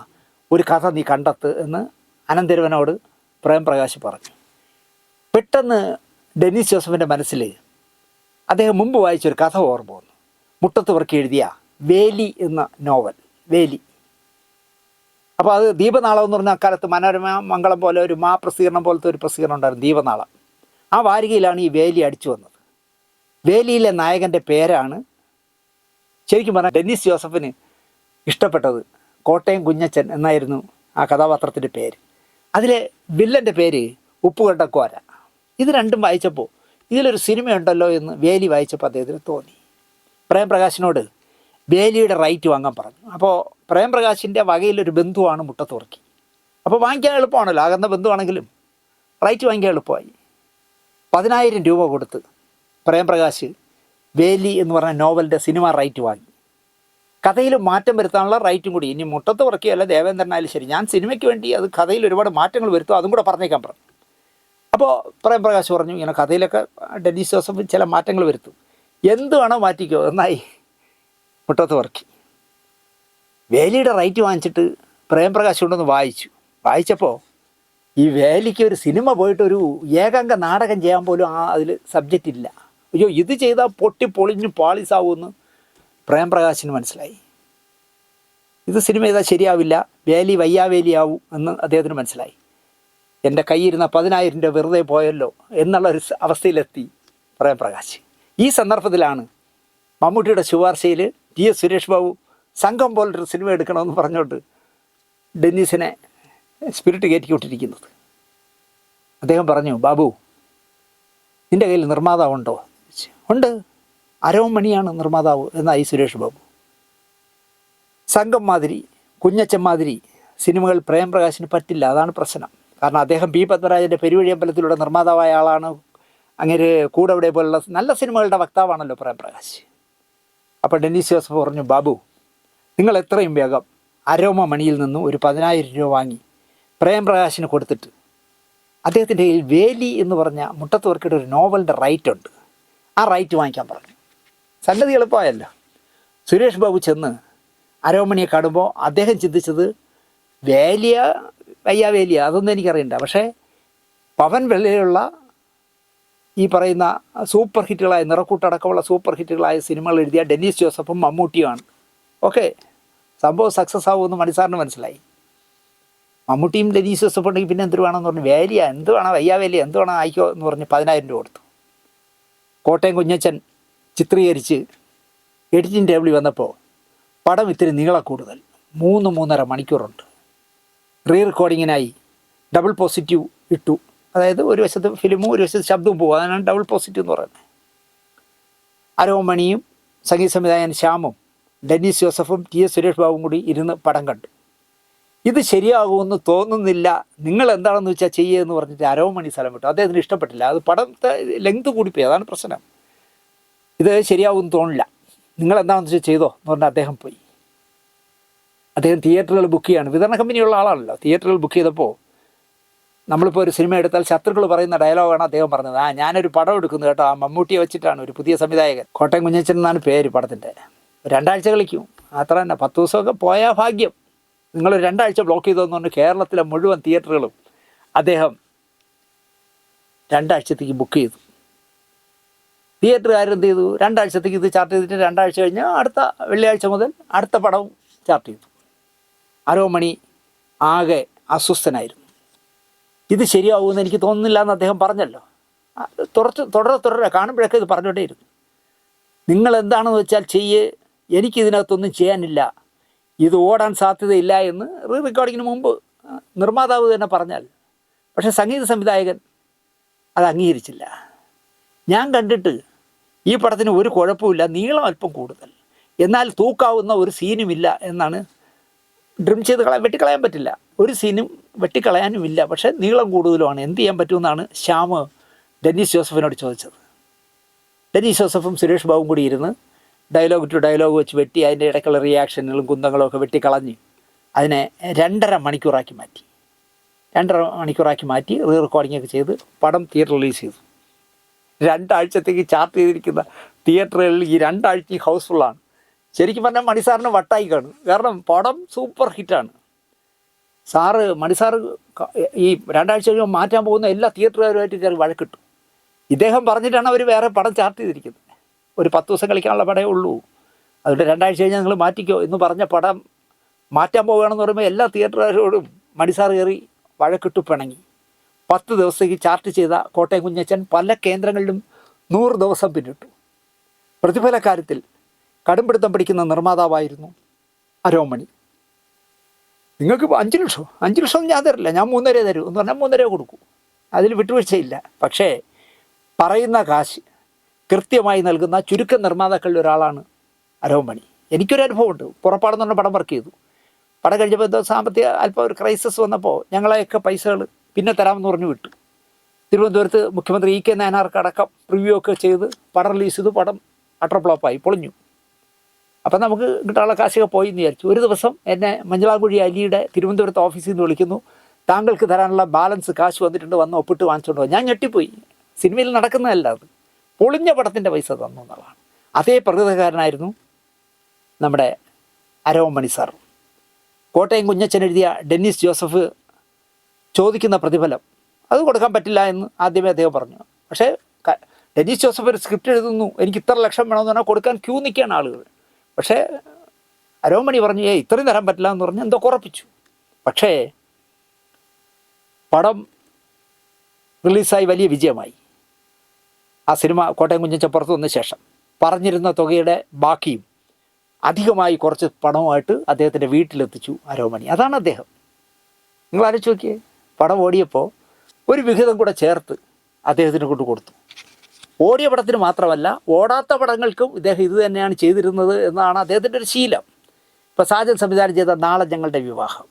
ഒരു കഥ നീ കണ്ടെത്ത് എന്ന് അനന്തരവനോട് പ്രേംപ്രകാശ് പറഞ്ഞു. പെട്ടെന്ന് ഡെന്നീസ് ജോസഫിൻ്റെ മനസ്സിൽ അദ്ദേഹം മുമ്പ് വായിച്ചൊരു കഥ ഓർമ്മ വന്നു. മുട്ടത്ത് വർക്കി എഴുതിയ വേലി എന്ന നോവൽ. വേലി, അപ്പോൾ അത് ദീപനാളം എന്ന് പറഞ്ഞ അക്കാലത്ത് മനോരമ മംഗളം പോലെ ഒരു പ്രസിദ്ധീകരണം പോലത്തെ ഒരു പ്രസിദ്ധീകരണം ഉണ്ടായിരുന്നു, ദീപനാളം. ആ വാരികയിലാണ് ഈ വേലി അടിച്ചു വന്നത്. വേലിയിലെ നായകൻ്റെ പേരാണ് ശരിക്കും പറഞ്ഞാൽ ഡെന്നീസ് ജോസഫിന് ഇഷ്ടപ്പെട്ടത് കോട്ടയം കുഞ്ഞച്ചൻ എന്നായിരുന്നു ആ കഥാപാത്രത്തിൻ്റെ പേര്. അതിലെ വില്ലൻ്റെ പേര് ഉപ്പുകണ്ടക്കോര. ഇത് രണ്ടും വായിച്ചപ്പോൾ ഇതിലൊരു സിനിമയുണ്ടല്ലോ എന്ന് വേലി വായിച്ചപ്പോൾ അദ്ദേഹത്തിന് തോന്നി. പ്രേംപ്രകാശിനോട് വേലിയുടെ റൈറ്റ് വാങ്ങാൻ പറഞ്ഞു. അപ്പോൾ പ്രേംപ്രകാശിൻ്റെ വകയിലൊരു ബന്ധുവാണ് മുട്ടത്ത് വർക്കി. അപ്പോൾ വാങ്ങിക്കാൻ എളുപ്പമാണല്ലോ, അകന്ന ബന്ധുവാണെങ്കിലും റൈറ്റ് വാങ്ങിക്കാൻ എളുപ്പമായി. 10,000 രൂപ കൊടുത്ത് പ്രേംപ്രകാശ് വേലി എന്ന് പറഞ്ഞ നോവലിൻ്റെ സിനിമ റൈറ്റ് വാങ്ങി. കഥയിൽ മാറ്റം വരുത്താനുള്ള റൈറ്റും കൂടി, ഇനി മുട്ടത്ത് വർക്കിയല്ല ദേവേന്ദ്രനായാലും ശരി, ഞാൻ സിനിമയ്ക്ക് വേണ്ടി അത് കഥയിൽ ഒരുപാട് മാറ്റങ്ങൾ വരുത്തും, അതും കൂടെ പറഞ്ഞേക്കാൻ പറഞ്ഞു. അപ്പോൾ പ്രേംപ്രകാശ് പറഞ്ഞു, ഇങ്ങനെ കഥയിലൊക്കെ ഡെന്നീസ് ജോസഫ് ചില മാറ്റങ്ങൾ വരുത്തും, എന്ത് വേണോ മാറ്റിക്കോ എന്നായി മുട്ടത്ത് വർക്കി. വേലിയുടെ റൈറ്റ് വാങ്ങിച്ചിട്ട് പ്രേംപ്രകാശ് കൊണ്ടൊന്ന് വായിച്ചപ്പോൾ ഈ വേലിക്ക് ഒരു സിനിമ പോയിട്ടൊരു ഏകാംഗ നാടകം ചെയ്യാൻ പോലും അതിൽ സബ്ജക്റ്റ് ഇല്ല. അയ്യോ, ഇത് ചെയ്താൽ പൊളിഞ്ഞ് പാളിസാവുമെന്ന് പ്രേംപ്രകാശിന് മനസ്സിലായി. ഇത് സിനിമ ചെയ്താൽ ശരിയാവില്ല, വേലി വയ്യാവേലിയാവും എന്ന് അദ്ദേഹത്തിന് മനസ്സിലായി. എൻ്റെ കയ്യിരുന്ന 10,000 രൂപ വെറുതെ പോയല്ലോ എന്നുള്ളൊരു അവസ്ഥയിലെത്തി പ്രേംപ്രകാശ്. ഈ സന്ദർഭത്തിലാണ് മമ്മൂട്ടിയുടെ ശുപാർശയിൽ ടി.എസ്. സുരേഷ് ബാബു സംഘം പോലൊരു സിനിമ എടുക്കണമെന്ന് പറഞ്ഞുകൊണ്ട് ഡെന്നീസിനെ സ്പിരിറ്റ് കയറ്റിക്കൊണ്ടിരിക്കുന്നത്. അദ്ദേഹം പറഞ്ഞു, ബാബു നിൻ്റെ കയ്യിൽ നിർമ്മാതാവുണ്ടോ? ഉണ്ട്, അരവമണിയാണ് നിർമ്മാതാവ് എന്നായി സുരേഷ് ബാബു. സംഘം മാതിരി, കുഞ്ഞച്ചൻ മാതിരി സിനിമകൾ പ്രേംപ്രകാശിന് പറ്റില്ല. അതാണ് പ്രശ്നം. കാരണം അദ്ദേഹം പി പത്മരാജൻ്റെ പെരുവഴി അമ്പലത്തിലൂടെ നിർമ്മാതാവായ ആളാണ്. അങ്ങനെ കൂടെവിടെ പോലുള്ള നല്ല സിനിമകളുടെ വക്താവാണല്ലോ പ്രേംപ്രകാശ്. അപ്പോൾ ഡെന്നീസ് ജോസഫ് പറഞ്ഞു, ബാബു നിങ്ങൾ എത്രയും വേഗം അരോമ മണിയിൽ നിന്നും ഒരു 10,000 രൂപ വാങ്ങി പ്രേംപ്രകാശിന് കൊടുത്തിട്ട്, അദ്ദേഹത്തിൻ്റെ കയ്യിൽ വേലി എന്ന് പറഞ്ഞ മുട്ടത്തുവർക്കിയുടെ ഒരു നോവലിൻ്റെ റൈറ്റ് ഉണ്ട്, ആ റൈറ്റ് വാങ്ങിക്കാൻ പറഞ്ഞു. സംഗതി എളുപ്പമായല്ലോ. സുരേഷ് ബാബു ചെന്ന് അരോമണിയെ കാണുമ്പോൾ അദ്ദേഹം ചിന്തിച്ചത് വേലിയ വയ്യാവേലിയ അതൊന്നും എനിക്കറിയണ്ട, പക്ഷേ പവൻ വെള്ളയിലുള്ള ഈ പറയുന്ന സൂപ്പർ ഹിറ്റുകളായ നിറക്കൂട്ടടക്കമുള്ള സൂപ്പർ ഹിറ്റുകളായ സിനിമകൾ എഴുതിയ ഡെന്നീസ് ജോസഫും മമ്മൂട്ടിയുമാണ്. ഓക്കെ, സംഭവം സക്സസ് ആവുമെന്ന് മണിസാറിന് മനസ്സിലായി. മമ്മൂട്ടിയും ഡെന്നീസ് ജോസഫ് ഉണ്ടെങ്കിൽ പിന്നെ എന്ത് വേണമെന്ന് പറഞ്ഞു, വേലിയ എന്ത് വേണം, വയ്യാവേലിയ എന്ത് വേണം ആയിക്കോ എന്ന് പറഞ്ഞ് 10,000 രൂപ കൊടുത്തു. കോട്ടയം കുഞ്ഞച്ചൻ ചിത്രീകരിച്ച് എഡിറ്റിംഗ് ടേബിളിൽ വന്നപ്പോൾ പടം ഇത്തിരി നീളം കൂടുതൽ, 3-3.5 മണിക്കൂറുണ്ട്. റീ റെക്കോർഡിങ്ങിനായി ഡബിൾ പോസിറ്റീവ് ഇട്ടു. അതായത് ഒരു വശത്ത് ഫിലിമും ഒരു വശത്ത് ശബ്ദവും പോകും. അതാണ് ഡബിൾ പോസിറ്റീവ് എന്ന് പറയുന്നത്. അരോമണിയും സംഗീത സംവിധായകൻ ശ്യാമും ഡെന്നീസ് ജോസഫും ടി.എസ്. സുരേഷ് ബാബുവും കൂടി ഇരുന്ന് പടം കണ്ടു. ഇത് ശരിയാകുമെന്ന് തോന്നുന്നില്ല, നിങ്ങൾ എന്താണെന്ന് വെച്ചാൽ ചെയ്യുക എന്ന് പറഞ്ഞിട്ട് അരോമണി സ്ഥലം വിട്ടു. അദ്ദേഹത്തിന് ഇഷ്ടപ്പെട്ടില്ല. അത് പടത്തെ ലെങ്ത് കൂടിപ്പോയി, അതാണ് പ്രശ്നം. ഇത് ശരിയാകുമെന്ന് തോന്നില്ല, നിങ്ങൾ എന്താണെന്ന് വെച്ചാൽ ചെയ്തോ എന്ന് പറഞ്ഞാൽ അദ്ദേഹം പോയി. അദ്ദേഹം തിയേറ്ററുകൾ ബുക്ക് ചെയ്യാണ്. വിതരണ കമ്പനിയുള്ള ആളാണല്ലോ. തിയേറ്ററുകൾ ബുക്ക് ചെയ്തപ്പോൾ നമ്മളിപ്പോൾ ഒരു സിനിമ എടുത്താൽ ശത്രുക്കൾ പറയുന്ന ഡയലോഗാണ് അദ്ദേഹം പറഞ്ഞത്. ഞാനൊരു പടം എടുക്കുന്നു കേട്ടോ, ആ മമ്മൂട്ടിയെ വെച്ചിട്ടാണ്, ഒരു പുതിയ സംവിധായകൻ, കോട്ടയം കുഞ്ഞച്ചൻ എന്നാണ് പേര് പടത്തിൻ്റെ. 2 ആഴ്ച കളിക്കും, അത്ര തന്നെ. 10 ദിവസമൊക്കെ പോയാൽ ഭാഗ്യം. നിങ്ങൾ 2 ആഴ്ച ബ്ലോക്ക് ചെയ്തതെന്ന് പറഞ്ഞ് കേരളത്തിലെ മുഴുവൻ തിയേറ്ററുകളും അദ്ദേഹം 2 ആഴ്ചത്തേക്ക് ബുക്ക് ചെയ്തു. തിയേറ്ററുകാരെന്ത് ചെയ്തു, 2 ആഴ്ചത്തേക്ക് ഇത് ചാർട്ട് ചെയ്തിട്ട് 2 ആഴ്ച കഴിഞ്ഞ് അടുത്ത വെള്ളിയാഴ്ച മുതൽ അടുത്ത പടവും ചാർട്ട് ചെയ്തു. അരോമണി ആകെ അസ്വസ്ഥനായിരുന്നു. ഇത് ശരിയാവുമെന്ന് എനിക്ക് തോന്നുന്നില്ല എന്ന് അദ്ദേഹം പറഞ്ഞല്ലോ. തുടരെ കാണുമ്പോഴൊക്കെ ഇത് പറഞ്ഞുകൊണ്ടേയിരുന്നു. നിങ്ങൾ എന്താണെന്ന് വെച്ചാൽ ചെയ്യേ, എനിക്കിതിനകത്തൊന്നും ചെയ്യാനില്ല, ഇത് ഓടാൻ സാധ്യതയില്ല എന്ന് റീ റെക്കോർഡിങ്ങിന് മുമ്പ് നിർമ്മാതാവ് തന്നെ പറഞ്ഞാൽ. പക്ഷേ സംഗീത സംവിധായകൻ അത് അംഗീകരിച്ചില്ല. ഞാൻ കണ്ടിട്ട് ഈ പടത്തിന് ഒരു കുഴപ്പമില്ല, നീളം അല്പം കൂടുതൽ, എന്നാൽ തൂക്കാവുന്ന ഒരു സീനുമില്ല എന്നാണ്. ഡ്രിം ചെയ്ത് വെട്ടിക്കളയാൻ പറ്റില്ല, ഒരു സീനും വെട്ടിക്കളയാനുമില്ല, പക്ഷേ നീളം കൂടുതലുമാണ്, എന്ത് ചെയ്യാൻ പറ്റുമെന്നാണ് ശ്യാം ഡെന്നീസ് ജോസഫിനോട് ചോദിച്ചത്. ഡെന്നീസ് ജോസഫും സുരേഷ് ബാബുവും കൂടി ഇരുന്ന് ഡയലോഗ് ടു ഡയലോഗ് വെച്ച് വെട്ടി അതിൻ്റെ ഇടയ്ക്കുള്ള റിയാക്ഷനുകളും കുന്തങ്ങളും ഒക്കെ വെട്ടിക്കളഞ്ഞ് അതിനെ 2.5 മണിക്കൂറാക്കി മാറ്റി. 2.5 മണിക്കൂറാക്കി മാറ്റി റീ റെക്കോർഡിങ്ങൊക്കെ ചെയ്ത് പടം തിയേറ്റർ റിലീസ് ചെയ്തു. 2 ആഴ്ചത്തേക്ക് ചാർട്ട് ചെയ്തിരിക്കുന്ന തിയേറ്ററുകളിൽ ഈ 2 ആഴ്ചയും ഹൗസ്ഫുള്ളാണ്. ശരിക്കും പറഞ്ഞാൽ മണിസാറിന് വട്ടായി കാണും. കാരണം പടം സൂപ്പർ ഹിറ്റാണ്. മണിസാറ് ഈ 2 ആഴ്ച കഴിയുമ്പോൾ മാറ്റാൻ പോകുന്ന എല്ലാ തിയേറ്ററുകാരുമായിട്ട് കയറി വഴക്കിട്ടു. ഇദ്ദേഹം പറഞ്ഞിട്ടാണ് അവർ വേറെ പടം ചാർട്ട് ചെയ്തിരിക്കുന്നത്. ഒരു 10 ദിവസം കളിക്കാനുള്ള പടമേ ഉള്ളൂ, അതുകൊണ്ട് 2 ആഴ്ച കഴിഞ്ഞാൽ നിങ്ങൾ മാറ്റിക്കോ എന്ന് പറഞ്ഞ പടം മാറ്റാൻ പോവുകയാണെന്ന് പറയുമ്പോൾ എല്ലാ തിയേറ്ററുകാരോടും മണിസാർ കയറി വഴക്കിട്ടു പിണങ്ങി. 10 ദിവസത്തേക്ക് ചാർട്ട് ചെയ്ത കോട്ടയം കുഞ്ഞച്ചൻ പല കേന്ദ്രങ്ങളിലും 100 ദിവസം പിന്നിട്ടു. പ്രതിഫല കാര്യത്തിൽ കടുംപിടുത്തം പിടിക്കുന്ന നിർമ്മാതാവായിരുന്നു അരോമണി. നിങ്ങൾക്ക് 5 ലക്ഷം ഞാൻ തരില്ല, ഞാൻ 3.5 തരൂ എന്ന് പറഞ്ഞാൽ 3.5 കൊടുക്കൂ, അതിൽ വിട്ടുവീഴ്ചയില്ല. പക്ഷേ പറയുന്ന കാശ് കൃത്യമായി നൽകുന്ന ചുരുക്കം നിർമ്മാതാക്കളിൽ ഒരാളാണ് അരോമണി. എനിക്കൊരു അനുഭവമുണ്ട്. പുറപ്പാടെന്ന് പറഞ്ഞ പടം വർക്ക് ചെയ്തു. പടം കഴിഞ്ഞപ്പോൾ എന്തോ സാമ്പത്തിക അല്പം ഒരു ക്രൈസിസ് വന്നപ്പോൾ ഞങ്ങളെയൊക്കെ പൈസകൾ പിന്നെ തരാമെന്ന് പറഞ്ഞു വിട്ടു. തിരുവനന്തപുരത്ത് മുഖ്യമന്ത്രി ഇ കെ നായനാർക്കടക്കം റിവ്യൂ ഒക്കെ ചെയ്ത് പടം റിലീസ് ചെയ്തു. പടം അട്ടർ ഫ്ലോപ്പായി, പൊളിഞ്ഞു. അപ്പം നമുക്ക് കിട്ടാനുള്ള കാശൊക്കെ പോയി എന്ന് വിചാരിച്ചു. ഒരു ദിവസം എന്നെ മഞ്ചളാംകുഴി അലിയുടെ തിരുവനന്തപുരത്ത് ഓഫീസിൽ നിന്ന് വിളിക്കുന്നു, താങ്കൾക്ക് തരാനുള്ള ബാലൻസ് കാശ് വന്നിട്ടുണ്ട്, വന്ന് ഒപ്പിട്ട് വാങ്ങിച്ചുകൊണ്ട് പോയി. ഞാൻ ഞെട്ടിപ്പോയി. സിനിമയിൽ നടക്കുന്നതല്ല അത്, പൊളിഞ്ഞ പടത്തിൻ്റെ പൈസ തന്നു എന്നുള്ളതാണ്. അതേ പ്രകൃതക്കാരനായിരുന്നു നമ്മുടെ അരോമണി സാർ. കോട്ടയം കുഞ്ഞച്ചൻ എഴുതിയ ഡെന്നീസ് ജോസഫ് ചോദിക്കുന്ന പ്രതിഫലം അത് കൊടുക്കാൻ പറ്റില്ല എന്ന് ആദ്യമേ അദ്ദേഹം പറഞ്ഞു. പക്ഷേ ഡെന്നീസ് ജോസഫ് ഒരു സ്ക്രിപ്റ്റ് എഴുതുന്നു, എനിക്ക് ഇത്ര ലക്ഷം വേണമെന്ന് പറഞ്ഞാൽ കൊടുക്കാൻ ക്യൂ നിൽക്കുകയാണ് ആളുകൾ. പക്ഷേ അരോമണി പറഞ്ഞു ഇത്രയും തരാൻ പറ്റില്ല എന്ന് പറഞ്ഞ് എന്തോ കുറപ്പിച്ചു. പക്ഷേ പടം റിലീസായി വലിയ വിജയമായി. ആ സിനിമ കോട്ടയം കുഞ്ഞച്ചപ്പുറത്ത് വന്ന ശേഷം പറഞ്ഞിരുന്ന തുകയുടെ ബാക്കിയും അധികമായി കുറച്ച് പണവുമായിട്ട് അദ്ദേഹത്തിൻ്റെ വീട്ടിലെത്തിച്ചു അരോമണി. അതാണ് അദ്ദേഹം. നിങ്ങൾ ആലോചിച്ച് നോക്കിയേ, പടം ഓടിയപ്പോൾ ഒരു വിഹിതം കൂടെ ചേർത്ത് അദ്ദേഹത്തിന് കൊണ്ട് കൊടുത്തു. ഓടിയ പടത്തിന് മാത്രമല്ല, ഓടാത്ത പടങ്ങൾക്കും ഇദ്ദേഹം ഇത് തന്നെയാണ് ചെയ്തിരുന്നത് എന്നാണ് അദ്ദേഹത്തിൻ്റെ ഒരു ശീലം. ഇപ്പോൾ സാജൻ സംവിധാനം ചെയ്ത നാളെ ഞങ്ങളുടെ വിവാഹം,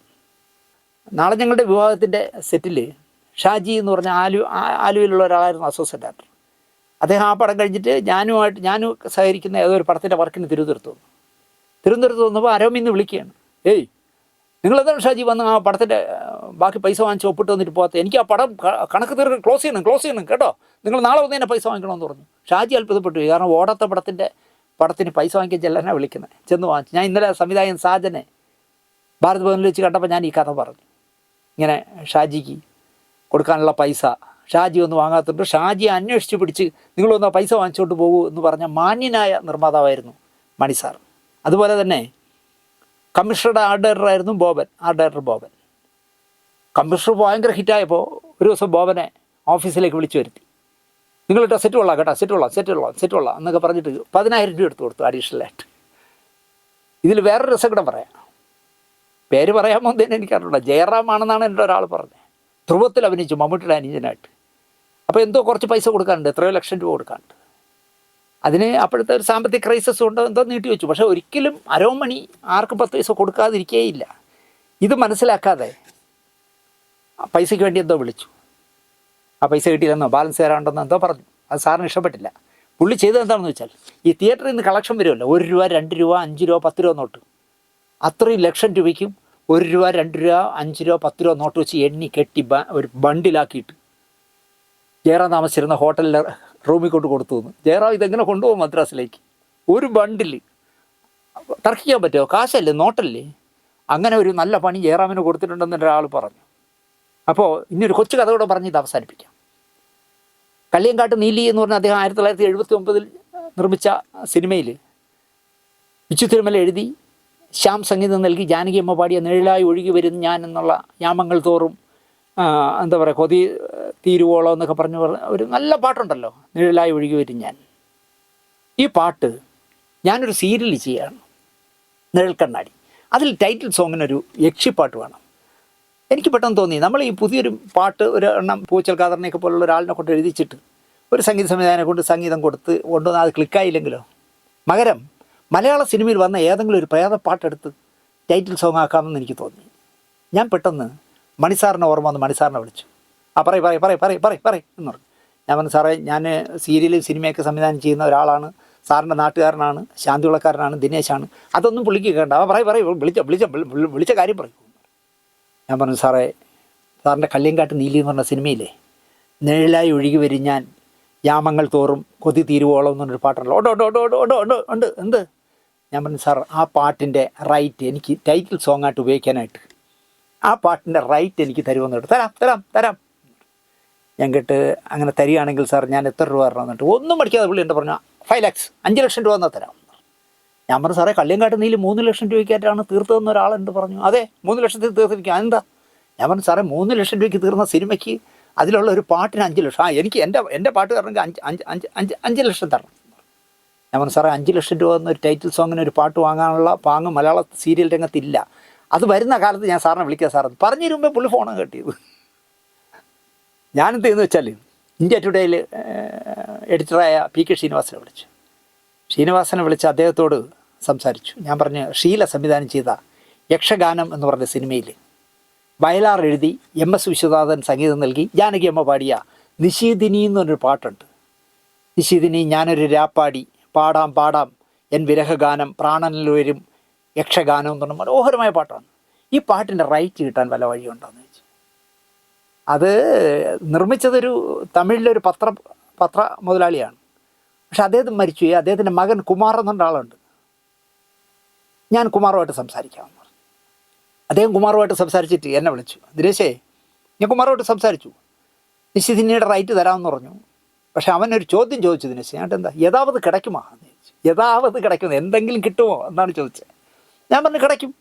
നാളെ ഞങ്ങളുടെ വിവാഹത്തിൻ്റെ സെറ്റിൽ ഷാജി എന്ന് പറഞ്ഞ ആലുവയിലുള്ള ഒരാളായിരുന്നു അസോസിയേറ്റ് ഡയറക്ടർ. അദ്ദേഹം ആ പടം കഴിഞ്ഞിട്ട് ഞാനും സഹകരിക്കുന്ന ഏതോ ഒരു പടത്തിൻ്റെ വർക്കിന് തിരുവനന്തപുരത്ത് വന്നപ്പോൾ അരോമിന്ന് വിളിക്കുകയാണ്, നിങ്ങളെന്താണ് ഷാജി വന്ന് ആ പടത്തിൻ്റെ ബാക്കി പൈസ വാങ്ങിച്ച് ഒപ്പിട്ട് വന്നിട്ട് പോകാത്ത? എനിക്ക് ആ പടം കണക്ക് തീർന്ന് ക്ലോസ് ചെയ്യണം കേട്ടോ, നിങ്ങൾ നാളെ വന്ന് തന്നെ പൈസ വാങ്ങിക്കണമെന്ന് പറഞ്ഞു. ഷാജി അത്ഭുതപ്പെട്ടു. കാരണം ഓടാത്ത പടത്തിന് പൈസ വാങ്ങിക്കാൻ ചെല്ലാനാണ് വിളിക്കുന്നത്. ചെന്ന് വാങ്ങിച്ചു. ഞാൻ ഇന്നലെ സംവിധായകൻ സാജനെ ഭാരത് ഭവനിൽ വെച്ച് കണ്ടപ്പോൾ ഞാൻ ഈ കഥ പറഞ്ഞു. ഇങ്ങനെ ഷാജിക്ക് കൊടുക്കാനുള്ള പൈസ ഷാജി ഒന്നും വാങ്ങാത്തുണ്ട്. ഷാജിയെ അന്വേഷിച്ച് പിടിച്ച് നിങ്ങളൊന്ന് പൈസ വാങ്ങിച്ചുകൊണ്ട് പോകൂ എന്ന് പറഞ്ഞ മാന്യനായ നിർമ്മാതാവായിരുന്നു മണി സാർ. അതുപോലെ തന്നെ കമ്മീഷണറുടെ ആർട്ട് ഡയറക്ടറായിരുന്നു ആർട്ട് ഡയറക്ടർ ബോബൻ. കമ്മീഷണർ ഭയങ്കര ഹിറ്റായപ്പോൾ ഒരു ദിവസം ബോബനെ ഓഫീസിലേക്ക് വിളിച്ചു വരുത്തി. നിങ്ങളിട്ടോ സെറ്റ് കൊള്ളാം കേട്ടോ, സെറ്റ് കൊള്ളാം എന്നൊക്കെ പറഞ്ഞിട്ട് 10,000 രൂപ എടുത്തു കൊടുത്തു അഡീഷണലായിട്ട്. ഇതിൽ വേറൊരു രസം കൂടെ പറയാം. പേര് പറയാമോ എന്ന് തന്നെ എനിക്കറിയില്ല. ജയറാം ആണെന്നാണ് എൻ്റെ ഒരാൾ പറഞ്ഞത്. ധ്രുവത്തിൽ അഭിനയിച്ചു മമ്മൂട്ടിയുടെ അനുജനായിട്ട്. അപ്പോൾ എന്തോ കുറച്ച് പൈസ കൊടുക്കാനുണ്ട്, എത്രയോ ലക്ഷം രൂപ കൊടുക്കാനുണ്ട്. അതിന് അപ്പോഴത്തെ ഒരു സാമ്പത്തിക ക്രൈസിസ് കൊണ്ട് എന്തോ നീട്ടി വെച്ചു. പക്ഷേ ഒരിക്കലും അരോമണി ആർക്കും 10 പൈസ കൊടുക്കാതിരിക്കേയില്ല. ഇത് മനസ്സിലാക്കാതെ പൈസയ്ക്ക് വേണ്ടി എന്തോ വിളിച്ചു. ആ പൈസ കിട്ടിയില്ലെന്നോ ബാലൻസ് തരാണ്ടെന്നോ എന്തോ പറഞ്ഞു. അത് സാറിന് ഇഷ്ടപ്പെട്ടില്ല. പുള്ളി ചെയ്തത് എന്താണെന്ന് വെച്ചാൽ, ഈ തിയേറ്ററിൽ നിന്ന് കളക്ഷൻ വരുമല്ലോ, 1 രൂപ 2 രൂപ 5 രൂപ 10 രൂപ നോട്ട്, അത്രയും ലക്ഷം രൂപയ്ക്കും 1 രൂപ 2 രൂപ 5 രൂപ 10 രൂപ നോട്ട് വെച്ച് എണ്ണി കെട്ടി ഒരു ബണ്ടിലാക്കിയിട്ട് ജയറാം താമസിച്ചിരുന്ന ഹോട്ടലിലെ റൂമിൽ കൊണ്ട് കൊടുത്തു എന്ന്. ജയറാം ഇതെങ്ങനെ കൊണ്ടുപോകും മദ്രാസിലേക്ക്? ഒരു ബണ്ടിൽ തർക്കിക്കാൻ പറ്റുമോ? കാശല്ലേ, നോട്ടല്ലേ? അങ്ങനെ ഒരു നല്ല പണി ജയറാമിന് കൊടുത്തിട്ടുണ്ടെന്ന് ഒരാൾ പറഞ്ഞു. അപ്പോൾ ഇനിയൊരു കൊച്ചു കഥ കൂടെ പറഞ്ഞ് ഇത് അവസാനിപ്പിക്കാം. കള്ളിയങ്കാട്ട് നീലി എന്ന് പറഞ്ഞ അദ്ദേഹം 1979 നിർമ്മിച്ച സിനിമയിൽ വിച്ചു തിരുമല എഴുതി ശ്യാം സംഗീതം നൽകി ജാനകി അമ്മ പാടിയ നിഴലായി ഒഴുകി വരുന്ന ഞാൻ എന്നുള്ള യാമങ്ങൾ തോറും എന്താ പറയുക, കൊതി തീരുവോളം എന്നൊക്കെ പറഞ്ഞു ഒരു നല്ല പാട്ടുണ്ടല്ലോ, നിഴലായി ഒഴുകി വരും ഞാൻ. ഈ പാട്ട് ഞാനൊരു സീരിയൽ ചെയ്യുകയാണ്, നിഴൽ കണ്ണാടി. അതിൽ ടൈറ്റിൽ സോങ്ങിനൊരു യക്ഷിപ്പാട്ട് വേണം. എനിക്ക് പെട്ടെന്ന് തോന്നി, നമ്മൾ ഈ പുതിയൊരു പാട്ട് ഒരു എണ്ണം പൂച്ചൽ ഖാദറിനെയൊക്കെ പോലുള്ള ഒരാളിനെ കൊണ്ട് എഴുതിച്ചിട്ട് ഒരു സംഗീത സംവിധായകനെ കൊണ്ട് സംഗീതം കൊണ്ടുവന്ന് അത് ക്ലിക്കായില്ലെങ്കിലോ? പകരം മലയാള സിനിമയിൽ വന്ന ഏതെങ്കിലും ഒരു പ്രേതപ്പാട്ടെടുത്ത് ടൈറ്റിൽ സോങ് ആക്കാമെന്ന് എനിക്ക് തോന്നി. ഞാൻ പെട്ടെന്ന് മണിസാറിനെ ഓർമ്മ വന്ന് മണിസാറിനെ വിളിച്ചു. പറയ് എന്ന് പറഞ്ഞു. ഞാൻ പറഞ്ഞു, സാറേ ഞാൻ സീരിയലും സിനിമയൊക്കെ സംവിധാനം ചെയ്യുന്ന ഒരാളാണ്, സാറിൻ്റെ നാട്ടുകാരനാണ്, ശാന്തിവിളക്കാരനാണ്, ദിനേശാണ്, അതൊന്നും പുള്ളിക്ക് കേണ്ട. വിളിച്ച കാര്യം പറയും. ഞാൻ പറഞ്ഞു, സാറിൻ്റെ കള്ളിയങ്കാട്ട് നീലി എന്ന് പറഞ്ഞ സിനിമയിലെ നിഴലായി ഒഴുകി വരും ഞാൻ യാമങ്ങൾ തോറും കൊതി തീരുവോളം എന്ന് പറഞ്ഞൊരു പാട്ടുണ്ടല്ലോ. ഉണ്ട് എന്ത്? ഞാൻ പറഞ്ഞു, സാർ ആ പാട്ടിൻ്റെ റൈറ്റ് എനിക്ക് ടൈറ്റിൽ സോങ്ങായിട്ട് ഉപയോഗിക്കാനായിട്ട് ആ പാട്ടിൻ്റെ റൈറ്റ് എനിക്ക് തരുമെന്ന് കേട്ടു. തരാം. ഞാൻ കേട്ട് അങ്ങനെ തരികയാണെങ്കിൽ സാർ ഞാൻ എത്ര രൂപ തരണം എന്നിട്ട് ഒന്നും പഠിക്കാതെ പുള്ളി എൻ്റെ പറഞ്ഞു 5 lakhs 5 ലക്ഷം രൂപ എന്നാൽ തരാം. ഞാൻ പറഞ്ഞു, സാറേ കള്ളിയങ്കാട്ട് നീലി 3 ലക്ഷം രൂപയ്ക്കായിട്ടാണ് തീർത്തതെന്ന് ഒരാളുണ്ട് പറഞ്ഞു. അതെ, 3 ലക്ഷത്തിൽ തീർത്തിരിക്കുക. അതെന്താ? ഞാൻ പറഞ്ഞു, സാറേ 3 ലക്ഷം രൂപയ്ക്ക് തീർന്ന സിനിമയ്ക്ക് അതിലുള്ള ഒരു പാട്ടിന് 5 ലക്ഷം. എനിക്ക് എൻ്റെ പാട്ട് തരണമെങ്കിൽ 5 ലക്ഷം തരണം. ഞാൻ പറഞ്ഞു, സാറേ 5 ലക്ഷം രൂപ എന്നൊരു ടൈറ്റിൽ സോങ്ങിന് ഒരു പാട്ട് വാങ്ങാനുള്ള പാങ്ങ് മലയാള സീരിയൽ രംഗത്തില്ല. അത് വരുന്ന കാലത്ത് ഞാൻ സാറിനെ വിളിക്കാം സാറെന്ന് പറഞ്ഞു തരുമ്പോൾ പുള്ളി ഫോണാണ് കെട്ടിയത്. ഞാനെന്ത് ചെയ്യുന്നു വെച്ചാൽ ഇന്ത്യ ടുഡേയിൽ എഡിറ്ററായ PK ശ്രീനിവാസനെ വിളിച്ച് അദ്ദേഹത്തോട് സംസാരിച്ചു. ഞാൻ പറഞ്ഞു, ഷീല സംവിധാനം ചെയ്ത യക്ഷഗാനം എന്ന് പറഞ്ഞ സിനിമയിൽ വയലാർ എഴുതി MS വിശ്വനാഥൻ സംഗീതം നൽകി ജാനകി അമ്മ പാടിയ നിശീതിനി എന്നൊരു പാട്ടുണ്ട്. നിശീതിനി ഞാനൊരു രാപ്പാടി പാടാം എൻ വിരഹഗാനം പ്രാണനിൽ വരും യക്ഷഗാനം എന്ന് പറഞ്ഞ മനോഹരമായ പാട്ടാണ്. ഈ പാട്ടിൻ്റെ റൈറ്റ് കിട്ടാൻ വല്ല വഴിയുണ്ടോയെന്ന് ചോദിച്ചു. അത് നിർമ്മിച്ചതൊരു തമിഴിലൊരു പത്ര മുതലാളിയാണ്. പക്ഷെ അദ്ദേഹം മരിച്ചുപോയി. അദ്ദേഹത്തിൻ്റെ മകൻ കുമാർ എന്ന ആളുണ്ട്. ഞാൻ കുമാറുമായിട്ട് സംസാരിക്കാമെന്ന് പറഞ്ഞു. അദ്ദേഹം കുമാറുമായിട്ട് സംസാരിച്ചിട്ട് എന്നെ വിളിച്ചു. ദിനേശേ, ഞാൻ കുമാറുമായിട്ട് സംസാരിച്ചു, നിശ്ചിതിനിയുടെ റൈറ്റ് തരാമെന്ന് പറഞ്ഞു. പക്ഷെ അവനൊരു ചോദ്യം ചോദിച്ചു. ദിനേശ്, ഞാൻ എന്താ യഥാവത് കിടക്കുമോ എന്ന് ചോദിച്ചു. യഥാവത് കിടക്കുന്നു, എന്തെങ്കിലും കിട്ടുമോ എന്നാണ് ചോദിച്ചത്. ഞാൻ പറഞ്ഞു കിടക്കും.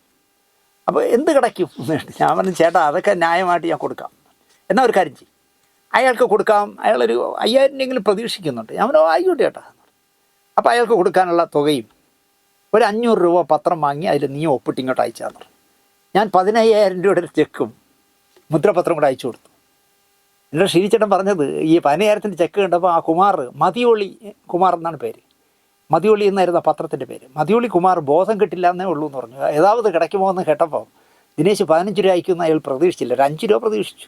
അപ്പോൾ എന്ത് കിടക്കും? ഞാൻ പറഞ്ഞു ചേട്ടാ അതൊക്കെ ന്യായമായിട്ട് ഞാൻ കൊടുക്കാം. എന്നാൽ ഒരു കാര്യം ചെയ്യും, അയാൾക്ക് കൊടുക്കാം, അയാളൊരു 5000 പ്രതീക്ഷിക്കുന്നുണ്ട്. ഞാൻ പറഞ്ഞു ആയിക്കോട്ടെ ചേട്ടാ. അപ്പോൾ അയാൾക്ക് കൊടുക്കാനുള്ള തുകയും ഒരു 500 രൂപ പത്രം വാങ്ങി അതിൽ നീ ഒപ്പിട്ട് ഇങ്ങോട്ട് അയച്ചാന്ന് പറഞ്ഞു. ഞാൻ 15000 രൂപയുടെ ഒരു ചെക്കും മുദ്രപത്രം കൂടെ അയച്ചു കൊടുത്തു. എന്നോട് ഷീരിച്ചേട്ടൻ പറഞ്ഞത് ഈ 15000 ചെക്ക് കണ്ടപ്പോൾ ആ കുമാർ, മതിയൊളി കുമാർ എന്നാണ് പേര്, മതിയൊളി എന്നായിരുന്നു ആ പത്രത്തിൻ്റെ പേര്, മതിയൊളി കുമാർ ബോധം കിട്ടില്ല എന്നേ ഉള്ളൂ എന്ന് പറഞ്ഞു. ഏതാവത് കിടക്കുമോ എന്ന് കേട്ടപ്പോൾ ദിനേശ് 15 രൂപ അയക്കുമെന്ന് അയാൾ പ്രതീക്ഷിച്ചില്ല, ഒരു 5 രൂപ പ്രതീക്ഷിച്ചു.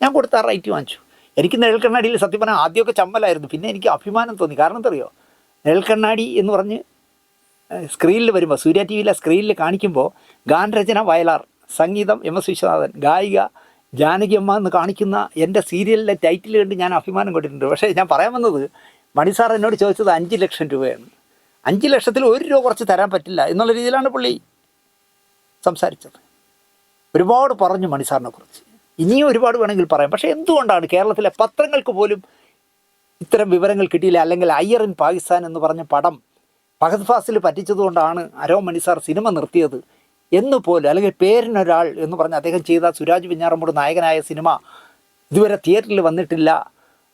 ഞാൻ കൊടുത്ത ആ റൈറ്റ് വാങ്ങിച്ചു. എനിക്ക് നിഴൽക്കണ്ണാടിയിൽ സത്യം പറഞ്ഞാൽ ആദ്യമൊക്കെ ചമ്മലായിരുന്നു, പിന്നെ എനിക്ക് അഭിമാനം തോന്നി. കാരണം എന്തറിയോ, നിഴൽക്കണ്ണാടി എന്ന് പറഞ്ഞ് സ്ക്രീനിൽ വരുമ്പോൾ, സൂര്യ ടി വിയിലെ സ്ക്രീനിൽ കാണിക്കുമ്പോൾ ഗാനരചന വയലാർ, സംഗീതം MS വിശ്വനാഥൻ, ഗായിക ജാനകി അമ്മ എന്ന് കാണിക്കുന്ന എൻ്റെ സീരിയലിലെ ടൈറ്റിൽ കണ്ട് ഞാൻ അഭിമാനം കൊണ്ടിട്ടുണ്ട്. പക്ഷേ ഞാൻ പറയാൻ വന്നത്, മണിസാർ എന്നോട് ചോദിച്ചത് 5 ലക്ഷം രൂപയാണ്. 5 ലക്ഷത്തിൽ 1 രൂപ കുറച്ച് തരാൻ പറ്റില്ല എന്നുള്ള രീതിയിലാണ് പുള്ളി സംസാരിച്ചത്. ഒരുപാട് പറഞ്ഞു മണിസാറിനെ കുറിച്ച്, ഇനിയും ഒരുപാട് വേണമെങ്കിൽ പറയാം. പക്ഷേ എന്തുകൊണ്ടാണ് കേരളത്തിലെ പത്രങ്ങൾക്ക് പോലും ഇത്തരം വിവരങ്ങൾ കിട്ടിയില്ല? അല്ലെങ്കിൽ അയ്യർ ഇൻ പാകിസ്ഥാൻ എന്ന് പറഞ്ഞ പടം ഫഹദ് ഫാസിൽ പറ്റിച്ചതുകൊണ്ടാണ് അരോ മണിസാർ സിനിമ നിർത്തിയത് എന്ന് പോലും, അല്ലെങ്കിൽ പേരിനൊരാൾ എന്ന് പറഞ്ഞ് അദ്ദേഹം ചെയ്ത സുരാജ് വെഞ്ഞാറമ്മൂട് നായകനായ സിനിമ ഇതുവരെ തിയേറ്ററിൽ വന്നിട്ടില്ല.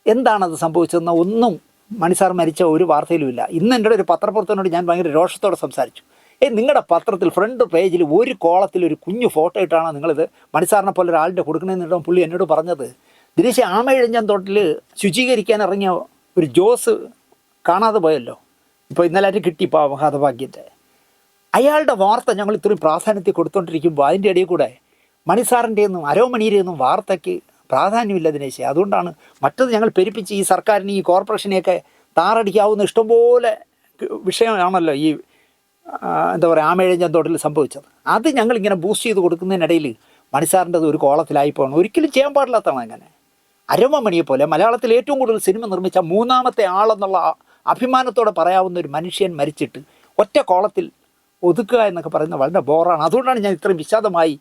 എന്താണത് സംഭവിച്ചതെന്ന് ഒന്നും മണിസാർ മരിച്ച ഒരു വാർത്തയിലുമില്ല. ഇന്ന് എൻ്റെ ഒരു പത്രപ്രവർത്തകനോട് ഞാൻ ഭയങ്കര രോഷത്തോടെ സംസാരിച്ചു. നിങ്ങളുടെ പത്രത്തിൽ ഫ്രണ്ട് പേജിൽ ഒരു കോളത്തിൽ ഒരു കുഞ്ഞു ഫോട്ടോ ഇട്ടാണ് നിങ്ങളിത് മണിസാറിനെ പോലെ ഒരാളിൻ്റെ കൊടുക്കണമെന്നിടം പുള്ളി എന്നോട് പറഞ്ഞത്. ദിനേശ് ആമയിഴഞ്ചാൻ തോട്ടിൽ ശുചീകരിക്കാൻ ഇറങ്ങിയ ഒരു ജോസ് കാണാതെ പോയല്ലോ, ഇപ്പോൾ ഇന്നലെ കിട്ടി ഹതഭാഗ്യൻ്റെ. അയാളുടെ വാർത്ത ഞങ്ങൾ ഇത്രയും പ്രാധാന്യത്തിൽ കൊടുത്തുകൊണ്ടിരിക്കുമ്പോൾ അതിൻ്റെ ഇടയിൽ കൂടെ മണിസാറിൻ്റെയൊന്നും അരോമണിയുടെയൊന്നും വാർത്തയ്ക്ക് പ്രാധാന്യമില്ല ദിനേശ്. അതുകൊണ്ടാണ് മറ്റത് ഞങ്ങൾ പെരുപ്പിച്ച് ഈ സർക്കാരിന് ഈ കോർപ്പറേഷനെയൊക്കെ താറടിക്കാവുന്ന ഇഷ്ടംപോലെ വിഷയമാണല്ലോ ഈ എന്താ പറയുക ആമയിഴഞ്ചാൻ തോട്ടിൽ സംഭവിച്ചത്. അത് ഞങ്ങളിങ്ങനെ ബൂസ്റ്റ് ചെയ്ത് കൊടുക്കുന്നതിനിടയിൽ മണിസാറിൻ്റെത് ഒരു കോളത്തിലായി പോകണം. ഒരിക്കലും ചെയ്യാൻ പാടില്ലാത്തതാണ്. അങ്ങനെ അരോമമണിയെ പോലെ മലയാളത്തിൽ ഏറ്റവും കൂടുതൽ സിനിമ നിർമ്മിച്ച 3ാമത്തെ ആളെന്നുള്ള അഭിമാനത്തോടെ പറയാവുന്ന ഒരു മനുഷ്യൻ മരിച്ചിട്ട് ഒറ്റ കോളത്തിൽ ഒതുക്കുക എന്നൊക്കെ പറയുന്നത് വളരെ ബോറാണ്. അതുകൊണ്ടാണ് ഞാൻ ഇത്രയും വിശദമായി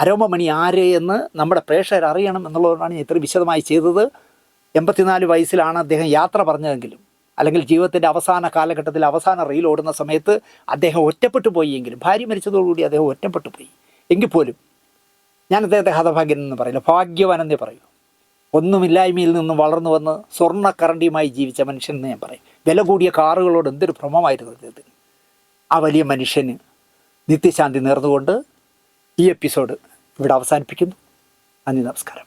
അരോമമണി ആര് എന്ന് നമ്മുടെ പ്രേക്ഷകർ അറിയണം എന്നുള്ളതുകൊണ്ടാണ് ഞാൻ ഇത്രയും വിശദമായി ചെയ്തത്. 84 വയസ്സിലാണ് അദ്ദേഹം യാത്ര പറഞ്ഞതെങ്കിലും, അല്ലെങ്കിൽ ജീവിതത്തിൻ്റെ അവസാന കാലഘട്ടത്തിൽ അവസാന റീൽ ഓടുന്ന സമയത്ത് അദ്ദേഹം ഒറ്റപ്പെട്ടു പോയി എങ്കിലും, ഭാര്യ മരിച്ചതോടുകൂടി അദ്ദേഹം ഒറ്റപ്പെട്ടു പോയി എങ്കിൽ പോലും ഞാൻ അദ്ദേഹത്തെ ഹതഭാഗ്യൻ എന്ന് പറയില്ല, ഭാഗ്യവാൻ എന്നേ പറയൂ. ഒന്നുമില്ലായ്മയിൽ നിന്നും വളർന്നു വന്ന് സ്വർണ്ണക്കറണ്ടിയുമായി ജീവിച്ച മനുഷ്യൻ എന്ന് ഞാൻ പറയും. വില കൂടിയ കാറുകളോട് എന്തൊരു ഭ്രമമായിരുന്നു അദ്ദേഹത്തിന്. ആ വലിയ മനുഷ്യന് നിത്യശാന്തി നേർന്നുകൊണ്ട് ഈ എപ്പിസോഡ് ഇവിടെ അവസാനിപ്പിക്കുന്നു. നന്ദി, നമസ്കാരം.